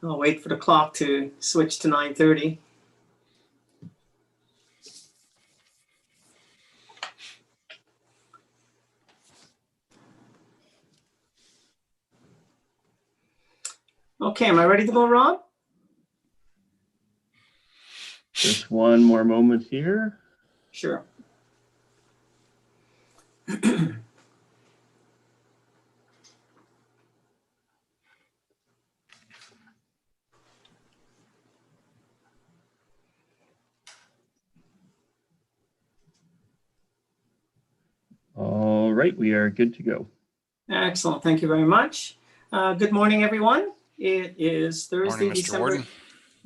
I'll wait for the clock to switch to 9:30. Okay, am I ready to go, Rob? Just one more moment here. Sure. All right, we are good to go. Excellent, thank you very much. Good morning, everyone. It is Thursday, Morning, Mr. December. Warden.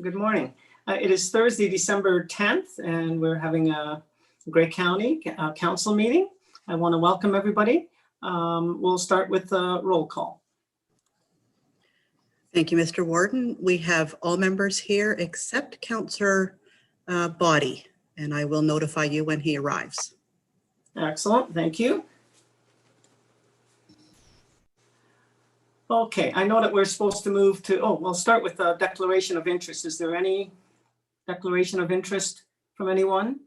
Good morning. It is Thursday, December 10th, and we're having a Grey County Council meeting. I want to welcome everybody. We'll start with a roll call. Thank you, Mr. Warden. We have all members here except Councillor Body, and I will notify you when he arrives. Excellent, thank you. Okay, I know that we're supposed to move to, we'll start with a declaration of interest. Is there any declaration of interest from anyone?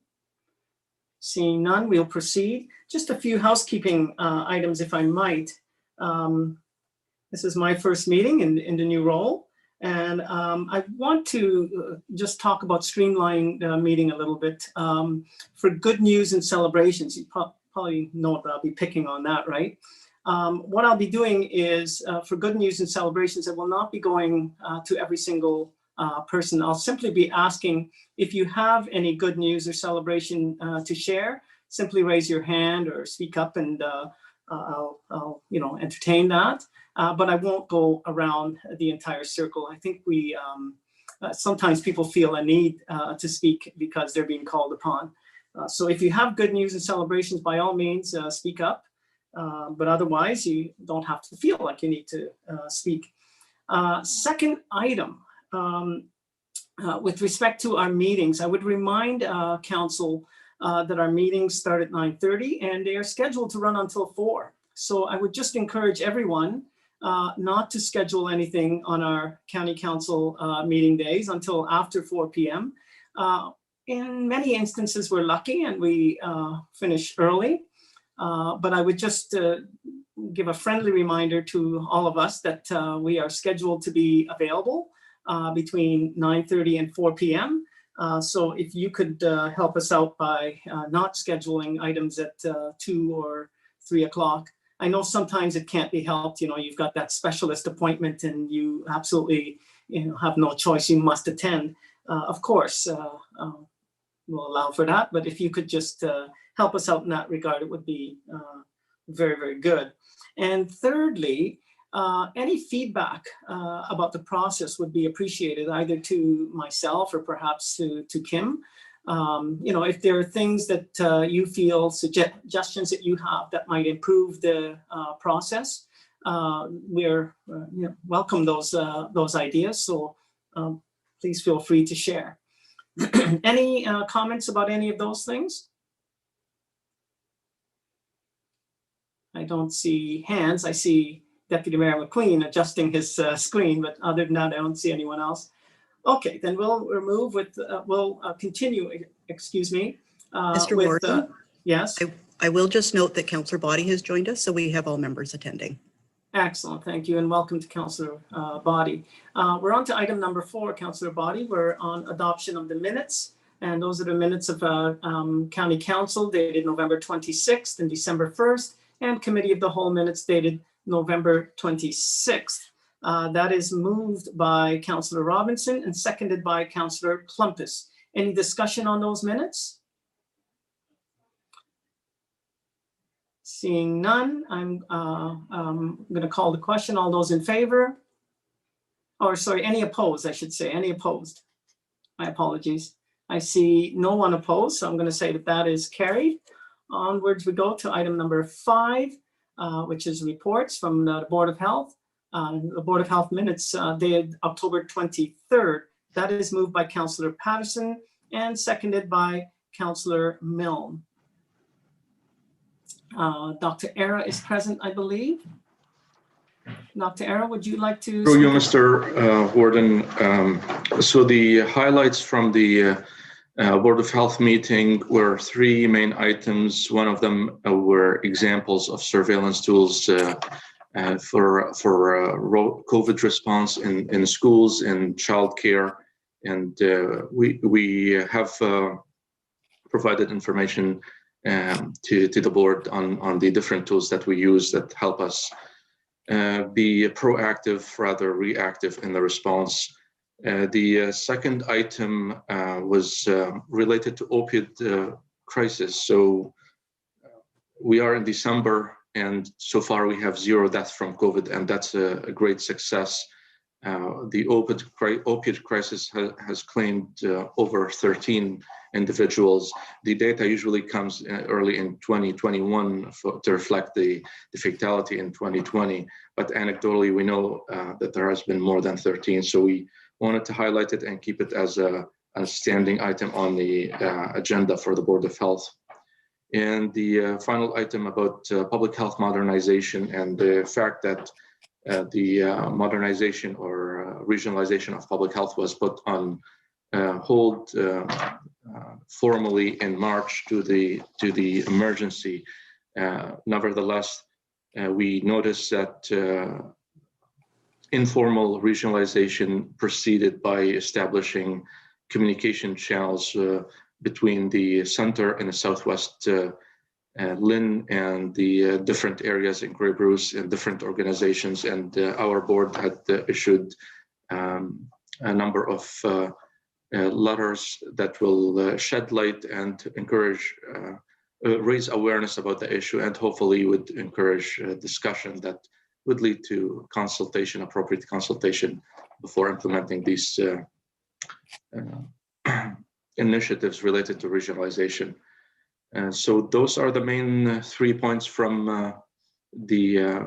Seeing none, we'll proceed. Just a few housekeeping items, if I might. This is my first meeting in the new role, and I want to just talk about streamlining the meeting a little bit. For good news and celebrations, you probably know that I'll be picking on that, right? What I'll be doing is for good news and celebrations, I will not be going to every single person. I'll simply be asking if you have any good news or celebration to share, simply raise your hand or speak up, and I'll entertain that. But I won't go around the entire circle. I think we sometimes people feel a need to speak because they're being called upon. So if you have good news and celebrations, by all means, speak up. But otherwise, you don't have to feel like you need to speak. Second item, with respect to our meetings, I would remind Council that our meetings start at 9:30 and they are scheduled to run until 4. So I would just encourage everyone not to schedule anything on our County Council meeting days until after 4 p.m. In many instances, we're lucky and we finish early. But I would just give a friendly reminder to all of us that we are scheduled to be available between 9:30 and 4 p.m. So if you could help us out by not scheduling items at 2 or 3 o'clock. I know sometimes it can't be helped. You've got that specialist appointment and you absolutely have no choice. You must attend. Of course, we'll allow for that. But if you could just help us out in that regard, it would be very, very good. And thirdly, any feedback about the process would be appreciated, either to myself or perhaps to Kim. If there are things that you feel, suggestions that you have that might improve the process, we're welcome those ideas. So please feel free to share. Any comments about any of those things? I don't see hands. I see Deputy Mayor McQueen adjusting his screen, but other than that, I don't see anyone else. Okay, then we'll continue, excuse me. Mr. Warden? Yes? I will just note that Councillor Body has joined us, so we have all members attending. Excellent, thank you, and welcome to Councillor Body. We're on to item number 4, Councillor Body. We're on adoption of the minutes, and those are the minutes of County Council dated November 26th and December 1st, and Committee of the Whole minutes dated November 26th. That is moved by Councillor Robinson and seconded by Councillor Klumpus. Any discussion on those minutes? Seeing none, I'm going to call the question. All those in favor? Or sorry, any opposed, I should say. Any opposed? My apologies. I see no one opposed, so I'm going to say that that is carried. Onwards we go to item number 5, which is reports from the Board of Health. The Board of Health minutes dated October 23rd. That is moved by Councillor Patterson and seconded by Councillor Milne. Dr. Era is present, I believe. Dr. Era, would you like to? Through you, speak? Mr. Warden. So the highlights from the Board of Health meeting were three main items. One of them were examples of surveillance tools for COVID response in schools and childcare, and we have provided information to the board on the different tools that we use that help us be proactive rather reactive in the response. The second item was related to opioid crisis. So we are in December, and so far we have 0 deaths from COVID, and that's a great success. The opioid crisis has claimed over 13 individuals. The data usually comes early in 2021 to reflect the fatality in 2020, but anecdotally we know that there has been more than 13. So we wanted to highlight it and keep it as a standing item on the agenda for the Board of Health. And the final item about public health modernization and the fact that the modernization or regionalization of public health was put on hold formally in March to the emergency. Nevertheless, we noticed that informal regionalization proceeded by establishing communication channels between the center and the Southwest LHIN and the different areas in Grey Bruce and different organizations. And our board had issued a number of letters that will shed light and encourage, raise awareness about the issue, and hopefully would encourage discussion that would lead to consultation, appropriate consultation before implementing these initiatives related to regionalization. So those are the main 3 points from the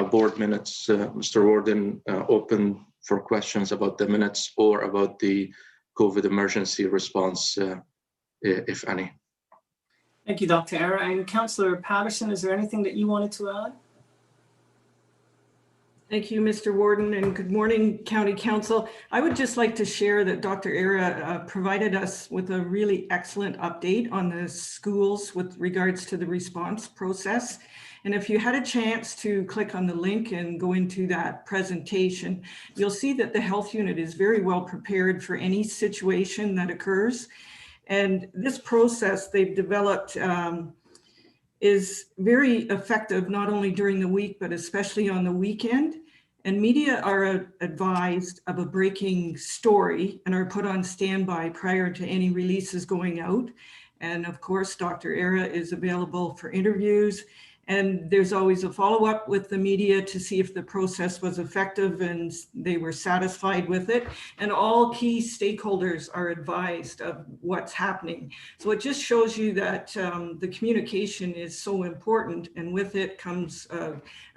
board minutes. Mr. Warden, open for questions about the minutes or about the COVID emergency response, if any. Thank you, Dr. Era. And Councillor Patterson, is there anything that you wanted to add? Thank you, Mr. Warden, and good morning, County Council. I would just like to share that Dr. Era provided us with a really excellent update on the schools with regards to the response process. And if you had a chance to click on the link and go into that presentation, you'll see that the health unit is very well prepared for any situation that occurs. And this process they've developed is very effective, not only during the week, but especially on the weekend. And media are advised of a breaking story and are put on standby prior to any releases going out. And of course, Dr. Era is available for interviews. And there's always a follow-up with the media to see if the process was effective and they were satisfied with it. And all key stakeholders are advised of what's happening. So it just shows you that the communication is so important, and with it comes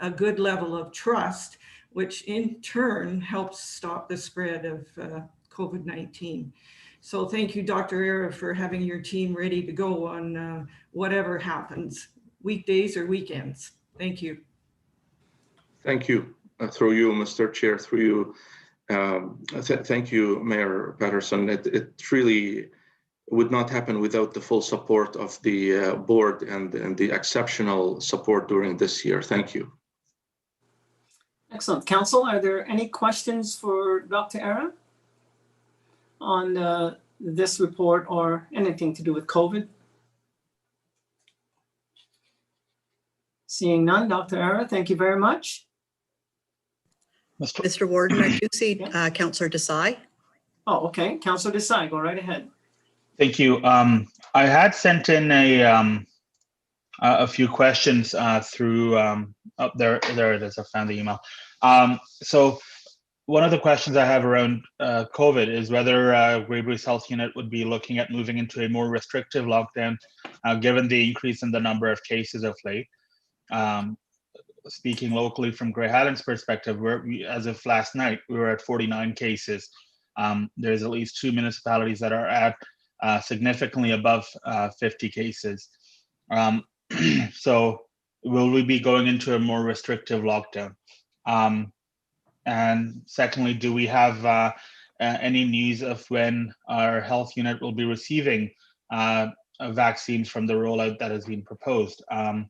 a good level of trust, which in turn helps stop the spread of COVID-19. So thank you, Dr. Era, for having your team ready to go on whatever happens, weekdays or weekends. Thank you. Thank you. Through you, Mr. Chair, through you. Thank you, Mayor Patterson. It really would not happen without the full support of the board and the exceptional support during this year. Thank you. Excellent. Council, are there any questions for Dr. Era on this report or anything to do with COVID? Seeing none, Dr. Era, thank you very much. Mr. Warden, I do see Councillor Desai. Oh, okay. Councillor Desai, go right ahead. Thank you. I had sent in a few questions through there it is. I found the email. So one of the questions I have around COVID is whether Grey Bruce Health Unit would be looking at moving into a more restrictive lockdown, given the increase in the number of cases of late. Speaking locally from Grey Highlands perspective, as of last night, we were at 49 cases. There's at least 2 municipalities that are at significantly above 50 cases. So will we be going into a more restrictive lockdown? And secondly, do we have any news of when our health unit will be receiving vaccines from the rollout that has been proposed? And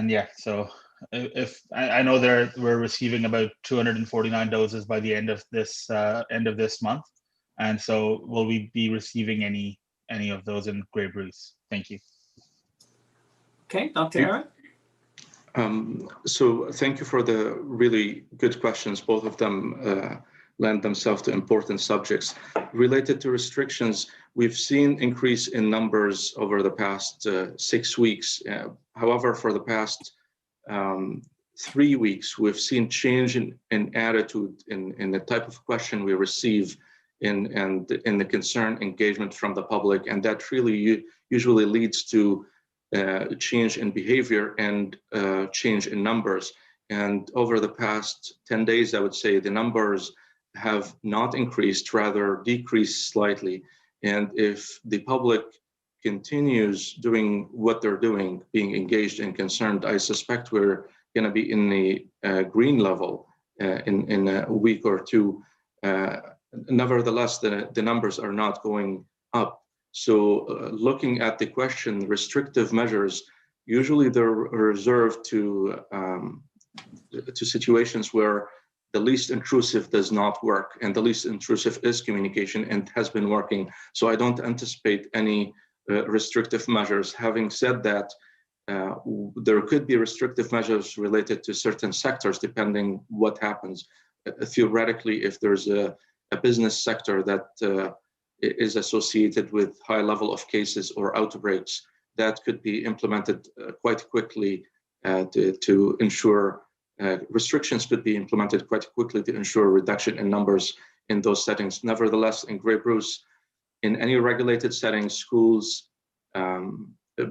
yeah, so if I know we're receiving about 249 doses by the end of this month, and so will we be receiving any of those in Grey Bruce? Thank you. Okay, Dr. Era? So thank you for the really good questions. Both of them lend themselves to important subjects. Related to restrictions, we've seen increase in numbers over the past 6 weeks. However, for the past 3 weeks, we've seen change in attitude in the type of question we receive and in the concern engagement from the public. And that really usually leads to change in behavior and change in numbers. And over the past 10 days, I would say the numbers have not increased, rather decreased slightly. And if the public continues doing what they're doing, being engaged and concerned, I suspect we're going to be in the green level in a week or two. Nevertheless, the numbers are not going up. So looking at the question, restrictive measures, usually they're reserved to situations where the least intrusive does not work, and the least intrusive is communication and has been working. So I don't anticipate any restrictive measures. Having said that, there could be restrictive measures related to certain sectors depending what happens. Theoretically, if there's a business sector that is associated with high level of cases or outbreaks, that could be implemented quite quickly to ensure restrictions could be implemented quite quickly to ensure reduction in numbers in those settings. Nevertheless, in Grey Bruce, in any regulated settings, schools,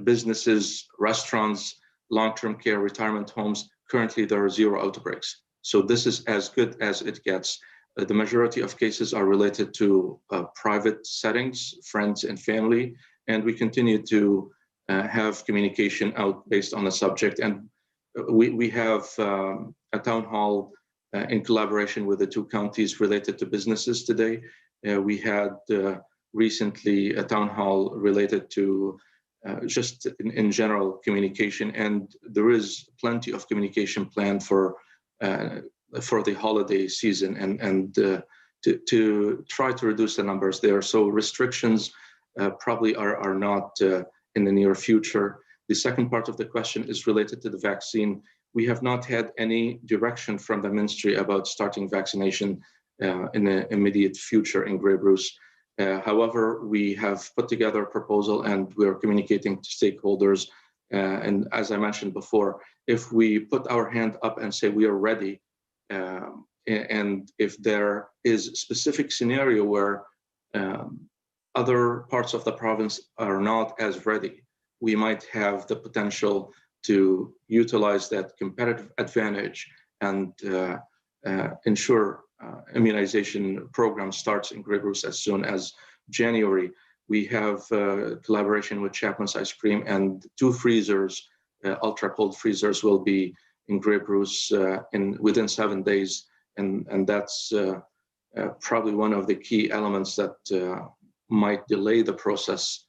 businesses, restaurants, long-term care, retirement homes, currently there are 0 outbreaks. So this is as good as it gets. The majority of cases are related to private settings, friends and family, and we continue to have communication out based on the subject. And we have a town hall in collaboration with the 2 counties related to businesses today. We had recently a town hall related to just in general communication, and there is plenty of communication planned for the holiday season and to try to reduce the numbers there. So restrictions probably are not in the near future. The second part of the question is related to the vaccine. We have not had any direction from the ministry about starting vaccination in the immediate future in Grey Bruce. However, we have put together a proposal and we're communicating to stakeholders. And as I mentioned before, if we put our hand up and say we are ready, and if there is a specific scenario where other parts of the province are not as ready, we might have the potential to utilize that competitive advantage and ensure immunization program starts in Grey Bruce as soon as January. We have collaboration with Chapman's Ice Cream, and 2 freezers, ultra cold freezers, will be in Grey Bruce within 7 days, and that's probably one of the key elements that might delay the process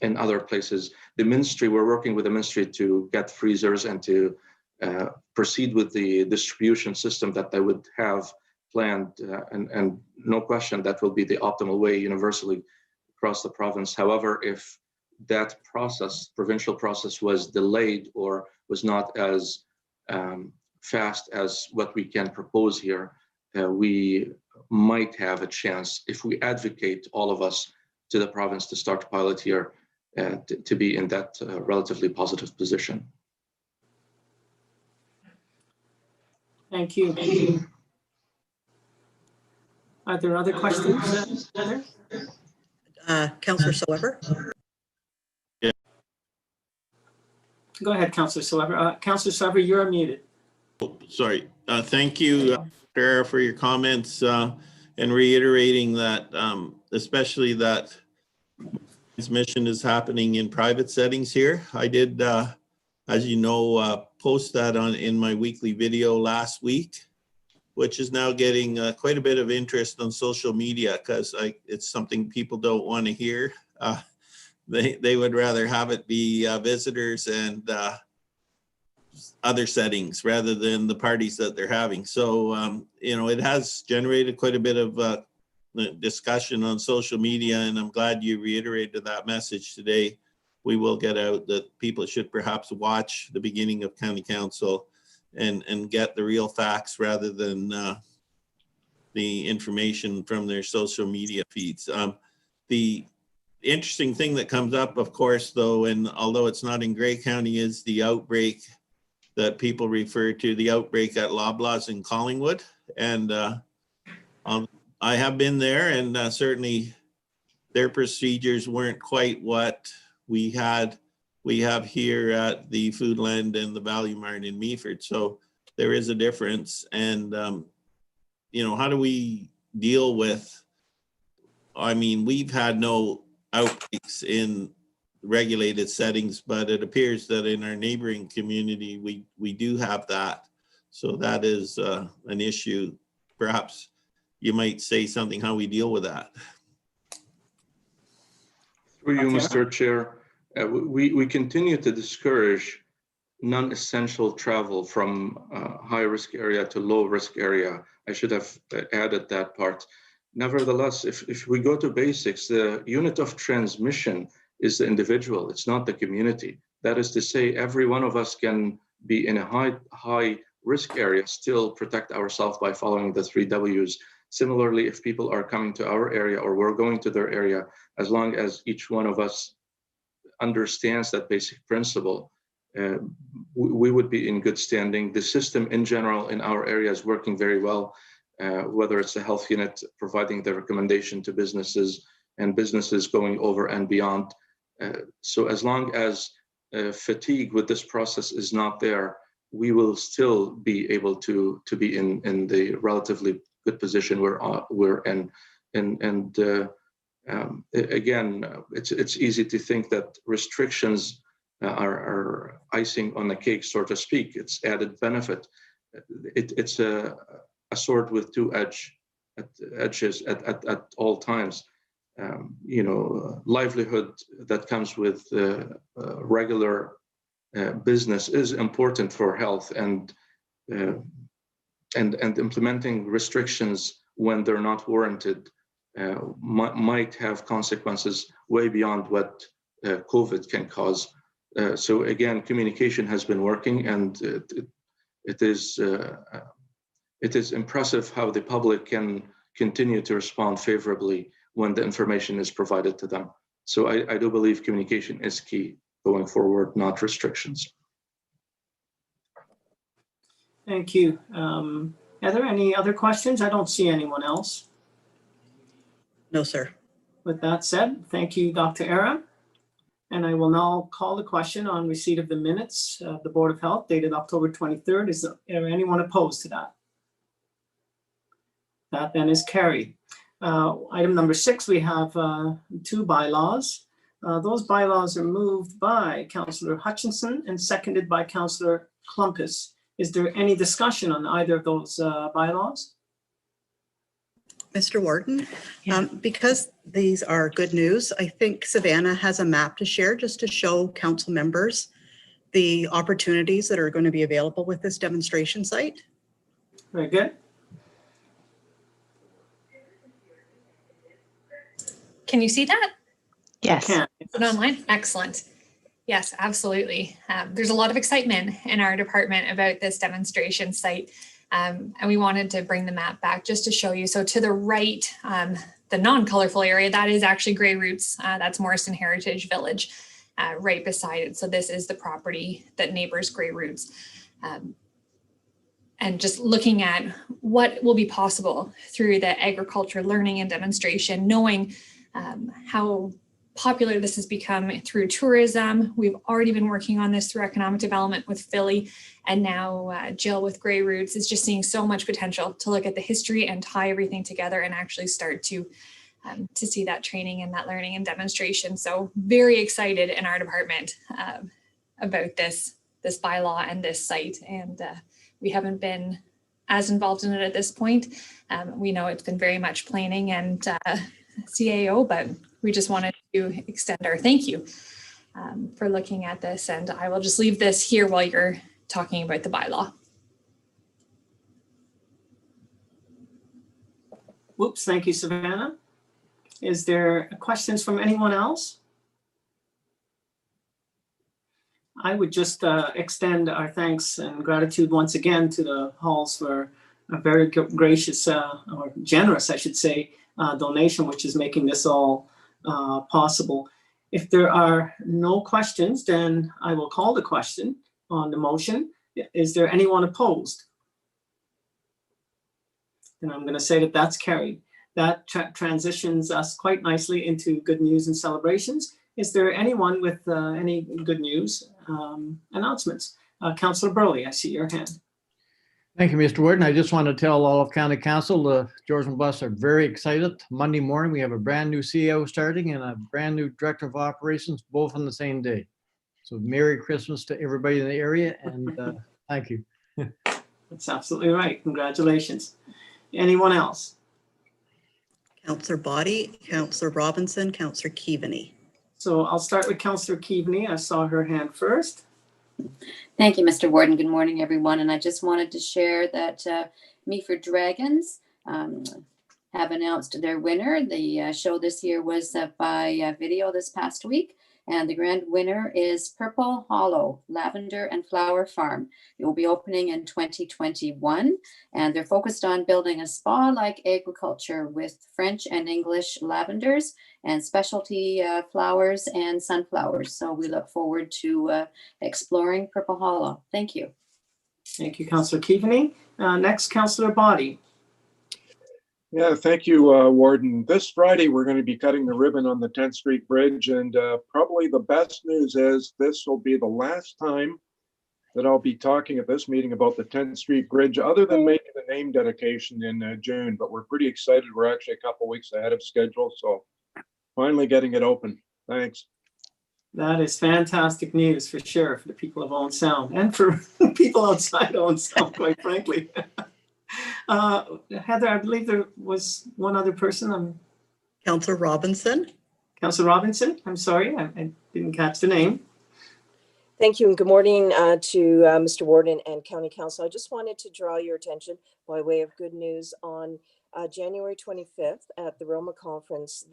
in other places. The ministry, we're working with the ministry to get freezers and to proceed with the distribution system that they would have planned, and no question that will be the optimal way universally across the province. However, if that process, provincial process, was delayed or was not as fast as what we can propose here, we might have a chance, if we advocate all of us to the province to start pilot here, to be in that relatively positive position. Thank you. Are there other questions? Heather? Councillor Soever? Go ahead, Councillor Soever. Councillor Soever, you're muted. Sorry. Thank you, Farah, for your comments and reiterating that, especially that transmission is happening in private settings here. I as you know, post that in my weekly video last week, which is now getting quite a bit of interest on social media because it's something people don't want to hear. They would rather have it be visitors and other settings rather than the parties that they're having. So, it has generated quite a bit of discussion on social media, and I'm glad you reiterated that message today. We will get out that people should perhaps watch the beginning of county council and get the real facts rather than the information from their social media feeds. The interesting thing that comes up, of course, though, and although it's not in Grey County, is the outbreak that people refer to, the outbreak at Loblaws in Collingwood. And I have been there, and certainly their procedures weren't quite what we have here at the Foodland and the Value Mart in Meaford. So there is a difference. And, how do we deal with, we've had no outbreaks in regulated settings, but it appears that in our neighboring community, we do have that. So that is an issue. Perhaps you might say something how we deal with that. Through you, Mr. Chair, we continue to discourage non-essential travel from high-risk area to low-risk area. I should have added that part. Nevertheless, if we go to basics, the unit of transmission is the individual, it's not the community. That is to say, every one of us can be in a high risk area, still protect ourselves by following the 3 Ws. Similarly, if people are coming to our area or we're going to their area, as long as each one of us understands that basic principle, we would be in good standing. The system in general in our area is working very well, whether it's a health unit providing the recommendation to businesses and businesses going over and beyond. So as long as fatigue with this process is not there, we will still be able to be in the relatively good position we're in. And again, it's easy to think that restrictions are icing on the cake, so to speak. It's added benefit. It's a sword with two edges at all times. Livelihood that comes with regular business is important for health, and implementing restrictions when they're not warranted might have consequences way beyond what COVID can cause. So again, communication has been working, and it is impressive how the public can continue to respond favorably when the information is provided to them. So I do believe communication is key going forward, not restrictions. Thank you. Are there any other questions? I don't see anyone else. No, sir. With that said, thank you, Dr. Era. And I will now call the question on receipt of the minutes of the Board of Health dated October 23rd. Is there anyone opposed to that? That then is carried. Item number 6, we have 2 bylaws. Those bylaws are moved by Councillor Hutchinson and seconded by Councillor Klumpus. Is there any discussion on either of those bylaws? Mr. Warden, because these are good news, I think Savannah has a map to share just to show council members the opportunities that are going to be available with this demonstration site. Very good. Can you see that? Yes. Can. Is it online? Excellent. Yes, absolutely. There's a lot of excitement in our department about this demonstration site. And we wanted to bring the map back just to show you. So to the right, the non-colorful area, that is actually Grey Roots. That's Morrison Heritage Village right beside it. So this is the property that neighbors Grey Roots. And just looking at what will be possible through the agriculture learning and demonstration, knowing how popular this has become through tourism. We've already been working on this through economic development with Philly, and now Jill with Grey Roots is just seeing so much potential to look at the history and tie everything together and actually start to see that training and that learning and demonstration. So very excited in our department about this this bylaw and this site. And we haven't been as involved in it at this point. We know it's been very much planning and CAO, but we just wanted to extend our thank you for looking at this. And I will just leave this here while you're talking about the bylaw. Whoops, thank you, Savannah. Is there questions from anyone else? I would just extend our thanks and gratitude once again to the Halls for a very gracious or generous, I should say, donation, which is making this all possible. If there are no questions, then I will call the question on the motion. Is there anyone opposed? And I'm going to say that that's carried. That transitions us quite nicely into good news and celebrations. Is there anyone with any good news announcements? Councillor Burley, I see your hand. Thank you, Mr. Warden. I just want to tell all of County Council, George and Bus are very excited. Monday morning, we have a brand new CEO starting and a brand new Director of Operations, both on the same day. So Merry Christmas to everybody in the area, and thank you. That's absolutely right. Congratulations. Anyone else? Councillor Boddy, Councillor Robinson, Councillor Keaveney. So I'll start with Councillor Keaveney. I saw her hand first. Thank you, Mr. Warden. Good morning, everyone. And I just wanted to share that Me for Dragons have announced their winner. The show this year was by video this past week. And the grand winner is Purple Hollow Lavender and Flower Farm. It will be opening in 2021. And they're focused on building a spa-like agriculture with French and English lavenders and specialty flowers and sunflowers. So we look forward to exploring Purple Hollow. Thank you. Thank you, Councillor Keaveney. Next, Councillor Boddy. Yeah, thank you, Warden. This Friday, we're going to be cutting the ribbon on the 10th Street Bridge, and probably the best news is this will be the last time that I'll be talking at this meeting about the 10th Street Bridge, other than making the name dedication in June. But we're pretty excited. We're actually a couple weeks ahead of schedule, so finally getting it open. Thanks. That is fantastic news for sure for the people of Owen Sound and for people outside Owen Sound, quite frankly. Heather, I believe there was one other person. Councillor Robinson. Councillor Robinson, I'm sorry, I didn't catch the name. Thank you and good morning to Mr. Warden and County Council. I just wanted to draw your attention by way of good news on January 25th at the Roma Conference,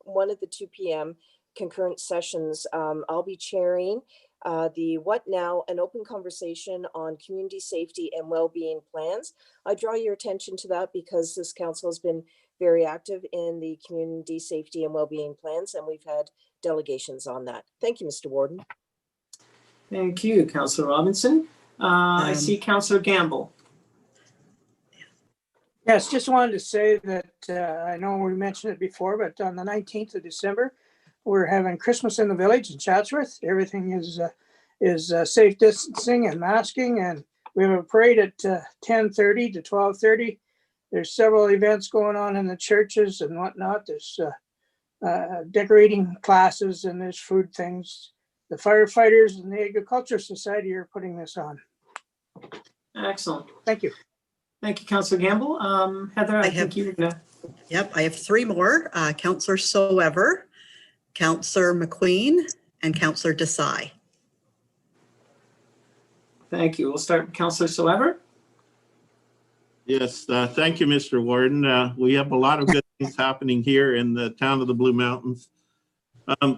one of the 2 p.m. concurrent sessions. I'll be chairing the What Now, an open conversation on community safety and well-being plans. I draw your attention to that because this council has been very active in the community safety and well-being plans, and we've had delegations on that. Thank you, Mr. Warden. Thank you, Councillor Robinson. I see Councillor Gamble. Yes, just wanted to say that I know we mentioned it before, but on the 19th of December, we're having Christmas in the Village in Chatsworth. Everything is safe distancing and masking, and we have a parade at 10:30 to 12:30. There's several events going on in the churches and whatnot. There's decorating classes and there's food things. The firefighters and the Agriculture Society are putting this on. Excellent. Thank you. Thank you, Councillor Gamble. Heather, I think you're gonna. Yep, I have 3 more. Councillor Soever, Councillor McQueen, and Councillor Desai. Thank you. We'll start with Councillor Soever. Yes, thank you, Mr. Warden. We have a lot of good things happening here in the town of the Blue Mountains.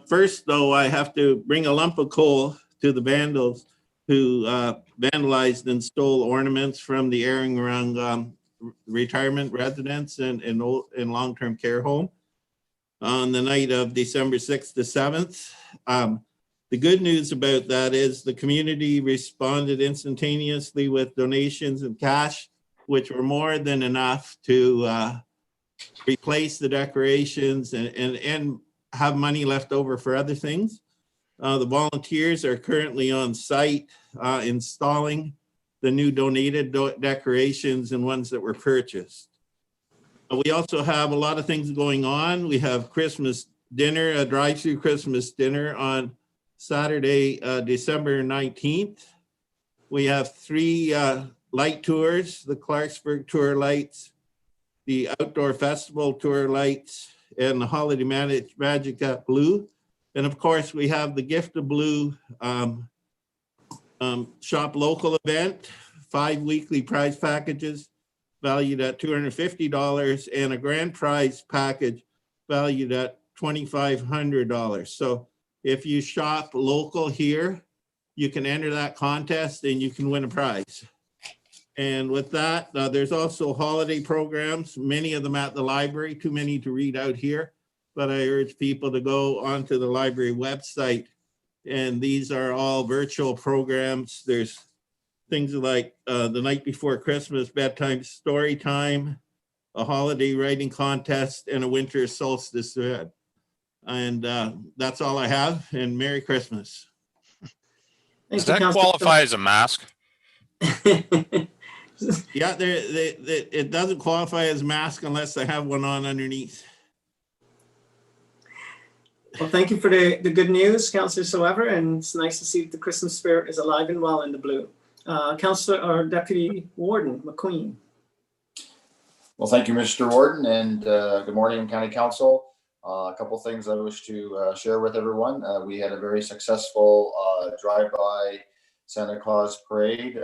First, though, I have to bring a lump of coal to the vandals who vandalized and stole ornaments from the Aaron retirement residence and long-term care home on the night of December 6th to 7th. The good news about that is the community responded instantaneously with donations and cash, which were more than enough to replace the decorations and have money left over for other things. The volunteers are currently on site installing the new donated decorations and ones that were purchased. We also have a lot of things going on. We have Christmas dinner, a drive-through Christmas dinner on Saturday, December 19th. We have 3 light tours, the Clarksburg Tour Lights, the Outdoor Festival Tour Lights, and the Holiday Magic at Blue. And of course, we have the Gift of Blue Shop Local event, 5 weekly prize packages valued at $250 and a grand prize package valued at $2,500. So if you shop local here, you can enter that contest and you can win a prize. And with that, there's also holiday programs, many of them at the library, too many to read out here, but I urge people to go onto the library website. And these are all virtual programs. There's things like the night before Christmas, bedtime story time, a holiday writing contest, and a winter solstice event. And that's all I have, and Merry Christmas. Thank Does you, that Councillor. qualify as a mask? Yeah, it doesn't qualify as a mask unless I have one on underneath. Well, thank you for the good news, Councillor Soever, and it's nice to see that the Christmas spirit is alive and well in the Blue. Councillor or Deputy Warden McQueen. Well, thank you, Mr. Warden, and good morning, County Council. A couple things I wish to share with everyone. We had a very successful drive-by Santa Claus parade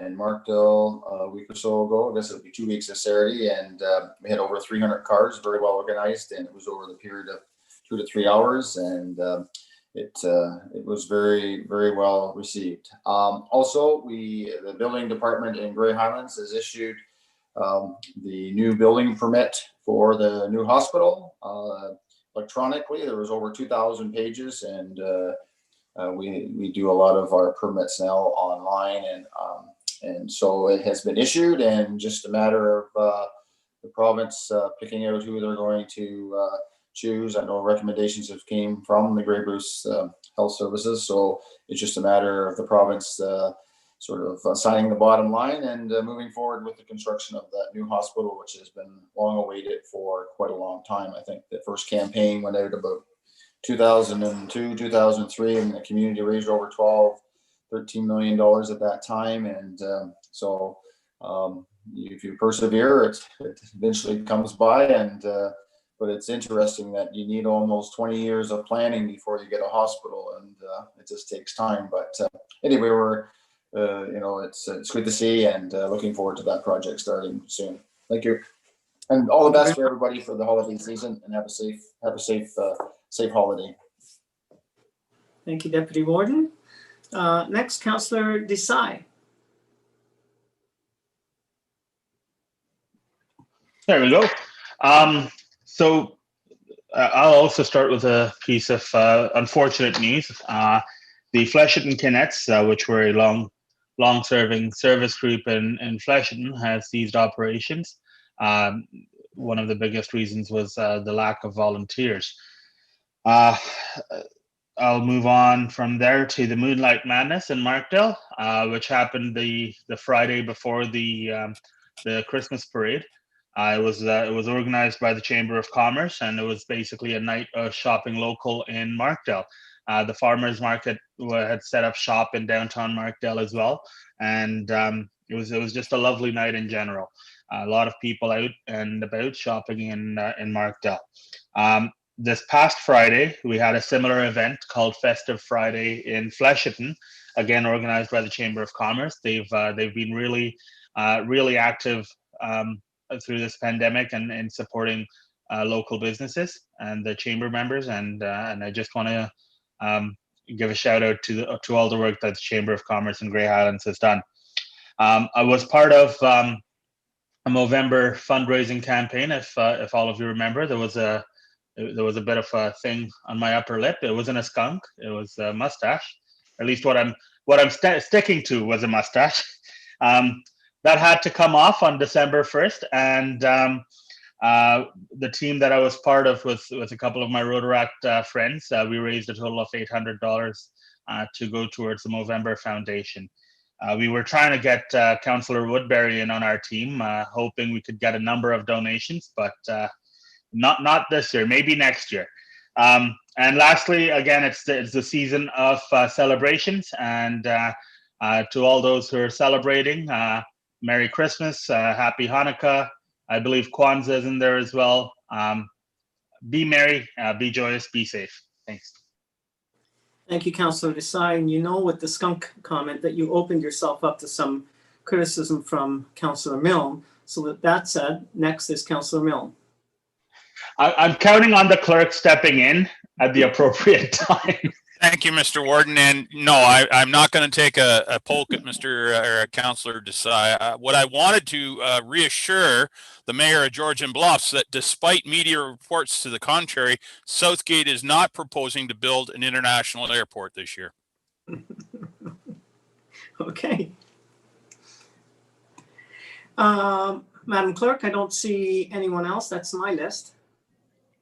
in Markdale a week or so ago. I guess it'll be 2 weeks this Saturday, and we had over 300 cars, very well organized, and it was over the period of 2 to 3 hours, and it was very, very well received. Also, the building department in Grey Highlands has issued the new building permit for the new hospital electronically. There was over 2,000 pages, and we do a lot of our permits now online, and so it has been issued, and just a matter of the province picking out who they're going to choose. I know recommendations have came from the Grey Bruce Health Services, so it's just a matter of the province sort of signing the bottom line and moving forward with the construction of that new hospital, which has been long awaited for quite a long time. I think the first campaign went out about 2002, 2003, and the community raised over $13 million at that time. And so if you persevere, it eventually comes by. And but it's interesting that you need almost 20 years of planning before you get a hospital, and it just takes time. But anyway, we're it's good to see, and looking forward to that project starting soon. Thank you, and all the best for everybody for the holiday season, and have a safe holiday. Thank you, Deputy Warden. Next, Councillor Desai. There we go. So I'll also start with a piece of unfortunate news. The Flesherton Kinets, which were a long-serving service group in Flesherton, has ceased operations. One of the biggest reasons was the lack of volunteers. I'll move on from there to the Moonlight Madness in Markdale, which happened the Friday before the Christmas parade. It was organized by the Chamber of Commerce, and it was basically a night of shopping local in Markdale. The farmers market had set up shop in downtown Markdale as well, and it was just a lovely night in general. A lot of people out and about shopping in Markdale. This past Friday, we had a similar event called Festive Friday in Flesherton, again organized by the Chamber of Commerce. They've been really active through this pandemic and in supporting local businesses and the chamber members, and I just want to give a shout out to all the work that the Chamber of Commerce in Grey Highlands has done. I was part of a Movember fundraising campaign. If all of you remember, there was a bit of a thing on my upper lip. It wasn't a skunk; it was a mustache. At least what I'm sticking to was a mustache. That had to come off on December 1st, and the team that I was part of with a couple of my Rotaract friends, we raised a total of $800 to go towards the Movember Foundation. We were trying to get Councillor Woodbury in on our team, hoping we could get a number of donations, but not this year, maybe next year. And lastly, again, it's the season of celebrations, and To all those who are celebrating, Merry Christmas, Happy Hanukkah. I believe Kwanzaa is in there as well. Be merry, be joyous, be safe. Thanks. Thank you, Councillor Desai. And you know, with the skunk comment, that you opened yourself up to some criticism from Councillor Milne. So with that said, next is Councillor Milne. I'm counting on the clerk stepping in at the appropriate time. Thank you, Mr. Warden. And no, I'm not going to take a poke at Mr. Councillor Desai. What I wanted to reassure the mayor of Georgian Bluffs that despite media reports to the contrary, Southgate is not proposing to build an international airport this year. Okay. Madam Clerk, I don't see anyone else. That's my list.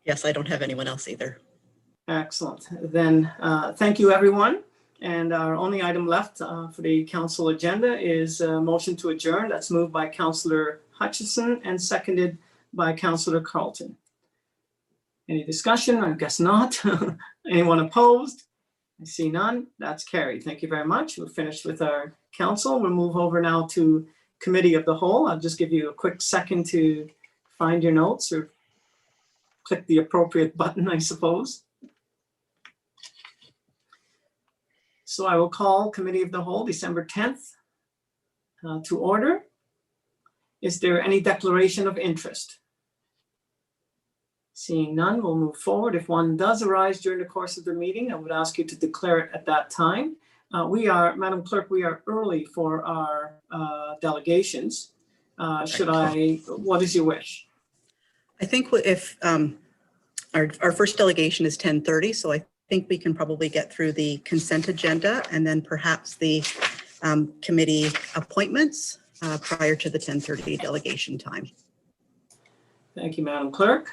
Yes, I don't have anyone else either. Excellent. Then thank you, everyone. And our only item left for the council agenda is a motion to adjourn. That's moved by Councillor Hutchison and seconded by Councillor Carlton. Any discussion? I guess not. Anyone opposed? I see none. That's carried. Thank you very much. We're finished with our council. We'll move over now to Committee of the Whole. I'll just give you a quick second to find your notes or click the appropriate button, I suppose. So I will call Committee of the Whole December 10th to order. Is there any declaration of interest? Seeing none, we'll move forward. If one does arise during the course of the meeting, I would ask you to declare it at that time. Madam Clerk, we are early for our delegations. What is your wish? I think if our first delegation is 10:30, so I think we can probably get through the consent agenda and then perhaps the committee appointments prior to the 10:30 delegation time. Thank you, Madam Clerk.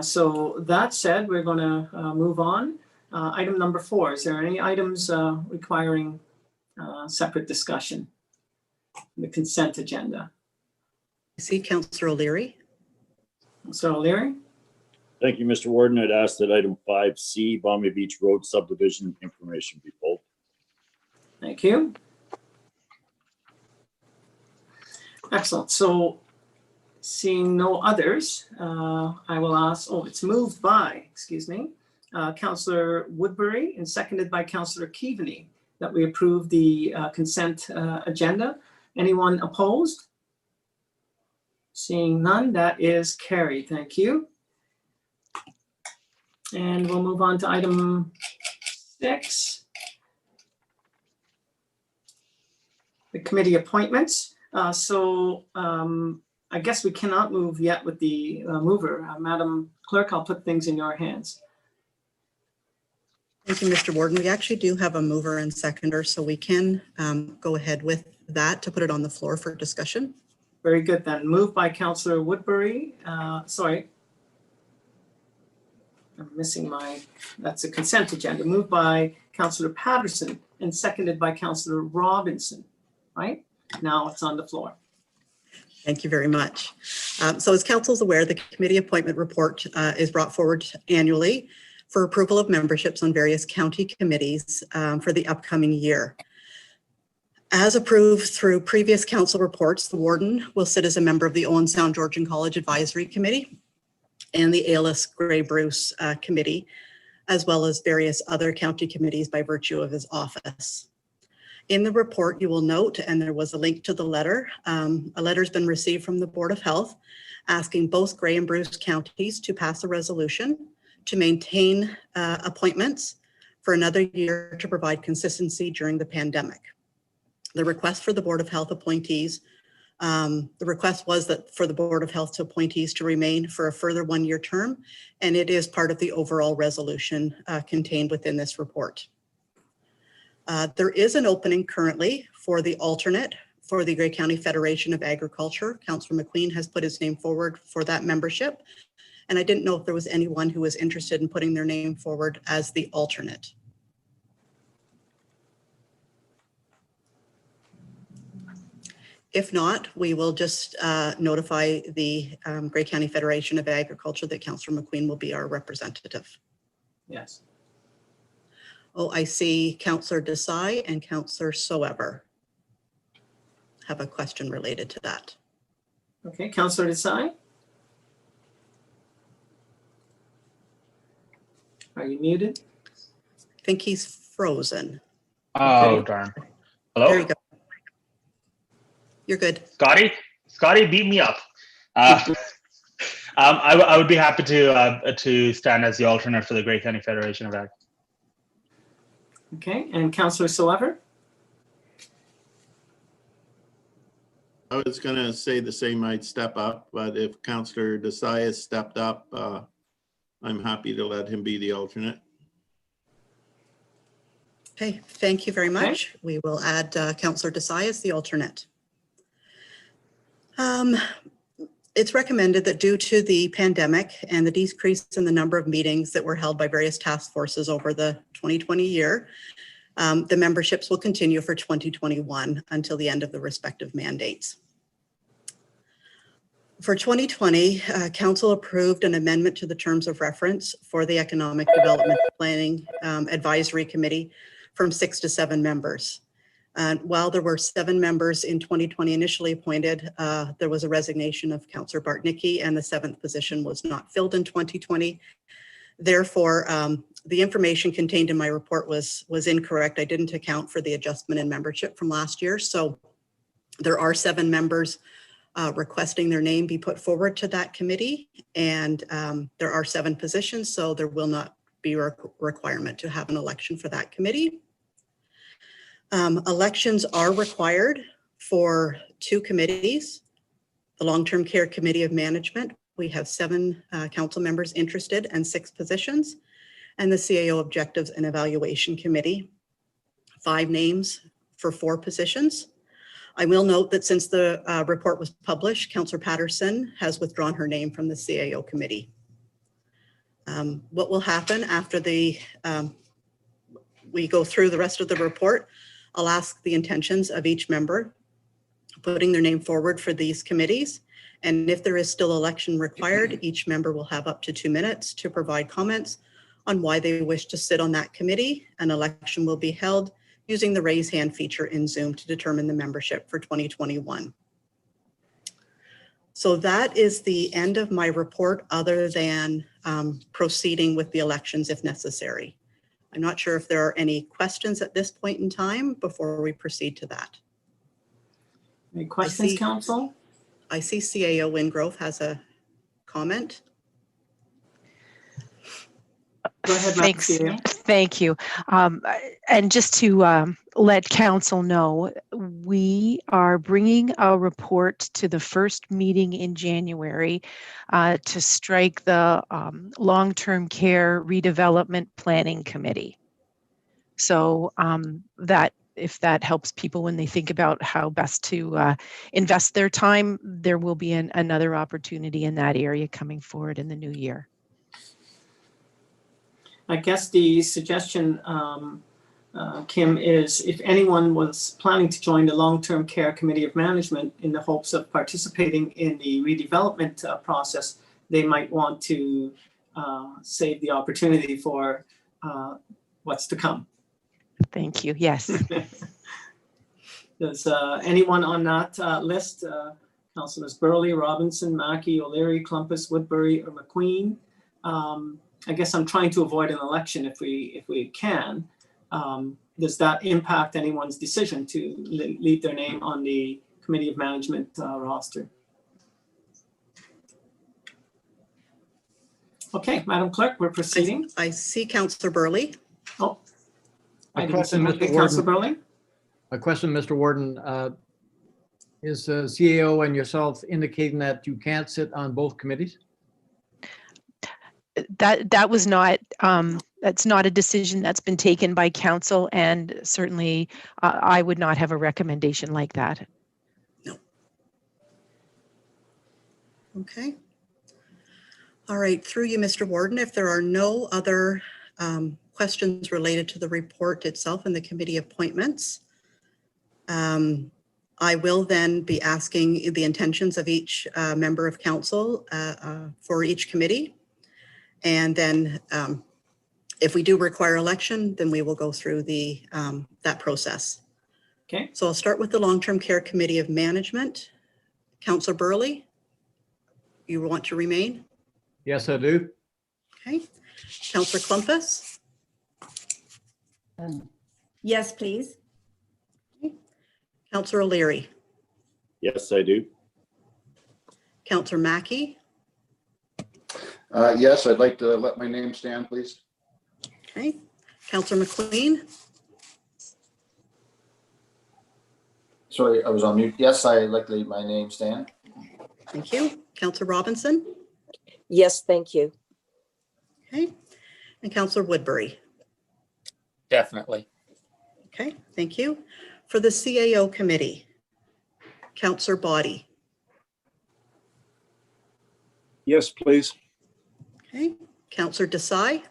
So that said, we're going to move on. Item number 4, is there any items requiring separate discussion? The consent agenda. I see Councillor O'Leary. Councillor O'Leary. Thank you, Mr. Warden. I'd ask that item 5C, Bombay Beach Road subdivision information be pulled. Thank you. Excellent. So seeing no others, I will ask, it's moved by, Councillor Woodbury and seconded by Councillor Keaveney that we approve the consent agenda. Anyone opposed? Seeing none, that is carried. Thank you. And we'll move on to item 6. The committee appointments. I guess we cannot move yet with the mover. Madam Clerk, I'll put things in your hands. Thank you, Mr. Warden. We actually do have a mover and seconder, so we can go ahead with that to put it on the floor for discussion. Very good then. Moved by Councillor Woodbury. Sorry. I'm missing that's a consent agenda. Moved by Councillor Patterson and seconded by Councillor Robinson, right? Now it's on the floor. Thank you very much. So as council is aware, the committee appointment report is brought forward annually for approval of memberships on various county committees for the upcoming year. As approved through previous council reports, the warden will sit as a member of the Owen Sound Georgian College Advisory Committee and the ALS Grey Bruce Committee, as well as various other county committees by virtue of his office. In the report, you will note, and there was a link to the letter, a letter's been received from the Board of Health asking both Grey and Bruce counties to pass a resolution to maintain appointments for another year to provide consistency during the pandemic. The request for the Board of Health appointees, the request was that for the Board of Health appointees to remain for a further 1-year term, and it is part of the overall resolution contained within this report. There is an opening currently for the alternate for the Grey County Federation of Agriculture. Councillor McQueen has put his name forward for that membership, and I didn't know if there was anyone who was interested in putting their name forward as the alternate. If not, we will just notify the Grey County Federation of Agriculture that Councillor McQueen will be our representative. Yes. Oh, I see Councillor Desai and Councillor Soever have a question related to that. Okay, Councillor Desai? Are you muted? I think he's frozen. Oh, Okay. darn. There Hello, you go. You're good. Scotty, beat me up. I would be happy to stand as the alternate for the Grey County Federation of Ag. Okay, and Councillor Soever? I was gonna say the same, I'd step up, but if Councillor Desai has stepped up, I'm happy to let him be the alternate. Okay, thank you very much. We will add Councillor Desai as the alternate. It's recommended that due to the pandemic and the decrease in the number of meetings that were held by various task forces over the 2020 year, the memberships will continue for 2021 until the end of the respective mandates. For 2020, Council approved an amendment to the terms of reference for the Economic Development Planning Advisory Committee from 6 to 7 members. While there were 7 members in 2020 initially appointed, there was a resignation of Councillor Bartnicki and the 7th position was not filled in 2020. Therefore, the information contained in my report was incorrect. I didn't account for the adjustment in membership from last year. So there are 7 members requesting their name be put forward to that committee. And there are 7 positions, so there will not be a requirement to have an election for that committee. Elections are required for 2 committees. The Long-Term Care Committee of Management, we have 7 council members interested and 6 positions. And the CAO Objectives and Evaluation Committee, 5 names for 4 positions. I will note that since the report was published, Councillor Patterson has withdrawn her name from the CAO committee. What will happen after we go through the rest of the report, I'll ask the intentions of each member putting their name forward for these committees. And if there is still election required, each member will have up to 2 minutes to provide comments on why they wish to sit on that committee. An election will be held using the raise hand feature in Zoom to determine the membership for 2021. So that is the end of my report, other than proceeding with the elections if necessary. I'm not sure if there are any questions at this point in time before we proceed to that. Any questions, Council? I see CAO Wingrove has a comment. Go ahead, Thanks. Madam CEO. Thank you. And just to let council know, we are bringing a report to the first meeting in January to strike the Long-Term Care Redevelopment Planning Committee. So that if that helps people when they think about how best to invest their time, there will be another opportunity in that area coming forward in the new year. I guess the suggestion, Kim, is if anyone was planning to join the Long-Term Care Committee of Management in the hopes of participating in the redevelopment process, they might want to save the opportunity for what's to come. Thank you. Yes. Does anyone on that list, Councillors Burley, Robinson, Mackey, O'Leary, Clumpus, Woodbury, or McQueen? I guess I'm trying to avoid an election if we can. Does that impact anyone's decision to leave their name on the Committee of Management roster? Okay, Madam Clerk, we're proceeding. I see Councillor Burley. Oh, A question, Mr. Councillor Warden. Burley. A question, Mr. Warden. Is CAO and yourself indicating that you can't sit on both committees? That was not, that's not a decision that's been taken by council, and certainly I would not have a recommendation like that. No. Okay. All right, through you, Mr. Warden, if there are no other questions related to the report itself and the committee appointments, I will then be asking the intentions of each member of council for each committee. And then If we do require election, then we will go through that process. Okay. So I'll start with the Long-Term Care Committee of Management. Councillor Burley, you want to remain? Yes, I do. Okay. Councillor Clumpus? Yes, please. Councillor O'Leary? Yes, I do. Councillor Mackey? Yes, I'd like to let my name stand, please. Okay. Councillor McLean? Sorry, I was on mute. Yes, I'd like to let my name stand. Thank you. Councillor Robinson? Yes, thank you. Okay. And Councillor Woodbury? Definitely. Okay, thank you. For the CAO Committee, Councillor Body? Yes, please. Okay. Councillor Desai?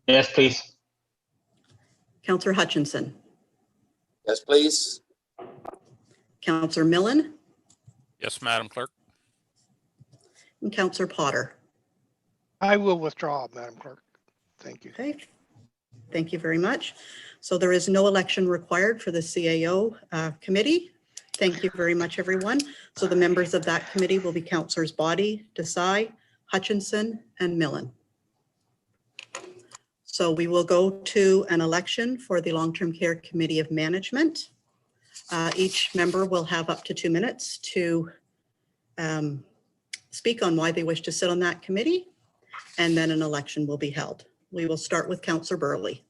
Yes, please. Councillor Hutchinson? Yes, please. Councillor Millen? Yes, Madam Clerk. And Councillor Potter? I will withdraw, Madam Clerk. Thank you. Okay, thank you very much. So there is no election required for the CAO committee. Thank you very much, everyone. So the members of that committee will be Councillors Body, Desai, Hutchinson, and Millen. So we will go to an election for the Long-Term Care Committee of Management. Each member will have up to 2 minutes to speak on why they wish to sit on that committee, and then an election will be held. We will start with Councillor Burley.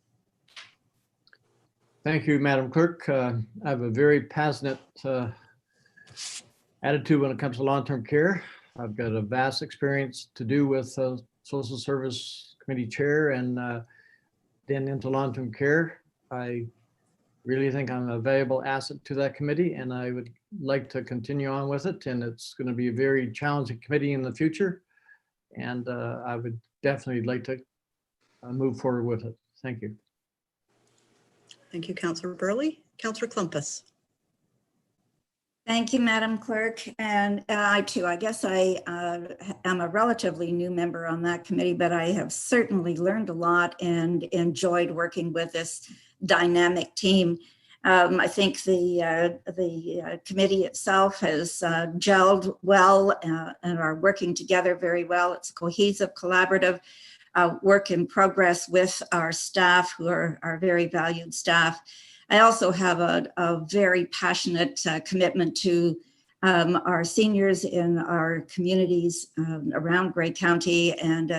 Thank you, Madam Clerk. I have a very passionate attitude when it comes to long-term care. I've got a vast experience to do with Social Service Committee Chair and then into long-term care. I really think I'm a valuable asset to that committee, and I would like to continue on with it. And it's going to be a very challenging committee in the future. And I would definitely like to move forward with it. Thank you. Thank you, Councillor Burley. Councillor Clumpus. Thank you, Madam Clerk. And I too, I guess I am a relatively new member on that committee, but I have certainly learned a lot and enjoyed working with this dynamic team. I think the committee itself has gelled well and are working together very well. It's a cohesive, collaborative work in progress with our staff, who are our very valued staff. I also have a very passionate commitment to our seniors in our communities around Grey County, and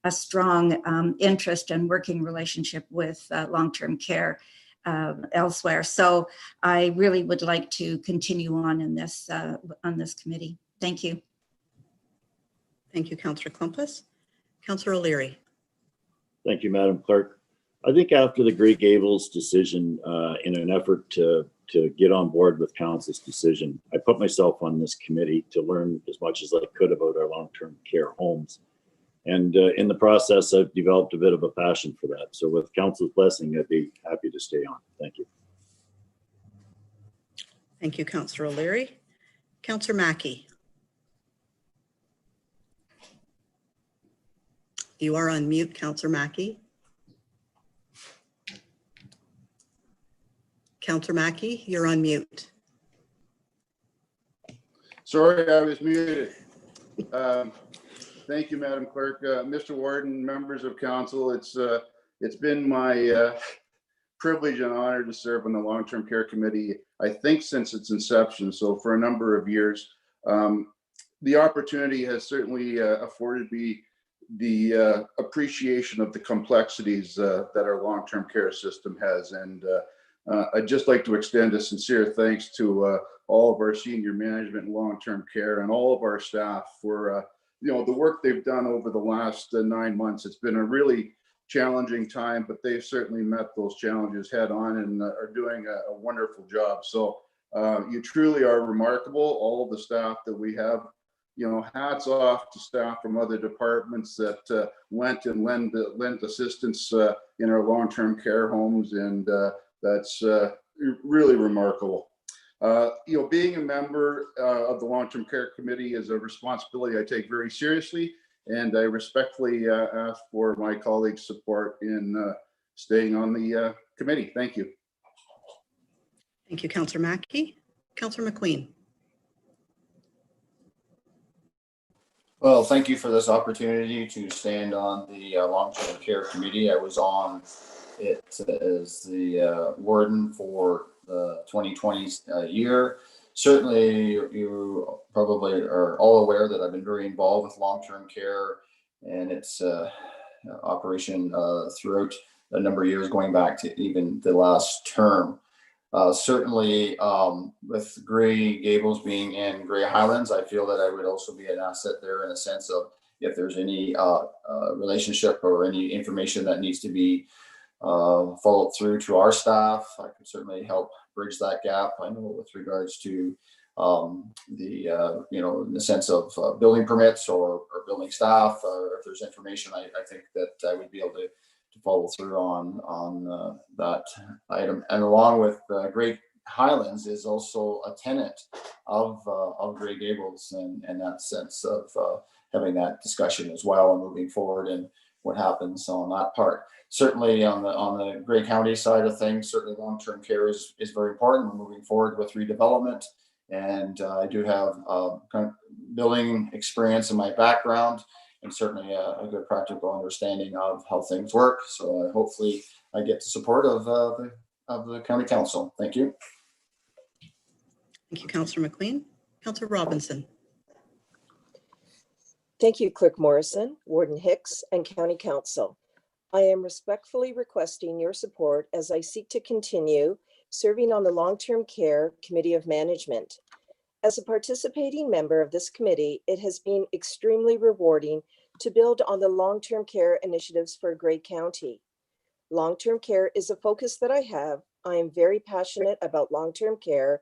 a strong interest and working relationship with long-term care elsewhere. So I really would like to continue on this committee. Thank you. Thank you, Councillor Clumpus. Councillor O'Leary. Thank you, Madam Clerk. I think after the Grey Gables decision, in an effort to get on board with council's decision, I put myself on this committee to learn as much as I could about our long-term care homes. And in the process, I've developed a bit of a passion for that. So with council's blessing, I'd be happy to stay on. Thank you. Thank you, Councillor O'Leary. Councillor Mackey. You are on mute, Councillor Mackey. Councillor Mackey, you're on mute. Sorry, I was muted. Thank you, Madam Clerk. Mr. Warden, members of council, it's been my privilege and honor to serve on the Long-Term Care Committee, I think since its inception, so for a number of years. The opportunity has certainly afforded me the appreciation of the complexities that our long-term care system has. And I'd just like to extend a sincere thanks to all of our senior management in long-term care and all of our staff for the work they've done over the last 9 months. It's been a really challenging time, but they've certainly met those challenges head on and are doing a wonderful job. So you truly are remarkable, all of the staff that we have. Hats off to staff from other departments that went and lent assistance in our long-term care homes, and that's really remarkable. Being a member of the Long-Term Care Committee is a responsibility I take very seriously, And I respectfully ask for my colleagues' support in staying on the committee. Thank you. Thank you, Councillor Mackey. Councillor McQueen. Well, thank you for this opportunity to stand on the Long-Term Care Committee. I was on it as the warden for the 2020 year. Certainly, you probably are all aware that I've been very involved with long-term care and its operation throughout a number of years, going back to even the last term. Certainly, with Grey Gables being in Grey Highlands, I feel that I would also be an asset there in a sense of if there's any relationship or any information that needs to be followed through to our staff, I could certainly help bridge that gap. I know with regards to the in the sense of building permits or building staff, or if there's information, I think that I would be able to follow through on that item. And along with Grey Highlands is also a tenant of Grey Gables, and that sense of having that discussion as well and moving forward and what happens on that part. Certainly on the Grey County side of things, certainly long-term care is very important. We're moving forward with redevelopment, and I do have kind of building experience in my background, and certainly a good practical understanding of how things work. So hopefully I get the support of the County Council. Thank you. Thank you, Councillor McQueen. Councillor Robinson. Thank you, Clerk Morrison, Warden Hicks, and County Council. I am respectfully requesting your support as I seek to continue serving on the Long-Term Care Committee of Management. As a participating member of this committee, it has been extremely rewarding to build on the long-term care initiatives for Grey County. Long-term care is a focus that I have. I am very passionate about long-term care,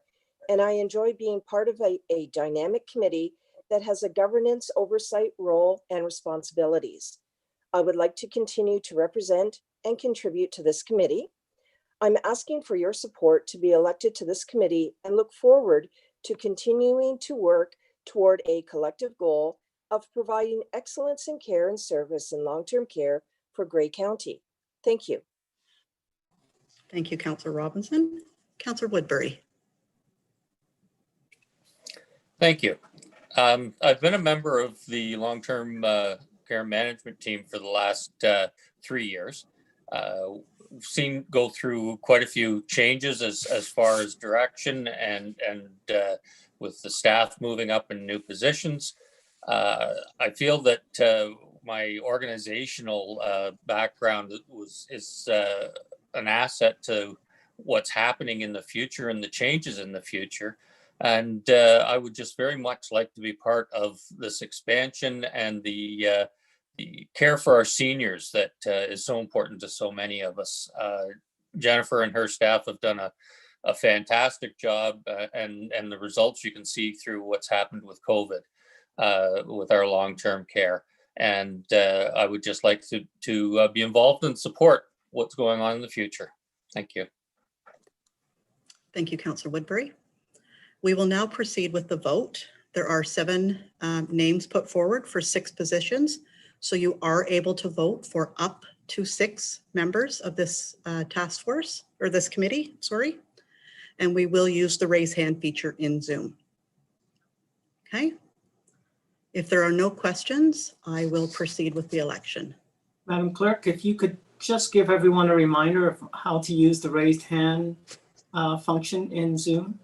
and I enjoy being part of a dynamic committee that has a governance oversight role and responsibilities. I would like to continue to represent and contribute to this committee. I'm asking for your support to be elected to this committee and look forward to continuing to work toward a collective goal of providing excellence in care and service in long-term care for Grey County. Thank you. Thank you, Councillor Robinson. Councillor Woodbury. Thank you. I've been a member of the long-term care management team for the last 3 years. We've seen go through quite a few changes as far as direction and with the staff moving up in new positions. I feel that my organizational background is an asset to what's happening in the future and the changes in the future. And I would just very much like to be part of this expansion and the care for our seniors that is so important to so many of us. Jennifer and her staff have done a fantastic job, and the results you can see through what's happened with COVID with our long-term care. And I would just like to be involved and support what's going on in the future. Thank you. Thank you, Councillor Woodbury. We will now proceed with the vote. There are 7 names put forward for 6 positions. So you are able to vote for up to 6 members of this task force, or this committee, sorry. And we will use the raise hand feature in Zoom. Okay. If there are no questions, I will proceed with the election. Madam Clerk, if you could just give everyone a reminder of how to use the raised hand function in Zoom.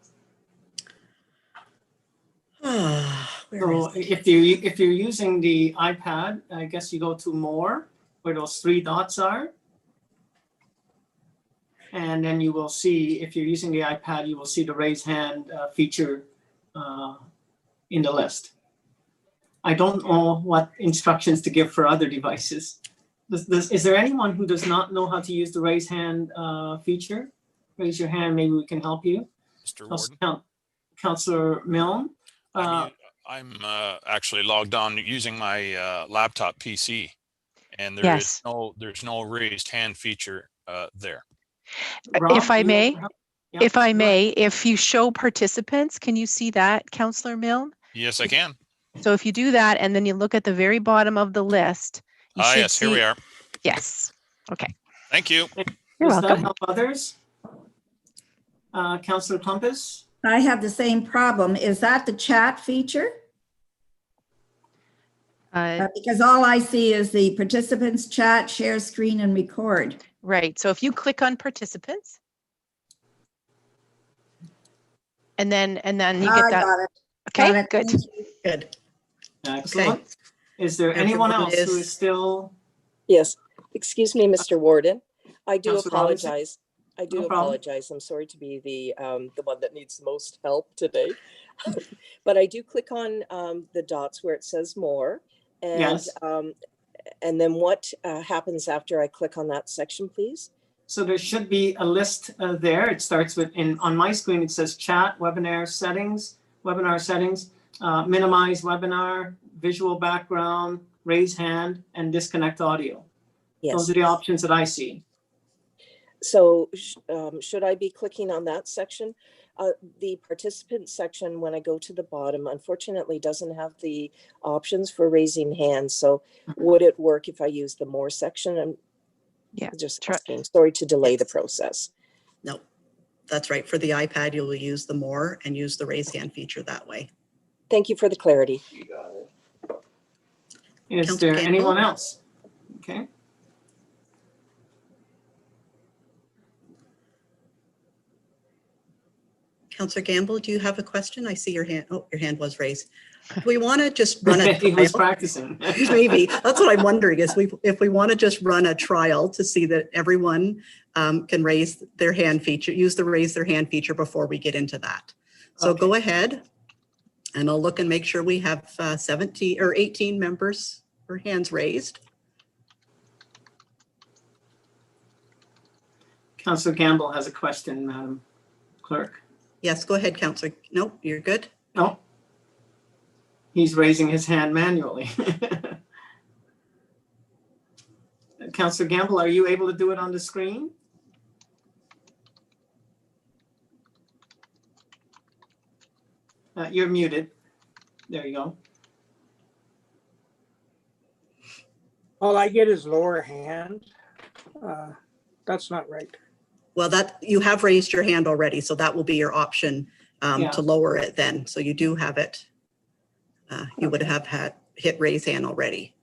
So if you're using the iPad, I guess you go to more, where those 3 dots are. And then you will see, if you're using the iPad, you will see the raise hand feature in the list. I don't know what instructions to give for other devices. Is there anyone who does not know how to use the raise hand feature? Raise your hand, maybe we can help you. Mr. Warden. Councillor Milne. I'm actually logged on using my laptop PC, and there's no raised hand feature there. If I may, if you show participants, can you see that, Councillor Milne? Yes, I can. So if you do that and then you look at the very bottom of the list, you should Yes, here we see. are. Yes. Okay. Thank you. You're Does that welcome. help others? Councillor Clumpus? I have the same problem. Is that the chat feature? Because all I see is the participants chat, share screen, and record. Right. So if you click on participants, and then you get I that. got it. Okay, Got it. good. Thank you. Good. Excellent. Is there anyone Everyone else who is still? Yes, excuse me, Mr. Warden. I do Councillor Robinson? apologize. I do No problem. apologize. I'm sorry to be the one that needs the most help today. But I do click on the dots where it says more. And, Yes. And then what happens after I click on that section, please? So there should be a list there. It starts with, on my screen, it says chat, webinar settings, minimize webinar, visual background, raise hand, and disconnect audio. Yes. Those are the options that I see. So should I be clicking on that section? The participant section, when I go to the bottom, unfortunately doesn't have the options for raising hands. So would it work if I use the more section? I'm just asking. Sorry to delay the process. No, that's right. For the iPad, you will use the more and use the raise hand feature that way. Thank you for the clarity. Is Councillor there Campbell? anyone else? Okay. Councillor Gamble, do you have a question? I see your hand. Oh, your hand was raised. Do we want to just run a He was trial? practicing. Maybe. That's what I'm wondering is if we want to just run a trial to see that everyone can raise their hand feature, use the raise their hand feature before we get into that. So go ahead and I'll look and make sure we have 17 or 18 members or hands raised. Councillor Gamble has a question, Madam Clerk. Yes, go ahead, Councillor. Nope, you're good. No. He's raising his hand manually. Councillor Gamble, are you able to do it on the screen? You're muted. There you go. All I get is lower hand. That's not right. Well, that you have raised your hand already, so that will be your option Yeah. to lower it then. So you do have it. You would have had hit raise hand already.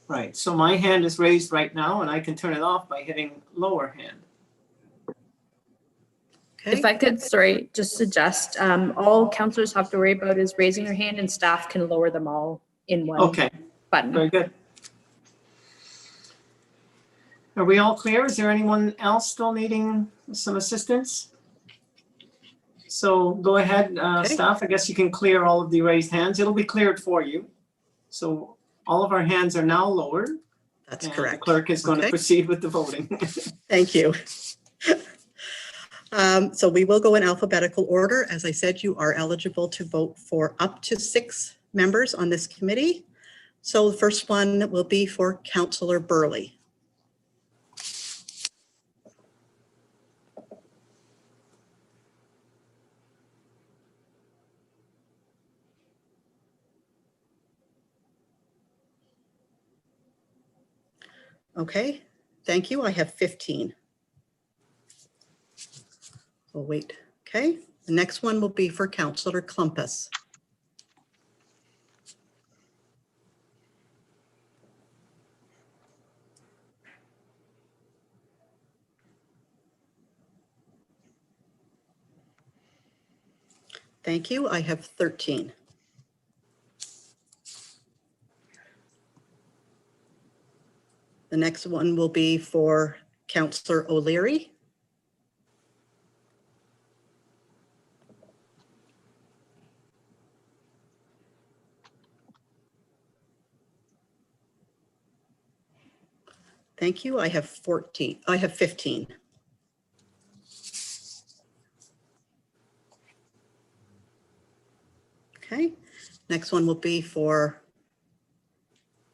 Right, so my hand is raised right now and I can turn it off by hitting lower hand. If I could, sorry, just suggest, all councillors have to worry about is raising their hand and staff can lower them all in one Okay, button. very good. Are we all clear? Is there anyone else still needing some assistance? So go ahead, staff. I guess you can clear all of the raised hands. It'll be cleared for you. So all of our hands are now lowered. That's and correct. The clerk is going to proceed with the voting. Thank you. So we will go in alphabetical order. As I said, you are eligible to vote for up to 6 members on this committee. So the first one will be for Councillor Burley. Okay, thank you. I have 15. We'll wait. Okay, the next one will be for Councillor Clumpus. Thank you. I have 13. The next one will be for Councillor O'Leary. Thank you. I have 14. I have 15. Okay. Next one will be for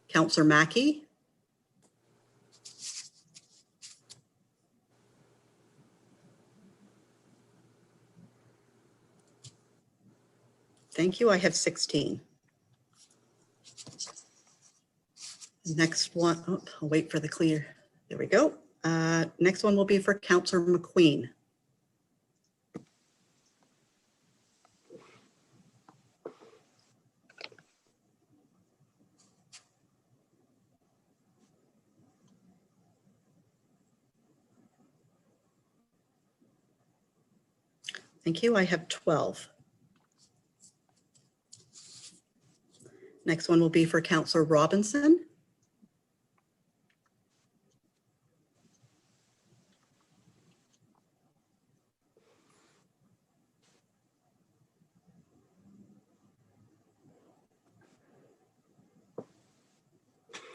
Councillor Mackey. Thank you. I have 16. Next one, oh, I'll wait for the clear. There we go. Next one will be for Councillor McQueen. Thank you. I have 12. Next one will be for Councillor Robinson.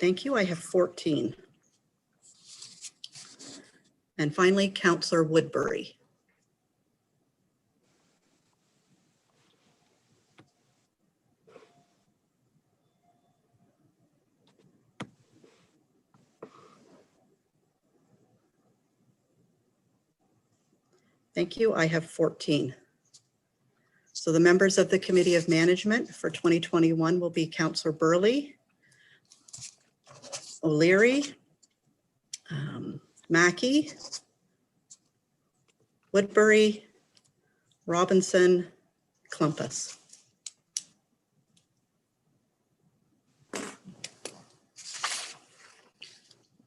Thank you. I have 14. And finally, Councillor Woodbury. Thank you. I have 14. So the members of the Committee of Management for 2021 will be Councillor Burley, O'Leary, Mackey, Woodbury, Robinson, Clumpus.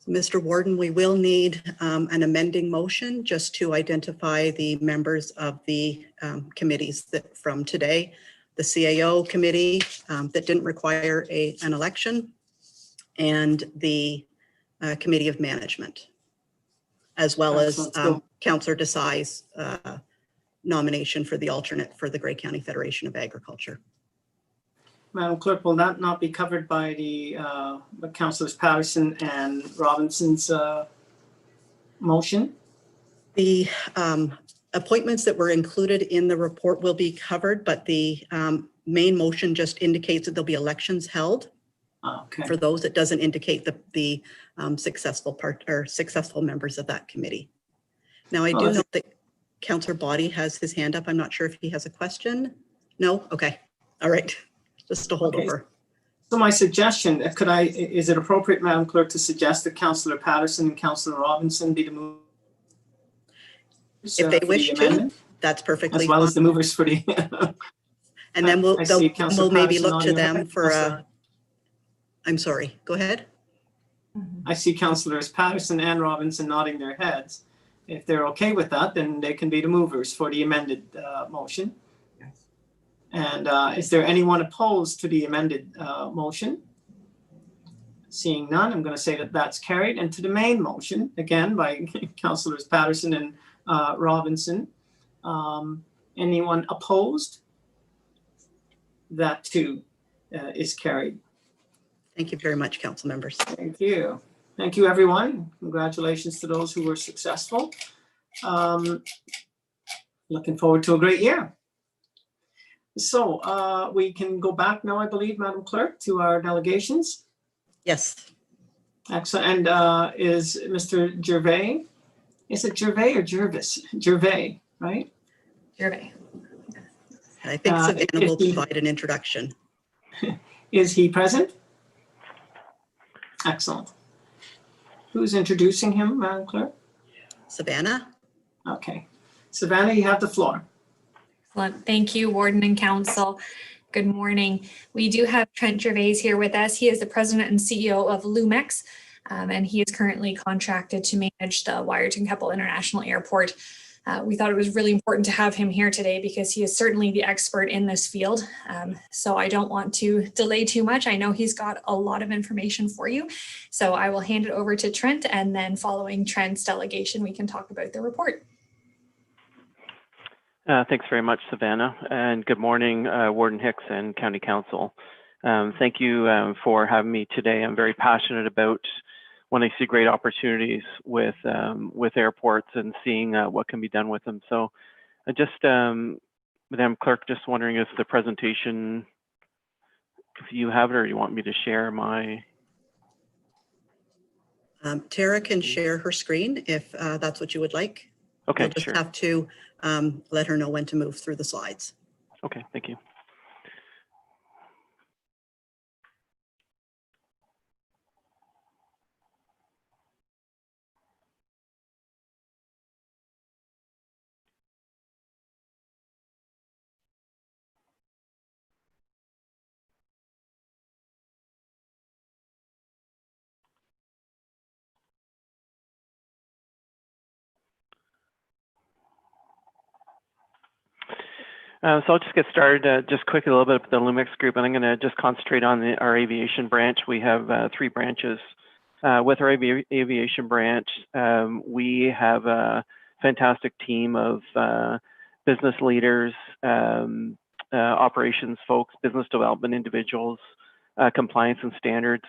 Mr. Warden, we will need an amending motion just to identify the members of the committees that from today, the CAO committee that didn't require an election, and the Committee of Management, as well as Councillor Desai's nomination for the alternate for the Grey County Federation of Agriculture. Madam Clerk, will that not be covered by the Councillors Patterson and Robinson's motion? The appointments that were included in the report will be covered, but the main motion just indicates that there'll be elections held. Okay. For those, it doesn't indicate the successful members of that committee. Now, I do know that Councillor Body has his hand up. I'm not sure if he has a question. No? Okay. All right. Just to hold over. So my suggestion, is it appropriate, Madam Clerk, to suggest that Councillor Patterson and Councillor Robinson be the movers? If they wish to, that's perfectly as well fine. as the movers for the. And then we'll maybe look to them head. for I'm sorry, go ahead. I see Councillors Patterson and Robinson nodding their heads. If they're okay with that, then they can be the movers for the amended motion. And is there anyone opposed to the amended motion? Seeing none, I'm going to say that that's carried. And to the main motion, again, by Councillors Patterson and Robinson. Anyone opposed? That too is carried. Thank you very much, council members. Thank you. Thank you, everyone. Congratulations to those who were successful. Looking forward to a great year. So we can go back now, I believe, Madam Clerk, to our delegations. Yes. Excellent. And is Mr. Gervais, is it Gervais or Jervis? Gervais, right? Gervais. I think Savannah will provide an introduction. Is he present? Excellent. Who's introducing him, Madam Clerk? Savannah. Okay. Savannah, you have the floor. Excellent. Thank you, Warden and Council. Good morning. We do have Trent Gervais here with us. He is the president and CEO of Lumex, and he is currently contracted to manage the Wyerton-Keppel International Airport. We thought it was really important to have him here today because he is certainly the expert in this field. So I don't want to delay too much. I know he's got a lot of information for you. So I will hand it over to Trent, and then following Trent's delegation, we can talk about the report. Thanks very much, Savannah, and good morning, Warden Hicks and County Council. Thank you for having me today. I'm very passionate about when I see great opportunities with airports and seeing what can be done with them. So I just, Madam Clerk, just wondering if the presentation, if you have it or you want me to share my... Tara can share her screen if that's what you would like. Okay, You'll just sure. have to let her know when to move through the slides. Okay, thank you. So I'll just get started just quickly a little bit with the Lumix Group, and I'm going to just concentrate on our aviation branch. We have 3 branches. With our aviation branch, we have a fantastic team of business leaders, operations folks, business development individuals, compliance and standards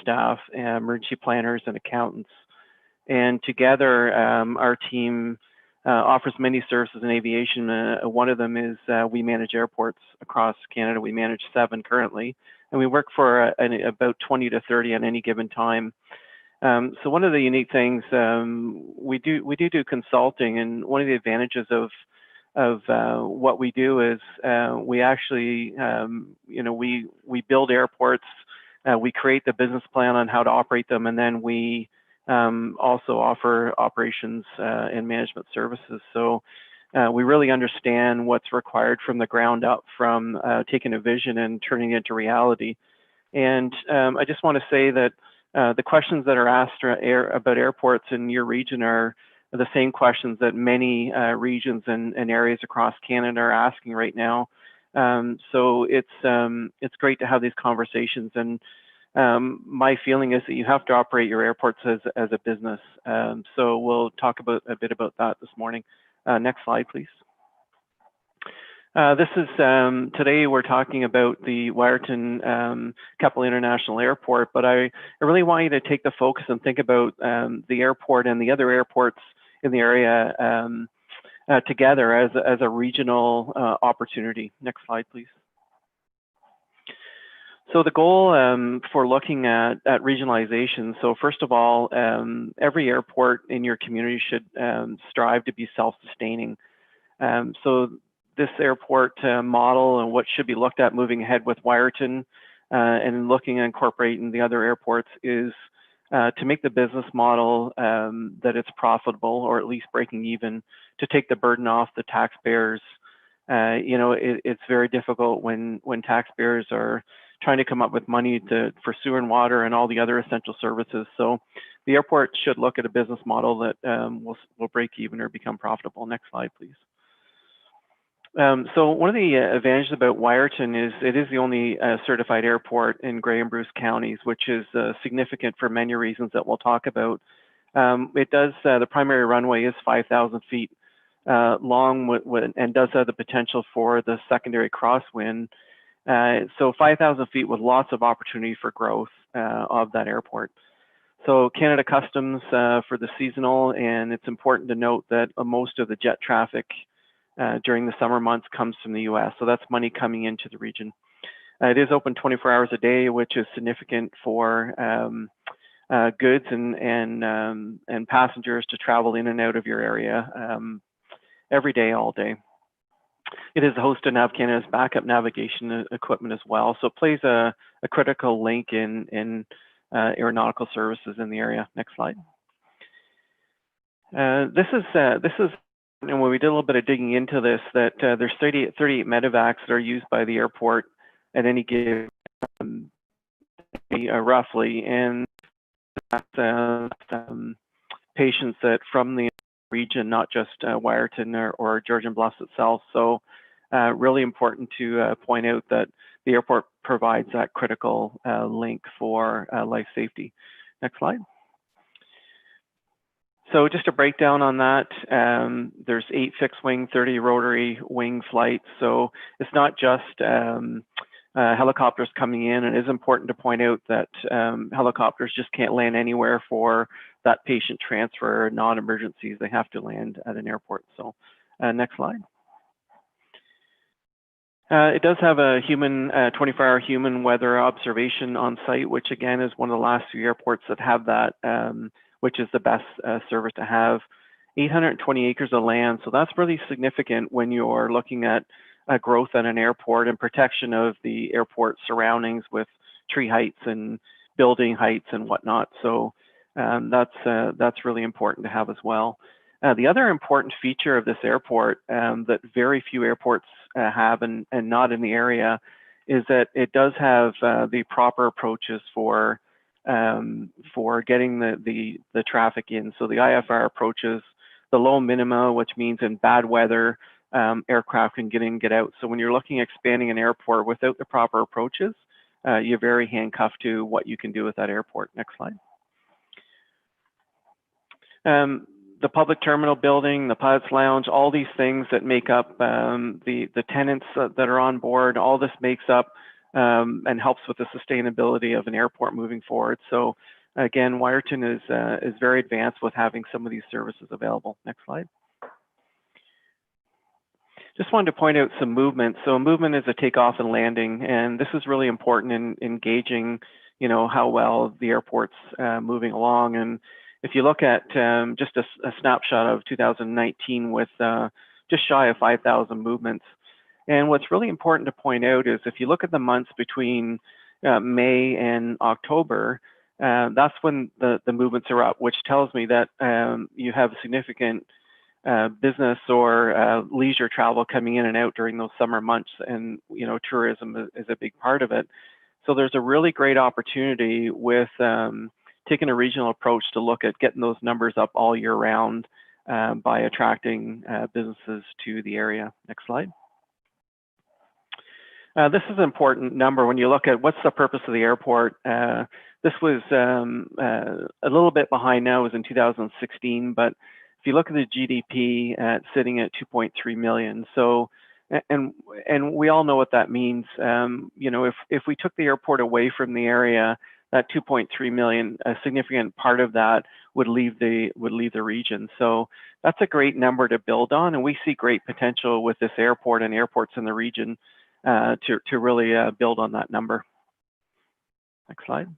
staff, emergency planners, and accountants. And together, our team offers many services in aviation. One of them is we manage airports across Canada. We manage 7 currently, and we work for about 20 to 30 at any given time. So one of the unique things, we do consulting, and one of the advantages of what we do is we actually, we build airports, we create the business plan on how to operate them, and then we also offer operations and management services. So we really understand what's required from the ground up, from taking a vision and turning it into reality. And I just want to say that the questions that are asked about airports in your region are the same questions that many regions and areas across Canada are asking right now. So it's great to have these conversations. And my feeling is that you have to operate your airports as a business. So we'll talk a bit about that this morning. Next slide, please. This is, today we're talking about the Wiarton Keppel International Airport, but I really want you to take the focus and think about the airport and the other airports in the area together as a regional opportunity. Next slide, please. So the goal for looking at regionalization, so first of all, every airport in your community should strive to be self-sustaining. So this airport model and what should be looked at moving ahead with Wiarton and looking at incorporating the other airports is to make the business model that it's profitable, or at least breaking even, to take the burden off the taxpayers. It's very difficult when taxpayers are trying to come up with money for sewer and water and all the other essential services. So the airport should look at a business model that will break even or become profitable. Next slide, please. So one of the advantages about Wiarton is it is the only certified airport in Grey and Bruce counties, which is significant for many reasons that we'll talk about. It does, the primary runway is 5,000 feet long and does have the potential for the secondary crosswind. So 5,000 feet with lots of opportunity for growth of that airport. So Canada Customs for the seasonal, and it's important to note that most of the jet traffic during the summer months comes from the US. So that's money coming into the region. It is open 24 hours a day, which is significant for goods and passengers to travel in and out of your area every day, all day. It is the host of Nav Canada's backup navigation equipment as well. So it plays a critical link in aeronautical services in the area. Next slide. This is and when we did a little bit of digging into this, that there's 38 medevacs that are used by the airport at any given roughly, and that's patients that from the region, not just Wiarton or Georgian Bluffs itself. So really important to point out that the airport provides that critical link for life safety. Next slide. So just a breakdown on that, there's 8 fixed wing, 30 rotary wing flights. So it's not just helicopters coming in. It is important to point out that helicopters just can't land anywhere for that patient transfer, non-emergencies. They have to land at an airport. So next slide. It does have a 24-hour human weather observation on site, which again is one of the last few airports that have that, which is the best service to have. 820 acres of land, so that's really significant when you're looking at growth at an airport and protection of the airport surroundings with tree heights and building heights and whatnot. So that's really important to have as well. The other important feature of this airport that very few airports have and not in the area is that it does have the proper approaches for getting the traffic in. So the IFR approaches, the low minima, which means in bad weather, aircraft can get in, get out. So when you're looking at expanding an airport without the proper approaches, you're very handcuffed to what you can do with that airport. Next slide. The public terminal building, the pilot's lounge, all these things that make up the tenants that are on board, all this makes up and helps with the sustainability of an airport moving forward. So again, Wyerton is very advanced with having some of these services available. Next slide. Just wanted to point out some movement. So movement is a takeoff and landing, and this is really important in engaging, you know, how well the airport's moving along. And if you look at just a snapshot of 2019 with just shy of 5,000 movements. And what's really important to point out is if you look at the months between May and October, that's when the movements are up, which tells me that you have significant business or leisure travel coming in and out during those summer months, and you know, tourism is a big part of it. So there's a really great opportunity with taking a regional approach to look at getting those numbers up all year round by attracting businesses to the area. Next slide. This is an important number when you look at what's the purpose of the airport. This was a little bit behind now, it was in 2016, but if you look at the GDP sitting at 2.3 million, so and we all know what that means. You know, if we took the airport away from the area, that 2.3 million, a significant part of that would leave the region. So that's a great number to build on, and we see great potential with this airport and airports in the region to really build on that number. Next slide.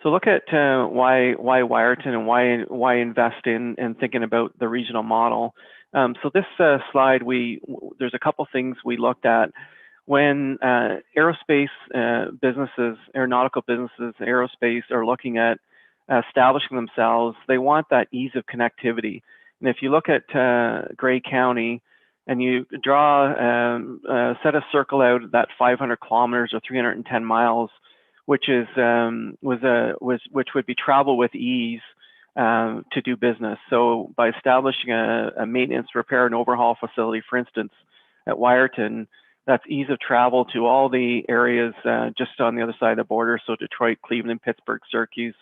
So look at why Wyerton and why invest in thinking about the regional model. So this slide, there's a couple things we looked at. When aerospace businesses, aeronautical businesses, aerospace are looking at establishing themselves, they want that ease of connectivity. And if you look at Grey County and you draw, set a circle out that 500 kilometers or 310 miles, which is which would be travel with ease to do business. So by establishing a maintenance, repair, and overhaul facility, for instance, at Wyerton, that's ease of travel to all the areas just on the other side of the border. So Detroit, Cleveland, Pittsburgh, Syracuse,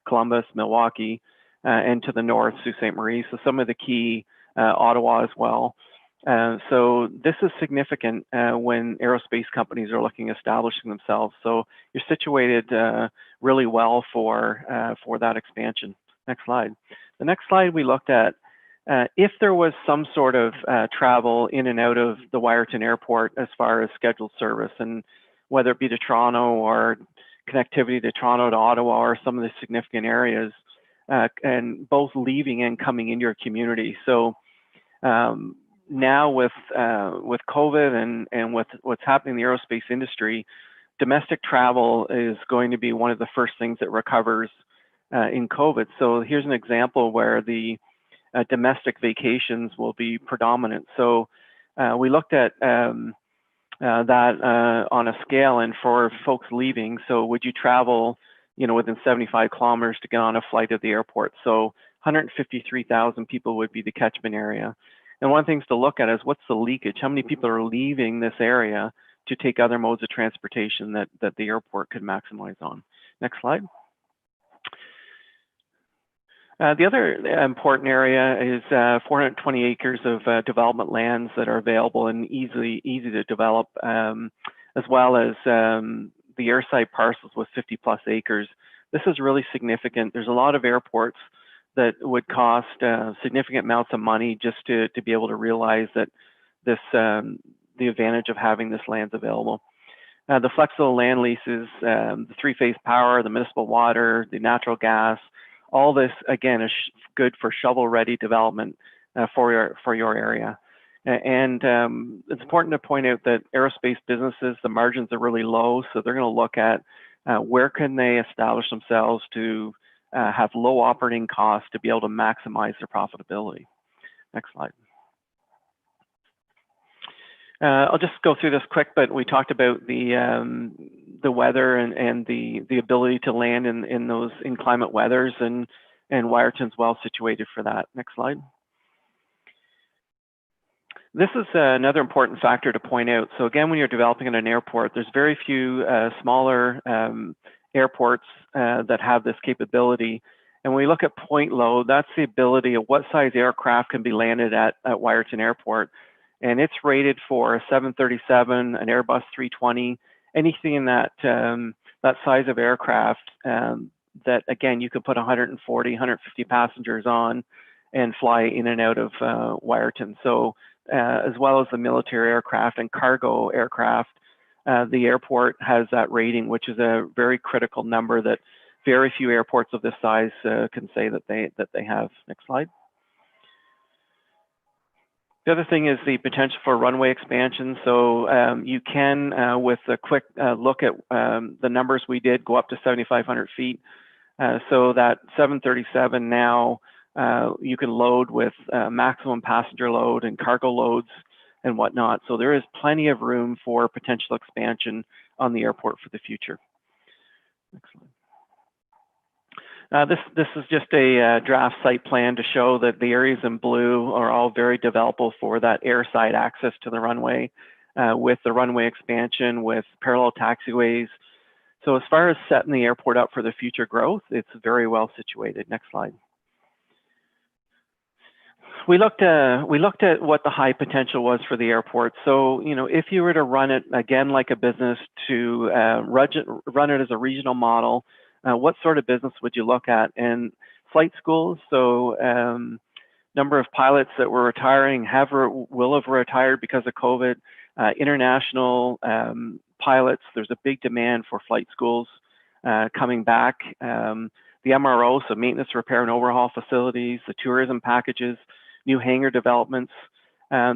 Columbus, Milwaukee, and to the north, Sault Ste. Marie. So some of the key, Ottawa as well. So this is significant when aerospace companies are looking at establishing themselves. So you're situated really well for that expansion. Next slide. The next slide we looked at, if there was some sort of travel in and out of the Wyerton Airport as far as scheduled service, and whether it be to Toronto or connectivity to Toronto to Ottawa or some of the significant areas, and both leaving and coming into your community. So now with COVID and with what's happening in the aerospace industry, domestic travel is going to be one of the first things that recovers in COVID. So here's an example where the domestic vacations will be predominant. So we looked at that on a scale, and for folks leaving, so would you travel, you know, within 75 kilometers to get on a flight at the airport? So 153,000 people would be the catchment area. And one of the things to look at is what's the leakage? How many people are leaving this area to take other modes of transportation that the airport could maximize on? Next slide. The other important area is 420 acres of development lands that are available and easy to develop, as well as the airside parcels with 50 plus acres. This is really significant. There's a lot of airports that would cost significant amounts of money just to be able to realize that this the advantage of having this land's available. The flexible land leases, the three-phase power, the municipal water, the natural gas, all this again is good for shovel-ready development for your area. And it's important to point out that aerospace businesses, the margins are really low, so they're going to look at where can they establish themselves to have low operating costs to be able to maximize their profitability. Next slide. I'll just go through this quick, but we talked about the weather and the ability to land in those inclement weathers, and Wyerton's well situated for that. Next slide. This is another important factor to point out. So again, when you're developing in an airport, there's very few smaller airports that have this capability. And when we look at point load, that's the ability of what size aircraft can be landed at Wyerton Airport. And it's rated for a 737, an Airbus 320, anything in that, that size of aircraft that, again, you could put 140, 150 passengers on and fly in and out of Wyerton. So as well as the military aircraft and cargo aircraft, the airport has that rating, which is a very critical number that very few airports of this size can say that they have. Next slide. The other thing is the potential for runway expansion. So you can, with a quick look at the numbers we did, go up to 7,500 feet. So that 737 now, you can load with maximum passenger load and cargo loads and whatnot. So there is plenty of room for potential expansion on the airport for the future. Next slide. This is just a draft site plan to show that the areas in blue are all very developable for that airside access to the runway, with the runway expansion, with parallel taxiways. So as far as setting the airport up for the future growth, it's very well situated. Next slide. We looked at what the high potential was for the airport. So, you know, if you were to run it again like a business, to run it as a regional model, what sort of business would you look at? And flight schools, so number of pilots that were retiring will have retired because of COVID. International pilots, there's a big demand for flight schools coming back. The MRO, so maintenance, repair, and overhaul facilities, the tourism packages, new hangar developments.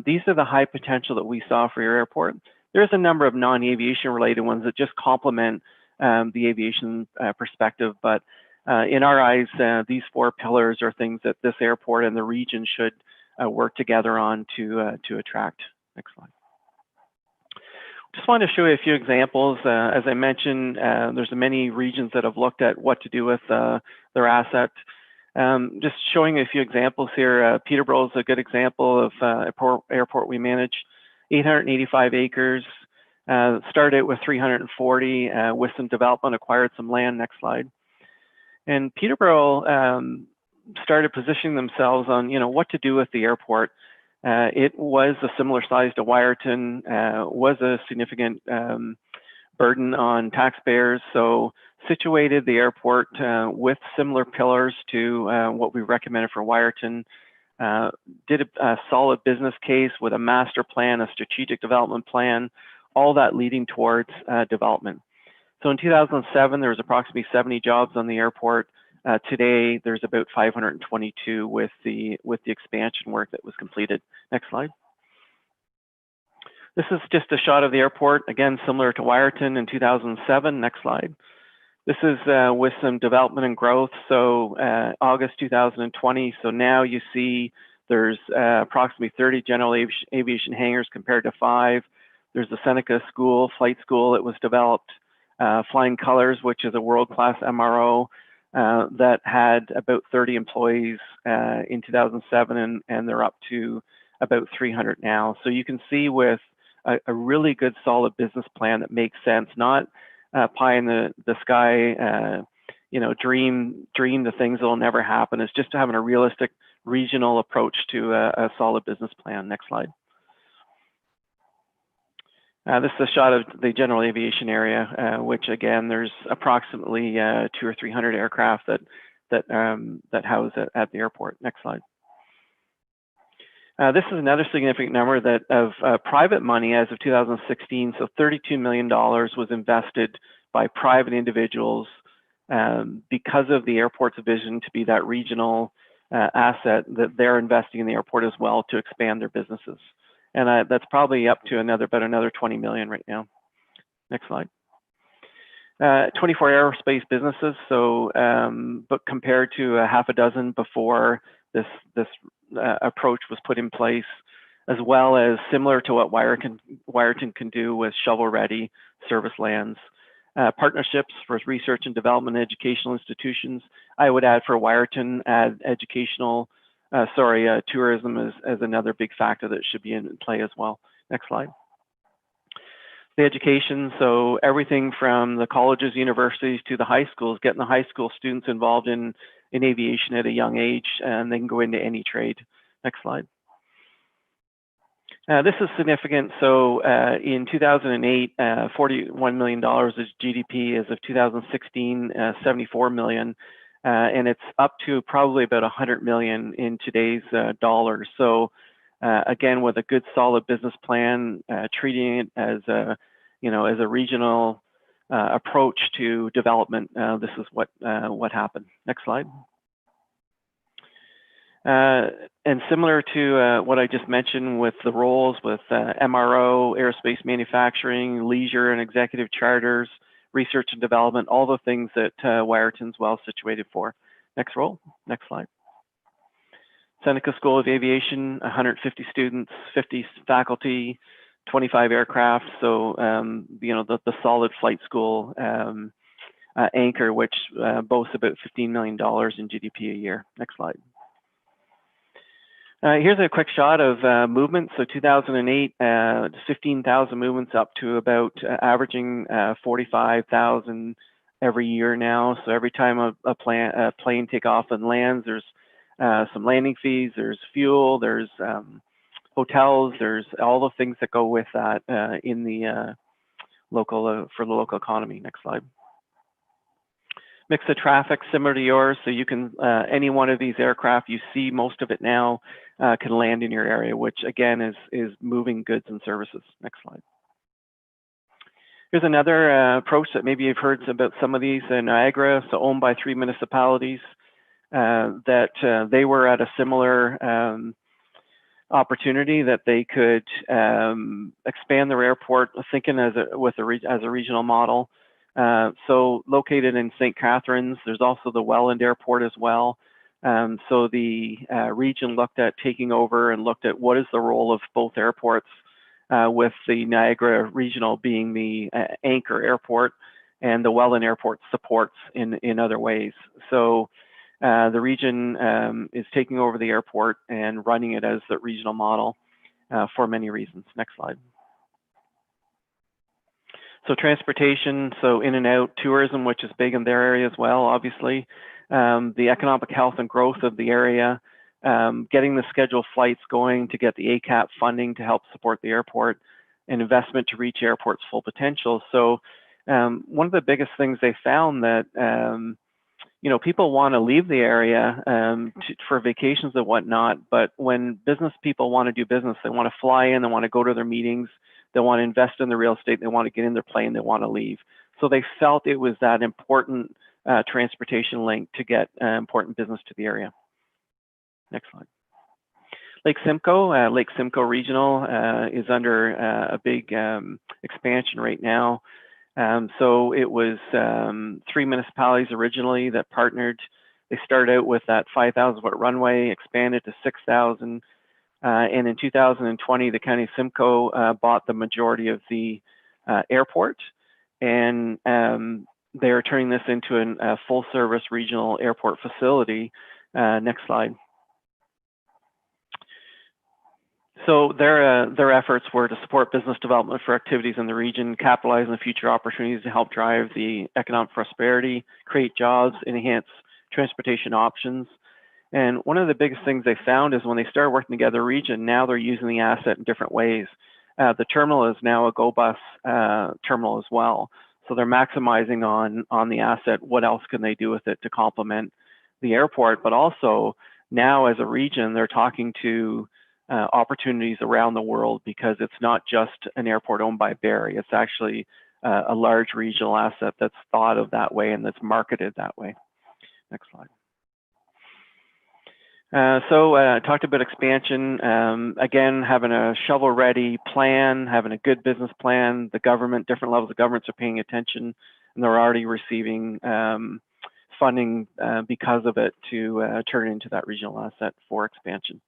These are the high potential that we saw for your airport. There's a number of non-aviation related ones that just complement the aviation perspective, but in our eyes, these four pillars are things that this airport and the region should work together on to attract. Next slide. Just wanted to show you a few examples. As I mentioned, there's many regions that have looked at what to do with their asset. Just showing a few examples here. Peterborough is a good example of airport we manage. 885 acres. Started with 340, with some development, acquired some land. Next slide. And Peterborough started positioning themselves on, you know, what to do with the airport. It was a similar size to Wyerton, was a significant burden on taxpayers. So situated the airport with similar pillars to what we recommended for Wyerton. Did a solid business case with a master plan, a strategic development plan, all that leading towards development. So in 2007, there was approximately 70 jobs on the airport. Today, there's about 522 with the expansion work that was completed. Next slide. This is just a shot of the airport, again, similar to Wyerton in 2007. Next slide. This is with some development and growth. So August 2020. So now you see there's approximately 30 general aviation hangars compared to 5. There's the Seneca School, flight school that was developed. Flying Colors, which is a world-class MRO that had about 30 employees in 2007, and they're up to about 300 now. So you can see with a really good, solid business plan that makes sense, not pie in the sky, you know, dream the things that will never happen. It's just having a realistic regional approach to a solid business plan. Next slide. This is a shot of the general aviation area, which again, there's approximately 200 or 300 aircraft that house at the airport. Next slide. This is another significant number that of private money as of 2016. So $32 million was invested by private individuals because of the airport's vision to be that regional asset, that they're investing in the airport as well to expand their businesses. And that's probably up to about another 20 million right now. Next slide. 24 aerospace businesses. So, but compared to a half a dozen before this approach was put in place, as well as similar to what Wyerton can do with shovel-ready service lands. Partnerships for research and development educational institutions. I would add for Wyerton, add educational tourism as another big factor that should be in play as well. Next slide. The education, so everything from the colleges, universities to the high schools, getting the high school students involved in aviation at a young age, and they can go into any trade. Next slide. This is significant. So in 2008, $41 million is GDP. As of 2016, 74 million. And it's up to probably about 100 million in today's dollars. So again, with a good solid business plan, treating it as a, as a regional approach to development, this is what happened. Next slide. And similar to what I just mentioned with the roles with MRO, aerospace manufacturing, leisure and executive charters, research and development, all the things that Wiarton's well situated for. Next roll, next slide. Seneca School of Aviation, 150 students, 50 faculty, 25 aircraft. So, the solid flight school anchor, which boasts about $15 million in GDP a year. Next slide. Here's a quick shot of movement. So 2008, 15,000 movements up to about averaging 45,000 every year now. So every time a plane takes off and lands, there's some landing fees, there's fuel, there's hotels, there's all the things that go with that in the local for the local economy. Next slide. Mix of traffic similar to yours, so you can any one of these aircraft, you see most of it now can land in your area, which again is moving goods and services. Next slide. Here's another approach that maybe you've heard about some of these in Niagara, so owned by 3 municipalities that they were at a similar opportunity that they could expand their airport, thinking as a regional model. So located in St. Catharines, there's also the Welland Airport as well. So the region looked at taking over and looked at what is the role of both airports, with the Niagara Regional being the anchor airport and the Welland Airport supports in other ways. So the region is taking over the airport and running it as the regional model for many reasons. Next slide. So transportation, so in and out, tourism, which is big in their area as well, obviously. The economic health and growth of the area, getting the scheduled flights going to get the ACAP funding to help support the airport, and investment to reach airport's full potential. So one of the biggest things they found that, people want to leave the area for vacations and whatnot, but when business people want to do business, they want to fly in, they want to go to their meetings, they want to invest in the real estate, they want to get in their plane, they want to leave. So they felt it was that important transportation link to get important business to the area. Next slide. Lake Simcoe Regional is under a big expansion right now. So it was 3 municipalities originally that partnered. They started out with that 5,000-foot runway, expanded to 6,000. And in 2020, the County of Simcoe bought the majority of the airport, and they are turning this into a full-service regional airport facility. Next slide. So their efforts were to support business development for activities in the region, capitalize on the future opportunities to help drive the economic prosperity, create jobs, enhance transportation options. And one of the biggest things they found is when they started working together region, now they're using the asset in different ways. The terminal is now a GoBus terminal as well. So they're maximizing on the asset. What else can they do with it to complement the airport? But also now as a region, they're talking to opportunities around the world, because it's not just an airport owned by Barrie. It's actually a large regional asset that's thought of that way and that's marketed that way. Next slide. So talked about expansion, again, having a shovel-ready plan, having a good business plan. The government, different levels of governments are paying attention, and they're already receiving funding because of it to turn into that regional asset for expansion.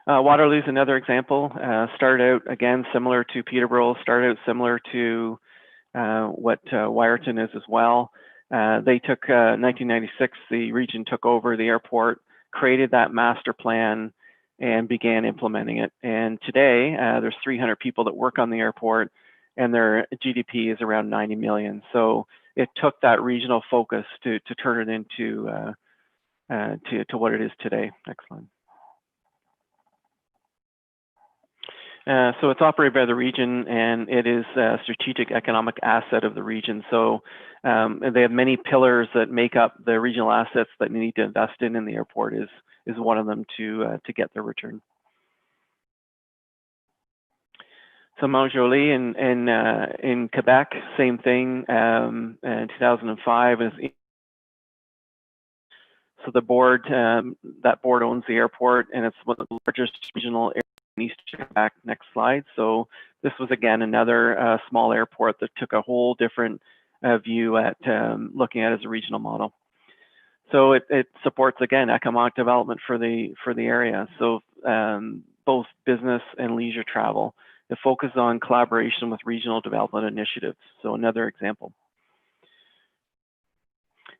Waterloo is another example. Started out, again, similar to Peterborough, started out similar to what Wiarton is as well. They took 1996, the region took over the airport, created that master plan, and began implementing it. And today, there's 300 people that work on the airport, and their GDP is around 90 million. So it took that regional focus to turn it into to what it is today. Next slide. So it's operated by the region, and it is a strategic economic asset of the region. So they have many pillars that make up the regional assets that they need to invest in, and the airport is one of them to get their return. So Mont Joli in Quebec, same thing. In 2005, so the board, that board owns the airport, and it's one of the largest regional airports in Eastern Quebec. Next slide. So this was again another small airport that took a whole different view at looking at it as a regional model. So it supports again economic development for the area. So both business and leisure travel. It focuses on collaboration with regional development initiatives. So another example.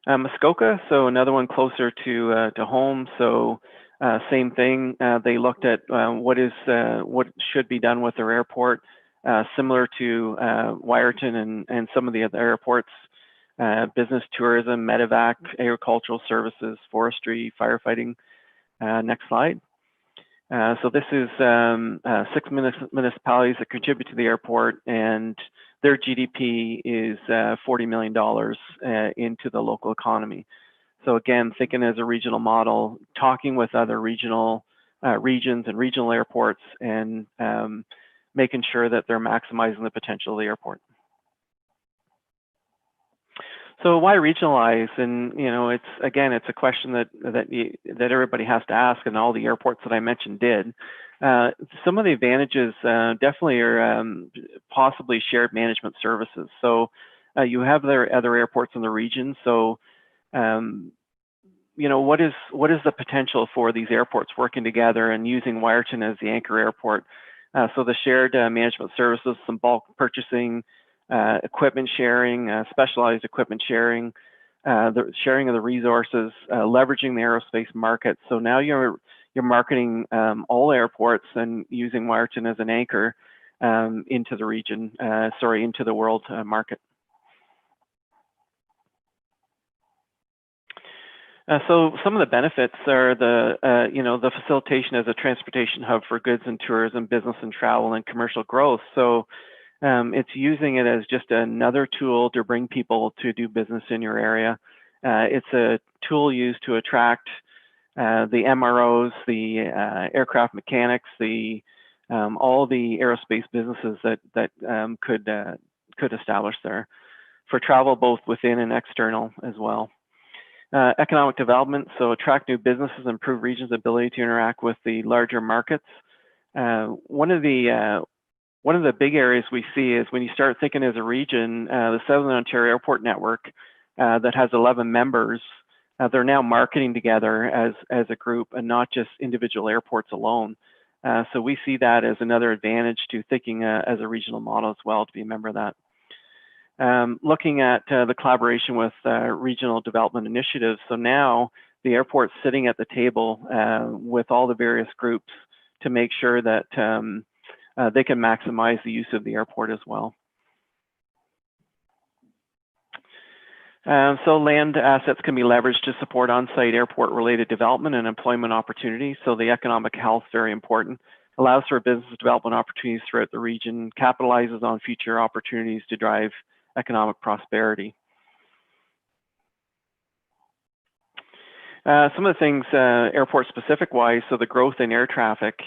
Muskoka, so another one closer to home. So same thing. They looked at what should be done with their airport, similar to Wyerton and some of the other airports. Business tourism, medevac, agricultural services, forestry, firefighting. Next slide. So this is 6 municipalities that contribute to the airport, and their GDP is $40 million into the local economy. So again, thinking as a regional model, talking with other regional regions and regional airports, and making sure that they're maximizing the potential of the airport. So why regionalize? And it's a question that everybody has to ask, and all the airports that I mentioned did. Some of the advantages definitely are possibly shared management services. So you have other airports in the region. So what is the potential for these airports working together and using Wyerton as the anchor airport? So the shared management services, some bulk purchasing, equipment sharing, specialized equipment sharing, the sharing of the resources, leveraging the aerospace market. So now you're marketing all airports and using Wyerton as an anchor into the region, into the world market. So some of the benefits are the facilitation as a transportation hub for goods and tourism, business and travel, and commercial growth. So it's using it as just another tool to bring people to do business in your area. It's a tool used to attract the MROs, the aircraft mechanics, all the aerospace businesses that could establish there for travel, both within and external as well. Economic development, so attract new businesses, improve regions' ability to interact with the larger markets. One of the big areas we see is when you start thinking as a region, the Southern Ontario Airport Network that has 11 members, they're now marketing together as a group and not just individual airports alone. So we see that as another advantage to thinking as a regional model as well, to be a member of that. Looking at the collaboration with regional development initiatives. So now the airport's sitting at the table with all the various groups to make sure that they can maximize the use of the airport as well. So land assets can be leveraged to support on-site airport-related development and employment opportunities. So the economic health, very important. Allows for business development opportunities throughout the region, capitalizes on future opportunities to drive economic prosperity. Some of the things airport specific wise, so the growth in air traffic,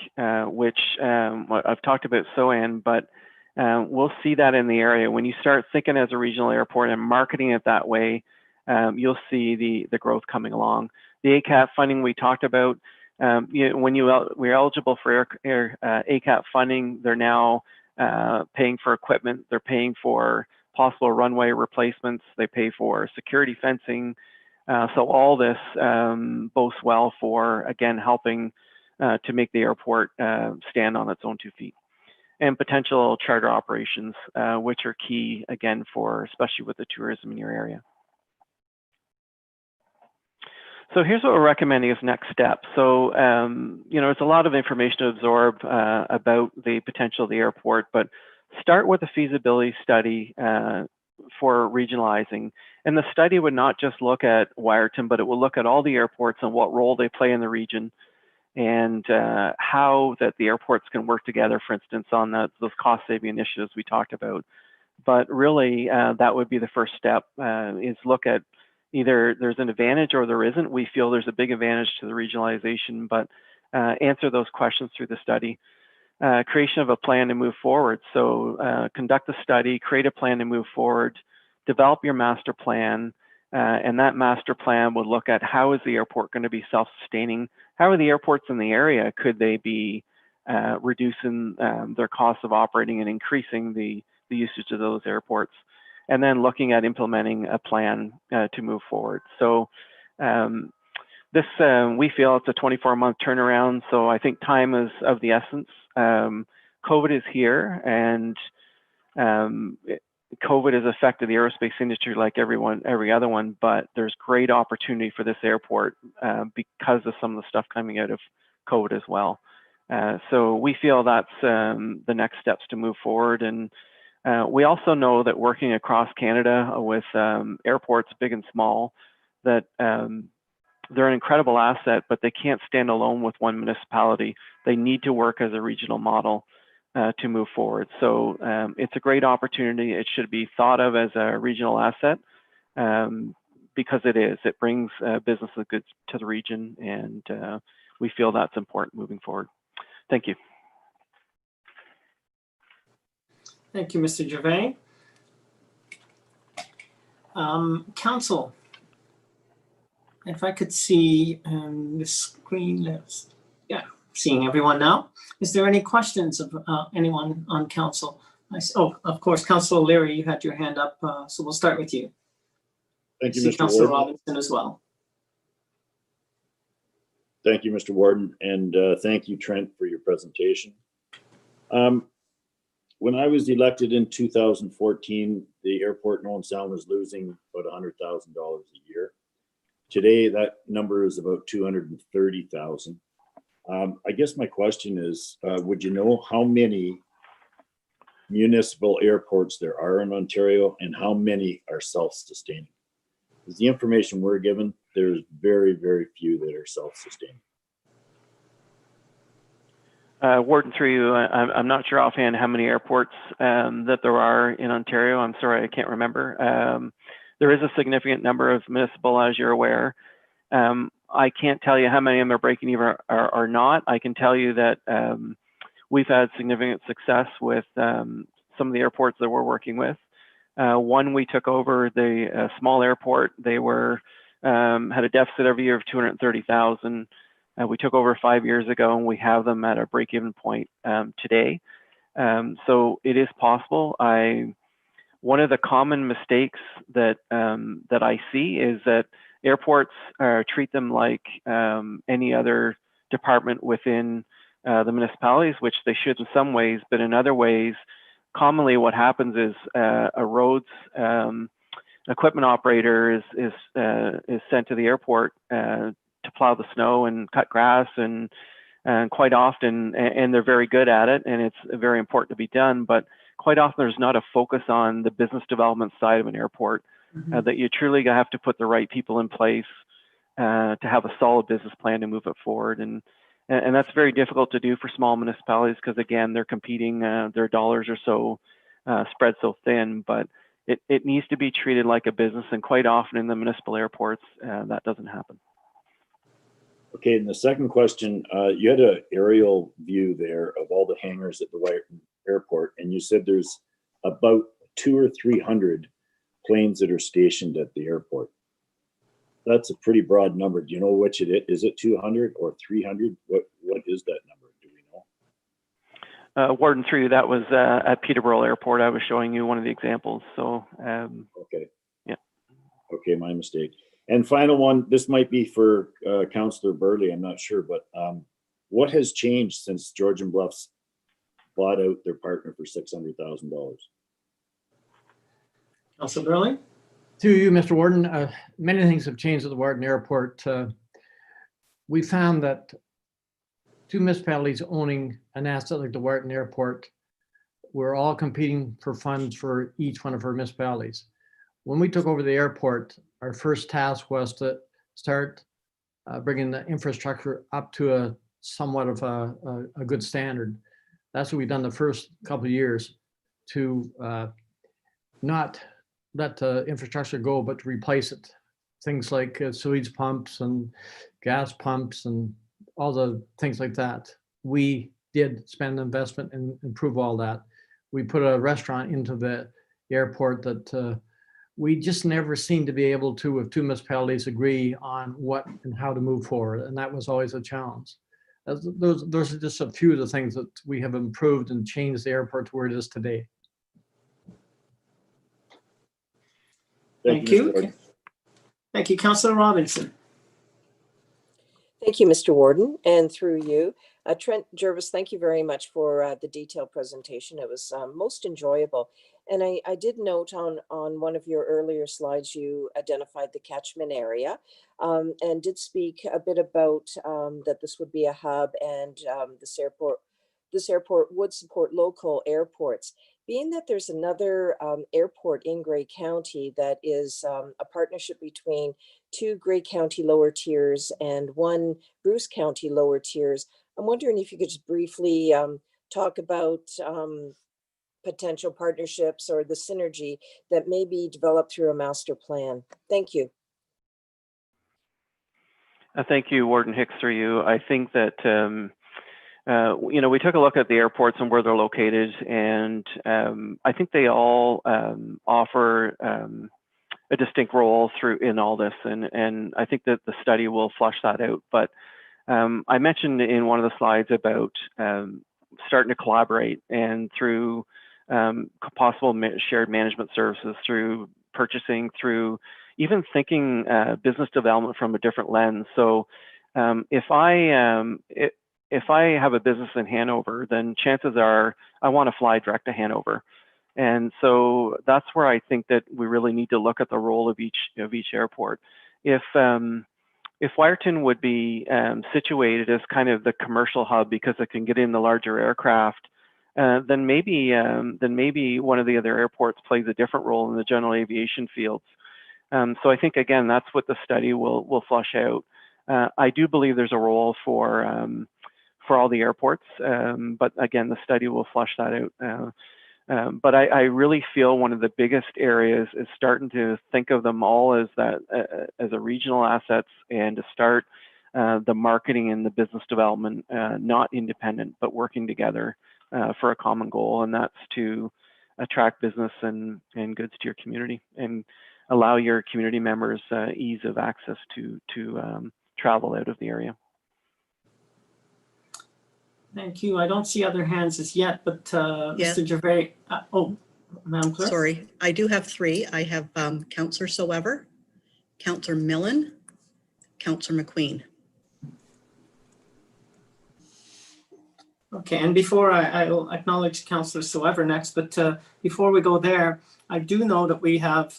which I've talked about SOAN, but we'll see that in the area. When you start thinking as a regional airport and marketing it that way, you'll see the growth coming along. The ACAP funding we talked about, when we're eligible for ACAP funding, they're now paying for equipment, they're paying for possible runway replacements, they pay for security fencing. So all this bodes well for, again, helping to make the airport stand on its own 2 feet. And potential charter operations, which are key, again, for especially with the tourism in your area. So here's what we're recommending as next steps. So, it's a lot of information to absorb about the potential of the airport, but start with a feasibility study for regionalizing. And the study would not just look at Wyerton, but it will look at all the airports and what role they play in the region, and how that the airports can work together, for instance, on those cost-saving initiatives we talked about. But really, that would be the first step, is look at either there's an advantage or there isn't. We feel there's a big advantage to the regionalization, but answer those questions through the study. Creation of a plan to move forward. So conduct a study, create a plan to move forward, develop your master plan, and that master plan would look at how is the airport going to be self-sustaining? How are the airports in the area? Could they be reducing their costs of operating and increasing the usage of those airports? And then looking at implementing a plan to move forward. So this, we feel it's a 24-month turnaround. So I think time is of the essence. COVID is here, and COVID has affected the aerospace industry like every other one, but there's great opportunity for this airport because of some of the stuff coming out of COVID as well. So we feel that's the next steps to move forward. And we also know that working across Canada with airports big and small, that they're an incredible asset, but they can't stand alone with one municipality. They need to work as a regional model to move forward. So it's a great opportunity. It should be thought of as a regional asset because it is. It brings business and goods to the region, and we feel that's important moving forward. Thank you. Thank you, Mr. Gervais. Council, if I could see the screen, yeah, seeing everyone now. Is there any questions of anyone on council? Oh, of course, Councilor O'Leary, you had your hand up, so we'll start with you. Thank you, See Mr. Councilor Warden. Robinson as well. Thank you, Mr. Warden, and thank you, Trent, for your presentation. When I was elected in 2014, the airport in Owen Sound was losing about $100,000 a year. Today, that number is about $230,000. I guess my question is, would you know how many municipal airports there are in Ontario and how many are self-sustaining? Because the information we're given, there's very, very few that are self-sustaining. Warden, through you, I'm not sure offhand how many airports that there are in Ontario. I'm sorry, I can't remember. There is a significant number of municipal, as you're aware. I can't tell you how many of them are breaking even or not. I can tell you that we've had significant success with some of the airports that we're working with. One, we took over the small airport. They were had a deficit every year of $230,000. We took over 5 years ago, and we have them at a break-even point today. So it is possible. One of the common mistakes that that I see is that airports treat them like any other department within the municipalities, which they should in some ways, but in other ways, commonly what happens is a roads equipment operator is sent to the airport to plow the snow and cut grass, and quite often, and they're very good at it, and it's very important to be done, but quite often there's not a focus on the business development side of an airport, that you truly have to put the right people in place to have a solid business plan to move it forward. And that's very difficult to do for small municipalities because, again, they're competing, their dollars are so spread so thin, but it needs to be treated like a business, and quite often in the municipal airports, that doesn't happen. Okay, and the second question, you had an aerial view there of all the hangars at the Wyerton Airport, and you said there's about 200 or 300 planes that are stationed at the airport. That's a pretty broad number. Do you know which it is? Is it 200 or 300? What is that number? Do we know? Warden, through you, that was at Peterborough Airport. I was showing you one of the examples. So okay. Yeah. Okay, my mistake. And final one, this might be for Councillor Burley, I'm not sure, but what has changed since Georgian Bluffs bought out their partner for $600,000? Councillor Burley? To you, Mr. Warden, many things have changed at the Wyerton Airport. we found that two municipalities owning an asset like the Wharton Airport, we're all competing for funds for each one of our municipalities. When we took over the airport, our first task was to start bringing the infrastructure up to a somewhat of a good standard. That's what we've done the first couple of years, to not let the infrastructure go, but to replace it. Things like sewage pumps and gas pumps and all the things like that. We did spend investment and improve all that. We put a restaurant into the airport that we just never seemed to be able to, with two municipalities, agree on what and how to move forward. And that was always a challenge. Those are just a few of the things that we have improved and changed the airport to where it is today. Thank you. Thank you, Councillor Robinson. Thank you, Mr. Warden, and through you. Trent Jervis, thank you very much for the detailed presentation. It was most enjoyable. And I did note on one of your earlier slides, you identified the catchment area and did speak a bit about that this would be a hub, and this airport would support local airports. Being that there's another airport in Grey County that is a partnership between two Grey County lower tiers and one Bruce County lower tiers, I'm wondering if you could just briefly talk about potential partnerships or the synergy that may be developed through a master plan. Thank you. Thank you, Warden Hicks, through you. I think that we took a look at the airports and where they're located, and I think they all offer a distinct role in all this, and I think that the study will flush that out. But I mentioned in one of the slides about starting to collaborate, and through possible shared management services, through purchasing, through even thinking business development from a different lens. So if I have a business in Hanover, then chances are I want to fly direct to Hanover. And so that's where I think that we really need to look at the role of each airport. If Wyerton would be situated as kind of the commercial hub because it can get in the larger aircraft, then maybe one of the other airports plays a different role in the general aviation fields. So I think, again, that's what the study will flush out. I do believe there's a role for all the airports, but again, the study will flush that out. But I really feel one of the biggest areas is starting to think of them all as a regional assets, and to start the marketing and the business development, not independent, but working together for a common goal, and that's to attract business and goods to your community and allow your community members ease of access to travel out of the area. Thank you. I don't see other hands as yet, but Mr. Gervais, Madam Clerk. Sorry, I do have three. I have Councillor Soever, Councillor Millen, Councillor McQueen. Okay, and before I will acknowledge Councillor Soever next, but before we go there, I do know that we have,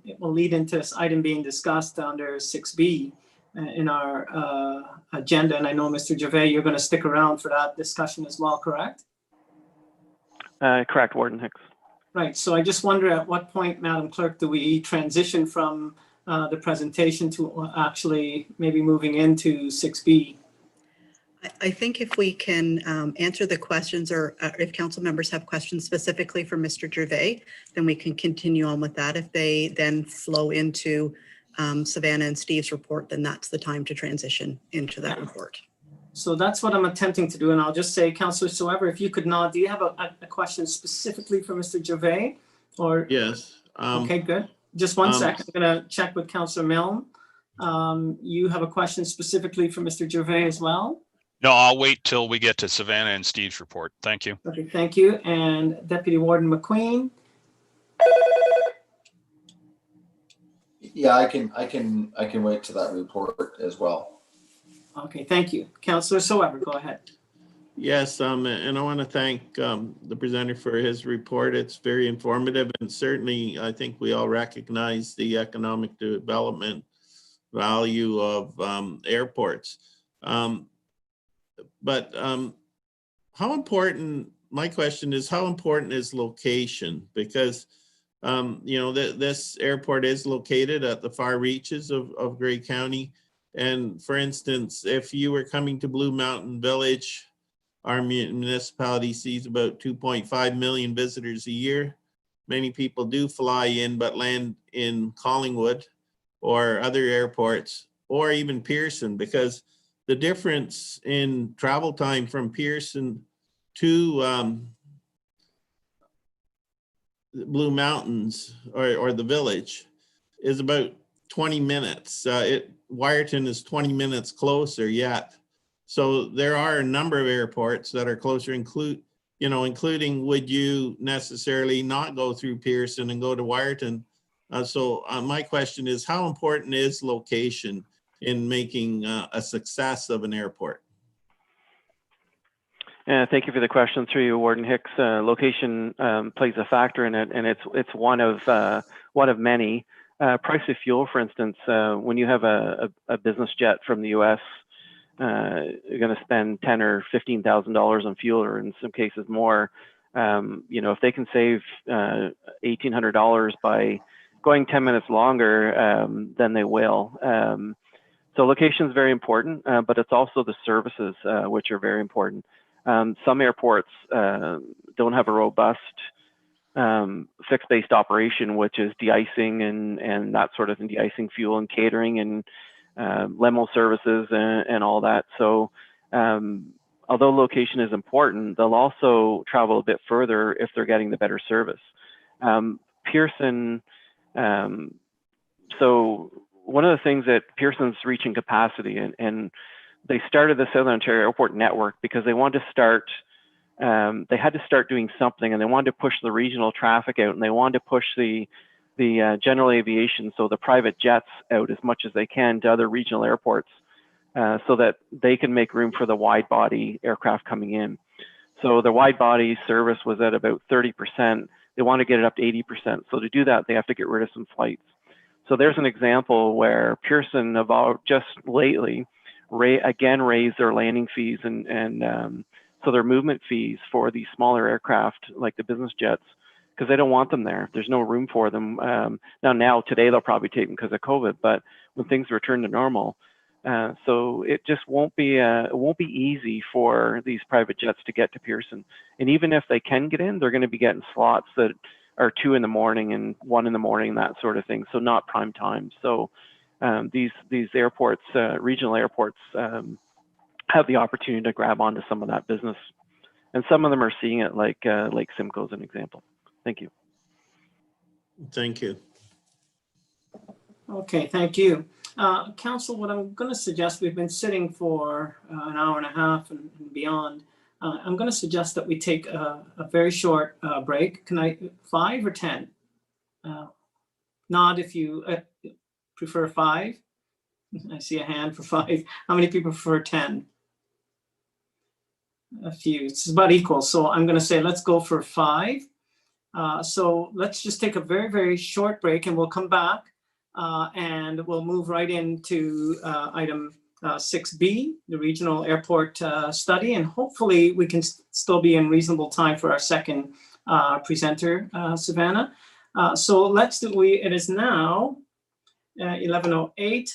it will lead into this item being discussed under 6B in our agenda. And I know, Mr. Gervais, you're going to stick around for that discussion as well, correct? Correct, Warden Hicks. Right, so I just wonder at what point, Madam Clerk, do we transition from the presentation to actually maybe moving into 6B? I think if we can answer the questions, or if council members have questions specifically for Mr. Gervais, then we can continue on with that. If they then flow into Savannah and Steve's report, then that's the time to transition into that report. So that's what I'm attempting to do. And I'll just say, Councillor Soever, if you could nod, do you have a question specifically for Mr. Gervais? Or yes. Okay, good. Just one second. I'm going to check with Councillor Milne. You have a question specifically for Mr. Gervais as well? No, I'll wait till we get to Savannah and Steve's report. Thank you. Okay, thank you. And Deputy Warden McQueen? Yeah, I can wait to that report as well. Okay, thank you. Councillor Soever, go ahead. Yes, and I want to thank the presenter for his report. It's very informative, and certainly I think we all recognize the economic development value of airports. But how important, my question is, how important is location? Because, this airport is located at the far reaches of Grey County. And for instance, if you were coming to Blue Mountain Village, our municipality sees about 2.5 million visitors a year. Many people do fly in, but land in Collingwood or other airports, or even Pearson, because the difference in travel time from Pearson to Blue Mountains or the village is about 20 minutes. Wyerton is 20 minutes closer yet. So there are a number of airports that are closer, including would you necessarily not go through Pearson and go to Wyerton? So my question is, how important is location in making a success of an airport? Thank you for the question through you, Warden Hicks. Location plays a factor in it, and it's one of many. Price of fuel, for instance, when you have a business jet from the U.S., you're going to spend $10,000 or $15,000 on fuel, or in some cases more. If they can save $1,800 by going 10 minutes longer, then they will. So location is very important, but it's also the services which are very important. Some airports don't have a robust fixed-based operation, which is de-icing and that sort of thing, de-icing fuel and catering and limo services and all that. So although location is important, they'll also travel a bit further if they're getting the better service. Pearson, so one of the things that Pearson's reaching capacity, and they started the Southern Ontario Airport Network because they wanted to start, they had to start doing something, and they wanted to push the regional traffic out, and they wanted to push the general aviation, so the private jets, out as much as they can to other regional airports, so that they can make room for the wide body aircraft coming in. So the wide body service was at about 30%. They want to get it up to 80%. So to do that, they have to get rid of some flights. So there's an example where Pearson just lately again raised their landing fees and so their movement fees for these smaller aircraft like the business jets, because they don't want them there. There's no room for them. Now today they'll probably take them because of COVID, but when things return to normal, so it just won't be easy for these private jets to get to Pearson. And even if they can get in, they're going to be getting slots that are 2 in the morning and 1 in the morning, that sort of thing. So not prime time. So these airports, regional airports, have the opportunity to grab onto some of that business, and some of them are seeing it, like Lake Simcoe as an example. Thank you. Thank you. Okay, thank you. Council, what I'm going to suggest, we've been sitting for an hour and a half and beyond. I'm going to suggest that we take a very short break. Can I, 5 or 10? Nod if you prefer 5. I see a hand for 5. How many people prefer 10? A few. It's about equal. So I'm going to say let's go for 5. So let's just take a very, very short break, and we'll come back and we'll move right into item 6B, the regional airport study, and hopefully we can still be in reasonable time for our second presenter, Savannah. So let's do, it is now 11:08.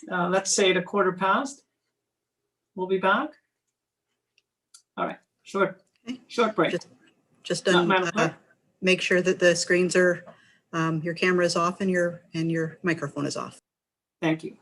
Let's say at 1:15. We'll be back. All right, short break. Just make sure that the screens are, your camera is off and your microphone is off. Thank you.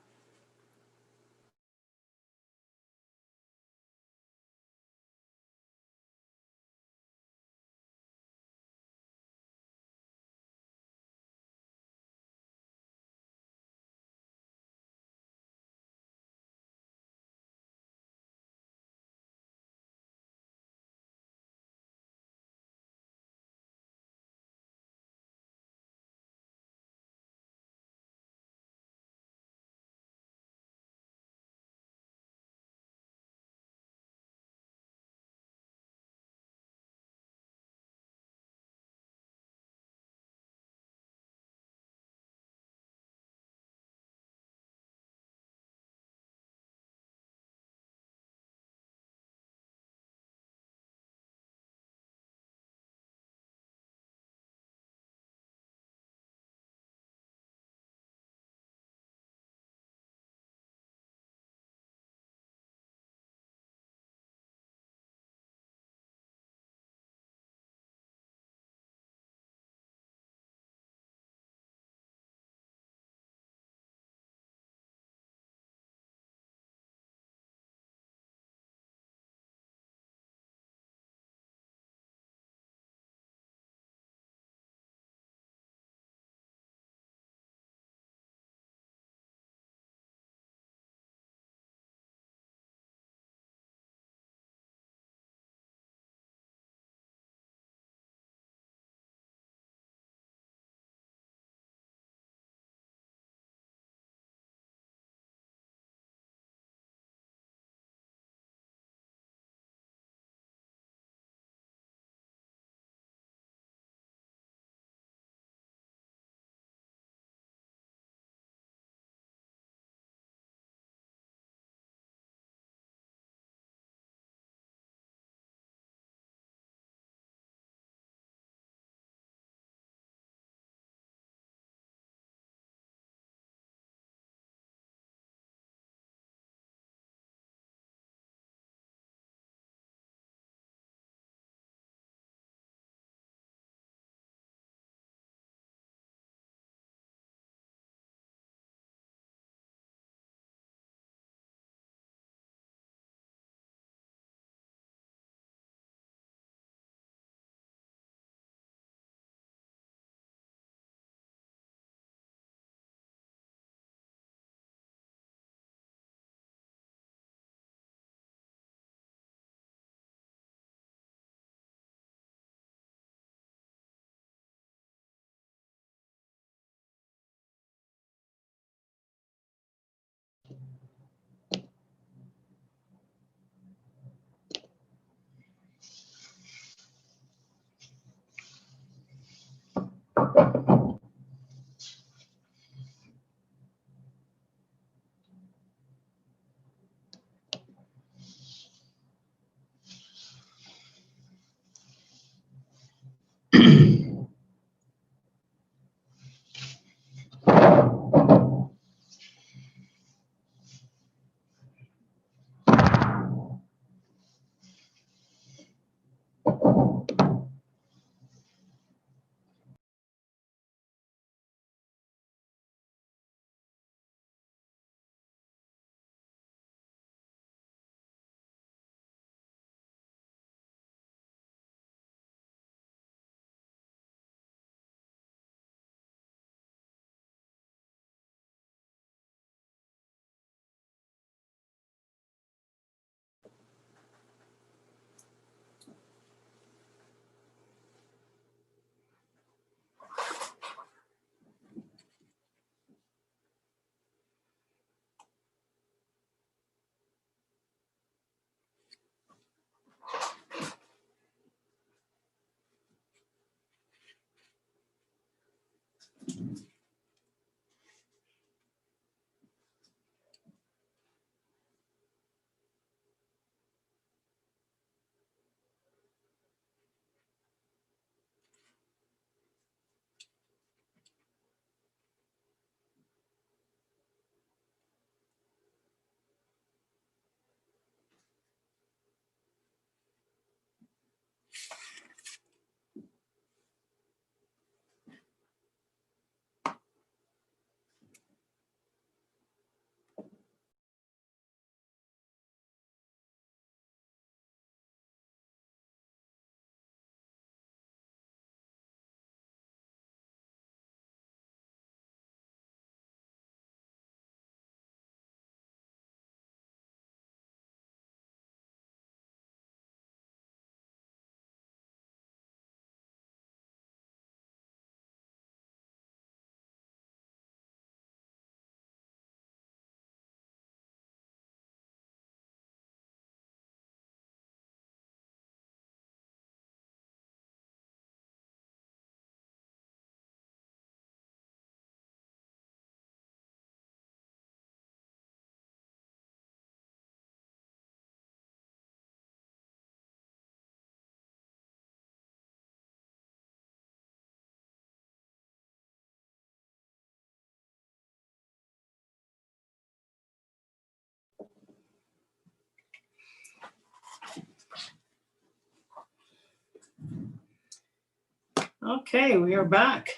Okay, we are back.